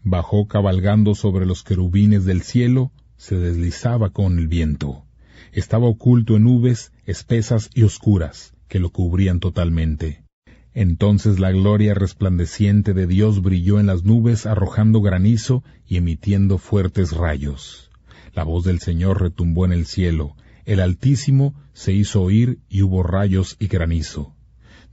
Speaker 1: Bajó cabalgando sobre los querubines del cielo, se deslizaba con el viento. Estaba oculto en nubes espesas y oscuras, que lo cubrían totalmente. Entonces la gloria resplandeciente de Dios brilló en las nubes, arrojando granizo y emitiendo fuertes rayos. La voz del Señor retumbó en el cielo, el Altísimo se hizo oír y hubo rayos y granizo.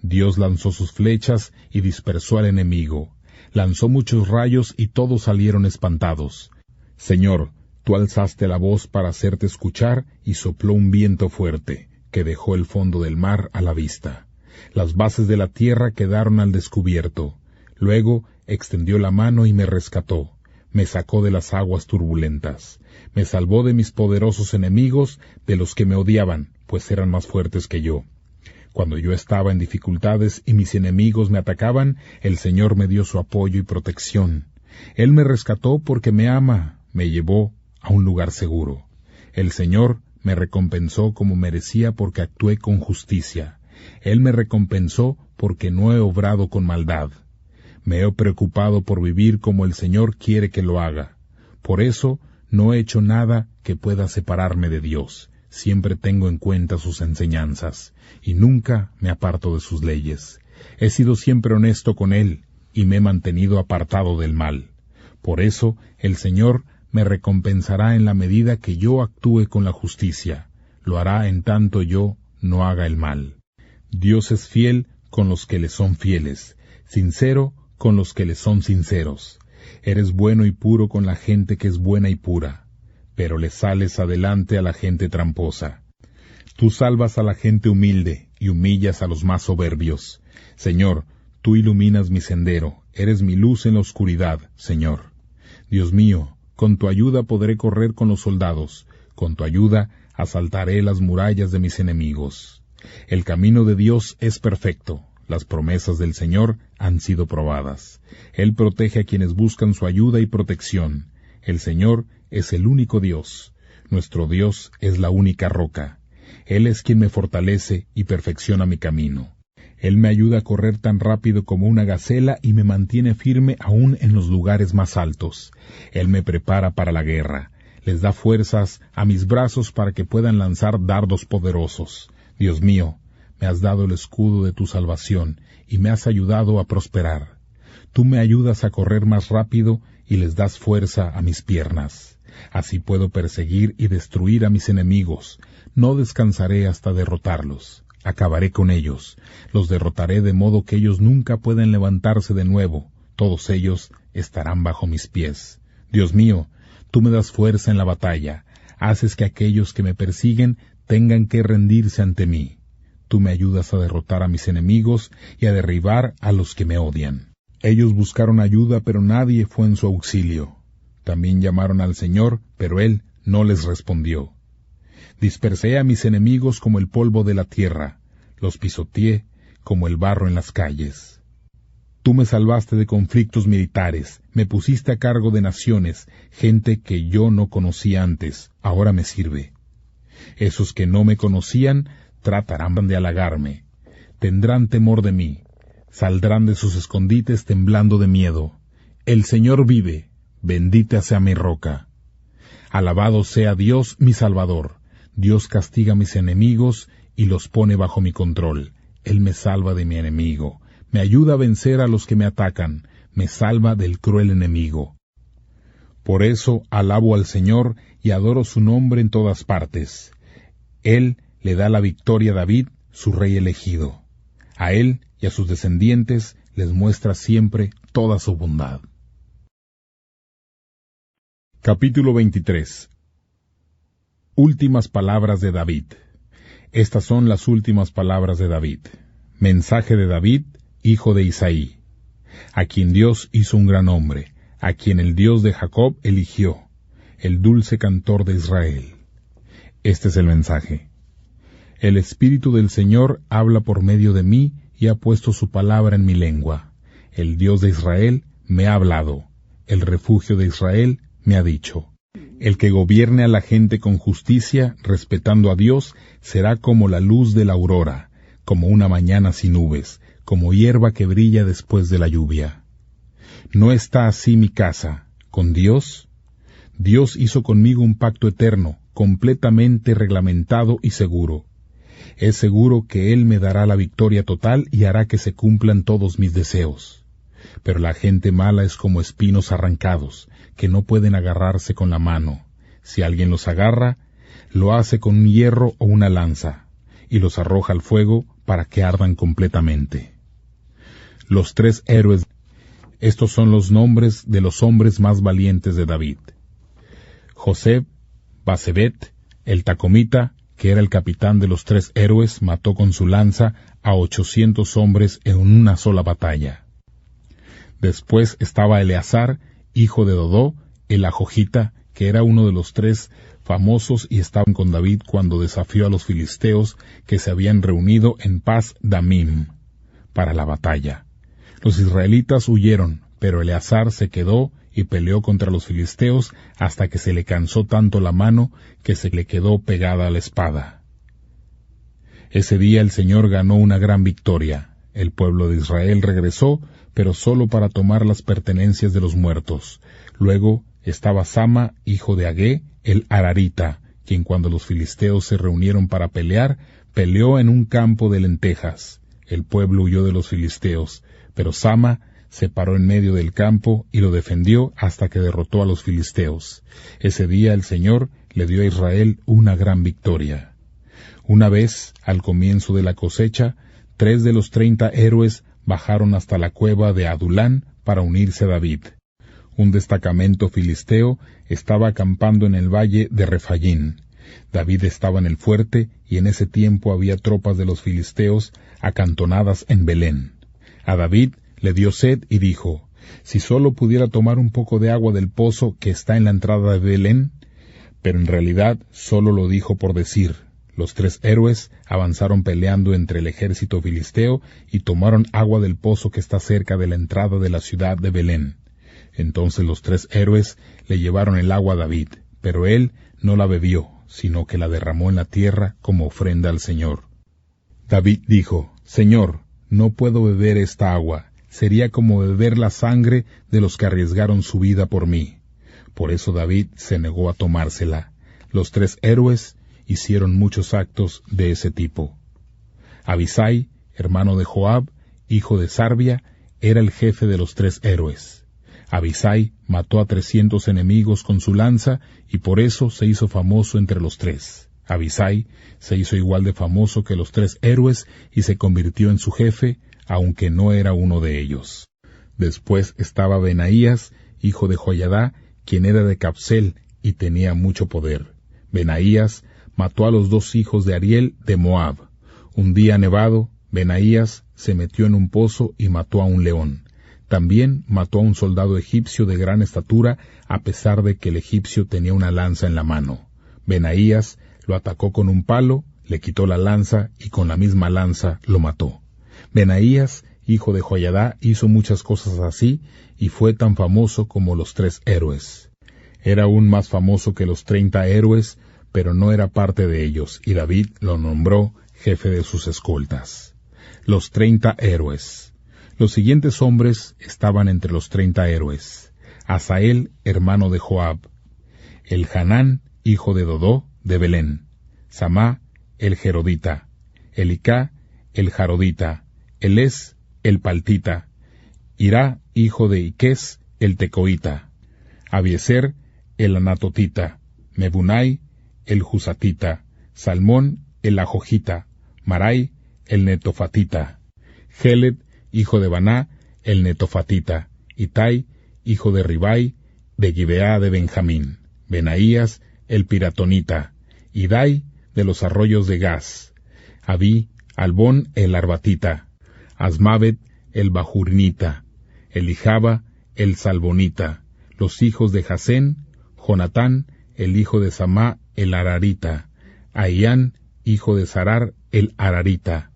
Speaker 1: Dios lanzó sus flechas y dispersó al enemigo. Lanzó muchos rayos y todos salieron espantados. Señor, tú alzaste la voz para hacerte escuchar y sopló un viento fuerte, que dejó el fondo del mar a la vista. Las bases de la tierra quedaron al descubierto. Luego extendió la mano y me rescató. Me sacó de las aguas turbulentas. Me salvó de mis poderosos enemigos, de los que me odiaban, pues eran más fuertes que yo. Cuando yo estaba en dificultades y mis enemigos me atacaban, el Señor me dio su apoyo y protección. Él me rescató porque me ama, me llevó a un lugar seguro. El Señor me recompensó como merecía porque actué con justicia. Él me recompensó porque no he obrado con maldad. Me he preocupado por vivir como el Señor quiere que lo haga. Por eso no he hecho nada que pueda separarme de Dios. Siempre tengo en cuenta sus enseñanzas, y nunca me aparto de sus leyes. He sido siempre honesto con Él, y me he mantenido apartado del mal. Por eso el Señor me recompensará en la medida que yo actúe con la justicia. Lo hará en tanto yo no haga el mal. Dios es fiel con los que le son fieles, sincero con los que le son sinceros. Eres bueno y puro con la gente que es buena y pura, pero le sales adelante a la gente tramposa. Tú salvas a la gente humilde y humillas a los más soberbios. Señor, tú iluminas mi sendero, eres mi luz en la oscuridad, Señor. Dios mío, con tu ayuda podré correr con los soldados, con tu ayuda asaltaré las murallas de mis enemigos. El camino de Dios es perfecto, las promesas del Señor han sido probadas. Él protege a quienes buscan su ayuda y protección. El Señor es el único Dios. Nuestro Dios es la única roca. Él es quien me fortalece y perfecciona mi camino. Él me ayuda a correr tan rápido como una gacela y me mantiene firme aún en los lugares más altos. Él me prepara para la guerra. Les da fuerzas a mis brazos para que puedan lanzar dardos poderosos. Dios mío, me has dado el escudo de tu salvación, y me has ayudado a prosperar. Tú me ayudas a correr más rápido, y les das fuerza a mis piernas. Así puedo perseguir y destruir a mis enemigos. No descansaré hasta derrotarlos. Acabaré con ellos. Los derrotaré de modo que ellos nunca pueden levantarse de nuevo. Todos ellos estarán bajo mis pies. Dios mío, tú me das fuerza en la batalla. Haces que aquellos que me persiguen tengan que rendirse ante mí. Tú me ayudas a derrotar a mis enemigos y a derribar a los que me odian. Ellos buscaron ayuda, pero nadie fue en su auxilio. También llamaron al Señor, pero Él no les respondió. Dispersé a mis enemigos como el polvo de la tierra, los pisoteé como el barro en las calles. Tú me salvaste de conflictos militares, me pusiste a cargo de naciones, gente que yo no conocía antes, ahora me sirve. Esos que no me conocían tratarán de halagarme, tendrán temor de mí, saldrán de sus escondites temblando de miedo. El Señor vive, bendita sea mi roca. Alabado sea Dios mi Salvador. Dios castiga a mis enemigos y los pone bajo mi control. Él me salva de mi enemigo, me ayuda a vencer a los que me atacan, me salva del cruel enemigo. Por eso alabo al Señor y adoro su nombre en todas partes. Él le da la victoria a David, su rey elegido. A él y a sus descendientes les muestra siempre toda su bondad. Capítulo 23. Últimas palabras de David. Estas son las últimas palabras de David. Mensaje de David, hijo de Isaí, a quien Dios hizo un gran hombre, a quien el Dios de Jacob eligió, el dulce cantor de Israel. Este es el mensaje. El Espíritu del Señor habla por medio de mí y ha puesto su palabra en mi lengua. El Dios de Israel me ha hablado. El refugio de Israel me ha dicho. El que gobierne a la gente con justicia, respetando a Dios, será como la luz de la aurora, como una mañana sin nubes, como hierba que brilla después de la lluvia. ¿No está así mi casa, con Dios? Dios hizo conmigo un pacto eterno, completamente reglamentado y seguro. Es seguro que Él me dará la victoria total y hará que se cumplan todos mis deseos. Pero la gente mala es como espinos arrancados, que no pueden agarrarse con la mano. Si alguien los agarra, lo hace con un hierro o una lanza, y los arroja al fuego para que ardan completamente. Los 3 héroes. Estos son los nombres de los hombres más valientes de David. José, Basebet, el Tacomita, que era el capitán de los 3 héroes, mató con su lanza a 800 hombres en una sola batalla. Después estaba Eleazar, hijo de Dodó, el Ajojita, que era uno de los 3 famosos y estaban con David cuando desafió a los filisteos que se habían reunido en Pas Damim para la batalla. Los israelitas huyeron, pero Eleazar se quedó y peleó contra los filisteos hasta que se le cansó tanto la mano que se le quedó pegada a la espada. Ese día el Señor ganó una gran victoria. El pueblo de Israel regresó, pero solo para tomar las pertenencias de los muertos. Luego estaba Sama, hijo de Agé, el Ararita, quien cuando los filisteos se reunieron para pelear, peleó en un campo de lentejas. El pueblo huyó de los filisteos, pero Sama se paró en medio del campo y lo defendió hasta que derrotó a los filisteos. Ese día el Señor le dio a Israel una gran victoria. Una vez, al comienzo de la cosecha, 3 de los 30 héroes bajaron hasta la cueva de Adulán para unirse a David. Un destacamento filisteo estaba acampando en el valle de Refayín. David estaba en el fuerte y en ese tiempo había tropas de los filisteos acantonadas en Belén. A David le dio sed y dijo, «Si solo pudiera tomar un poco de agua del pozo que está en la entrada de Belén». Pero en realidad solo lo dijo por decir. Los 3 héroes avanzaron peleando entre el ejército filisteo y tomaron agua del pozo que está cerca de la entrada de la ciudad de Belén. Entonces los 3 héroes le llevaron el agua a David, pero él no la bebió, sino que la derramó en la tierra como ofrenda al Señor. David dijo, «Señor, no puedo beber esta agua, sería como beber la sangre de los que arriesgaron su vida por mí». Por eso David se negó a tomársela. Los 3 héroes hicieron muchos actos de ese tipo. Abisai, hermano de Joab, hijo de Sarbia, era el jefe de los 3 héroes. Abisai mató a 300 enemigos con su lanza y por eso se hizo famoso entre los 3. Abisai se hizo igual de famoso que los 3 héroes y se convirtió en su jefe, aunque no era uno de ellos. Después estaba Benaías, hijo de Joiadá, quien era de Capsel y tenía mucho poder. Benaías mató a los 2 hijos de Ariel de Moab. Un día nevado, Benaías se metió en un pozo y mató a un león. También mató a un soldado egipcio de gran estatura, a pesar de que el egipcio tenía una lanza en la mano. Benaías lo atacó con un palo, le quitó la lanza y con la misma lanza lo mató. Benaías, hijo de Joiadá, hizo muchas cosas así y fue tan famoso como los 3 héroes. Era aún más famoso que los 30 héroes, pero no era parte de ellos, y David lo nombró jefe de sus escoltas. Los 30 héroes. Los siguientes hombres estaban entre los 30 héroes. Asael, hermano de Joab. Elhanán, hijo de Dodó, de Belén. Samá, el Gerodita. Elicá, el Jarodita. Elés, el Paltita. Irá, hijo de Iqués, el Tecoita. Abiezer, el Anatotita. Mebunai, el Jusatita. Salmón, el Ajojita. Marai, el Netofatita. Geled, hijo de Baná, el Netofatita. Itai, hijo de Ribai, de Gibeá de Benjamín. Benaías, el Piratonita. Idai, de los arroyos de Gaz. Abí, Albón, el Arbatita. Asmavet, el Bajurnita. Elijaba, el Salbonita. Los hijos de Jasén, Jonatán, el hijo de Samá, el Ararita. Ahián, hijo de Sarar, el Ararita.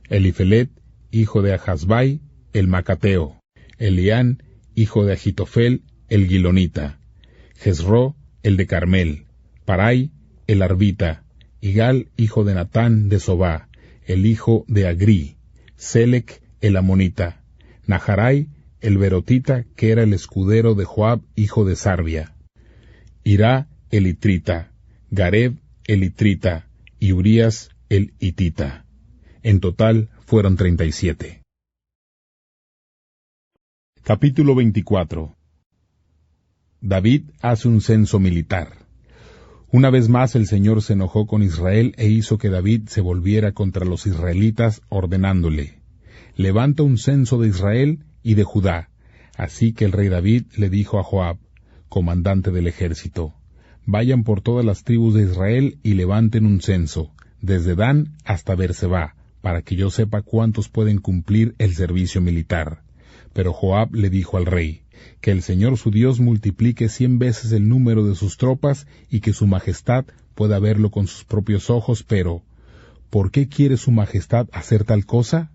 Speaker 1: Elifelet, hijo de Ahasbai, el Macateo. Elián, hijo de Agitofel, el Gilonita. Jezro, el de Carmel. Parai, el Arbita. Igal, hijo de Natán, de Sobá, el hijo de Agri. Selec, el Amonita. Naharai, el Berotita, que era el escudero de Joab, hijo de Sarbia. Irá, el Itrita. Gareb, el Itrita. Y Urías, el Hitita. En total fueron 37. Capítulo 24. David hace un censo militar. Una vez más el Señor se enojó con Israel e hizo que David se volviera contra los israelitas, ordenándole: levanta un censo de Israel y de Judá. Así que el rey David le dijo a Joab, comandante del ejército: vayan por todas las tribus de Israel y levanten un censo, desde Dan hasta Berseba, para que yo sepa cuántos pueden cumplir el servicio militar. Pero Joab le dijo al rey: que el Señor su Dios multiplique 100 veces el número de sus tropas y que su majestad pueda verlo con sus propios ojos, pero ¿por qué quiere su majestad hacer tal cosa?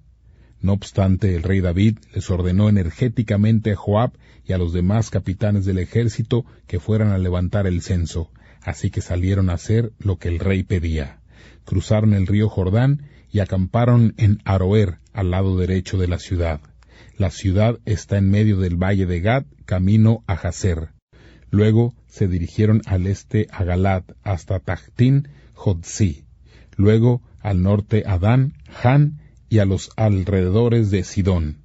Speaker 1: No obstante, el rey David les ordenó energéticamente a Joab y a los demás capitanes del ejército que fueran a levantar el censo, así que salieron a hacer lo que el rey pedía. Cruzaron el río Jordán y acamparon en Aroer, al lado derecho de la ciudad. La ciudad está en medio del valle de Gad, camino a Jazer. Luego se dirigieron al este a Galad, hasta Tachtín Jotzi. Luego al norte a Dan, Han y a los alrededores de Sidón.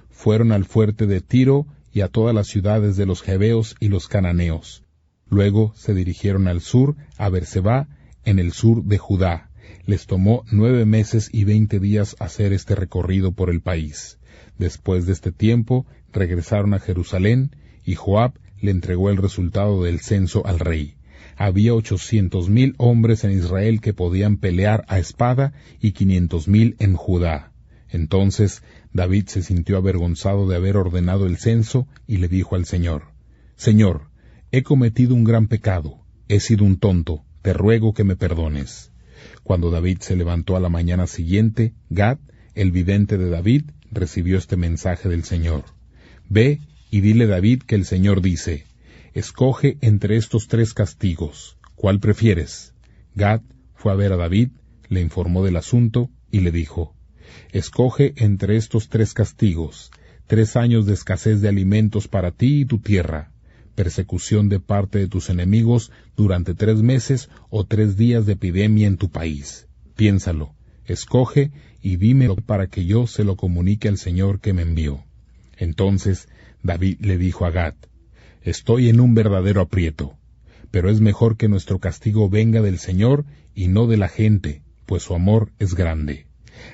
Speaker 1: Fueron al fuerte de Tiro y a todas las ciudades de los Jebeos y los Cananeos. Luego se dirigieron al sur, a Berseba, en el sur de Judá. Les tomó 9 meses y 20 días hacer este recorrido por el país. Después de este tiempo, regresaron a Jerusalén, y Joab le entregó el resultado del censo al rey. Había 800,000 hombres en Israel que podían pelear a espada, y 500,000 en Judá. Entonces David se sintió avergonzado de haber ordenado el censo, y le dijo al Señor: Señor, he cometido un gran pecado, he sido un tonto, te ruego que me perdones. Cuando David se levantó a la mañana siguiente, Gad, el vidente de David, recibió este mensaje del Señor: Ve y dile a David que el Señor dice: escoge entre estos 3 castigos, ¿cuál prefieres? Gad fue a ver a David, le informó del asunto y le dijo: escoge entre estos 3 castigos, 3 años de escasez de alimentos para ti y tu tierra, persecución de parte de tus enemigos durante 3 meses o 3 días de epidemia en tu país. Piénsalo, escoge y dímelo para que yo se lo comunique al Señor que me envió. Entonces David le dijo a Gad, estoy en un verdadero aprieto, pero es mejor que nuestro castigo venga del Señor y no de la gente, pues su amor es grande.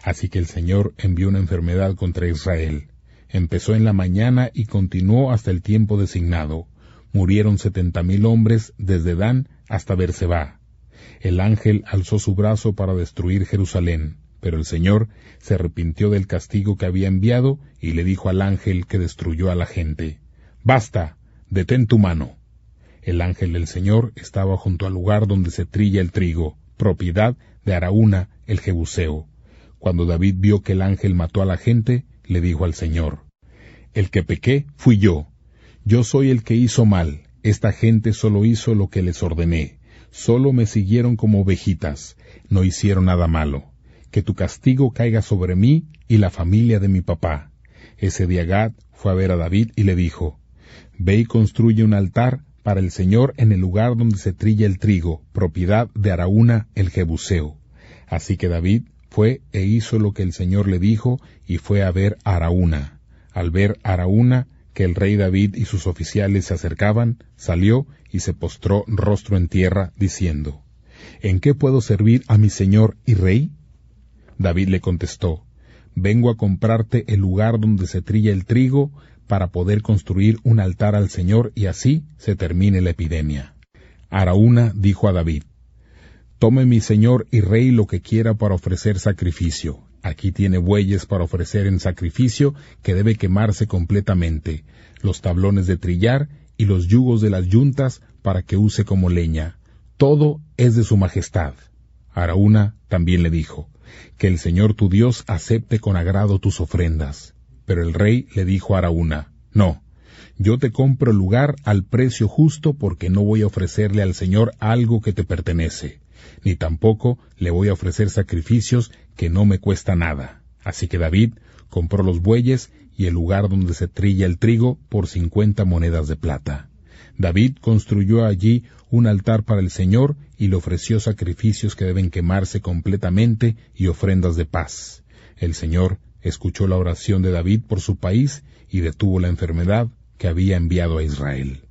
Speaker 1: Así que el Señor envió una enfermedad contra Israel. Empezó en la mañana y continuó hasta el tiempo designado. Murieron 70,000 hombres desde Dan hasta Berseba. El ángel alzó su brazo para destruir Jerusalén, pero el Señor se arrepintió del castigo que había enviado y le dijo al ángel que destruyó a la gente, «Basta, detén tu mano». El ángel del Señor estaba junto al lugar donde se trilla el trigo, propiedad de Araúna el Jebuseo. Cuando David vio que el ángel mató a la gente, le dijo al Señor, «El que pequé fui yo. Yo soy el que hizo mal. Esta gente solo hizo lo que les ordené. Solo me siguieron como ovejitas. No hicieron nada malo. Que tu castigo caiga sobre mí y la familia de mi papá». Ese día Gad fue a ver a David y le dijo, «Ve y construye un altar para el Señor en el lugar donde se trilla el trigo, propiedad de Araúna el Jebuseo». Así que David fue e hizo lo que el Señor le dijo y fue a ver a Araúna. Al ver a Araúna que el rey David y sus oficiales se acercaban, salió y se postró rostro en tierra, diciendo, «¿En qué puedo servir a mi señor y rey?» David le contestó, «Vengo a comprarte el lugar donde se trilla el trigo para poder construir un altar al Señor y así se termine la epidemia». Araúna dijo a David, «Tome mi señor y rey lo que quiera para ofrecer sacrificio. Aquí tiene bueyes para ofrecer en sacrificio que debe quemarse completamente, los tablones de trillar y los yugos de las yuntas para que use como leña. Todo es de su majestad». Araúna también le dijo, «Que el Señor tu Dios acepte con agrado tus ofrendas». Pero el rey le dijo a Araúna, «No, yo te compro el lugar al precio justo porque no voy a ofrecerle al Señor algo que te pertenece, ni tampoco le voy a ofrecer sacrificios que no me cuesta nada». Así que David compró los bueyes y el lugar donde se trilla el trigo por 50 monedas de plata. David construyó allí un altar para el Señor y le ofreció sacrificios que deben quemarse completamente y ofrendas de paz. El Señor escuchó la oración de David por su país y detuvo la enfermedad que había enviado a Israel.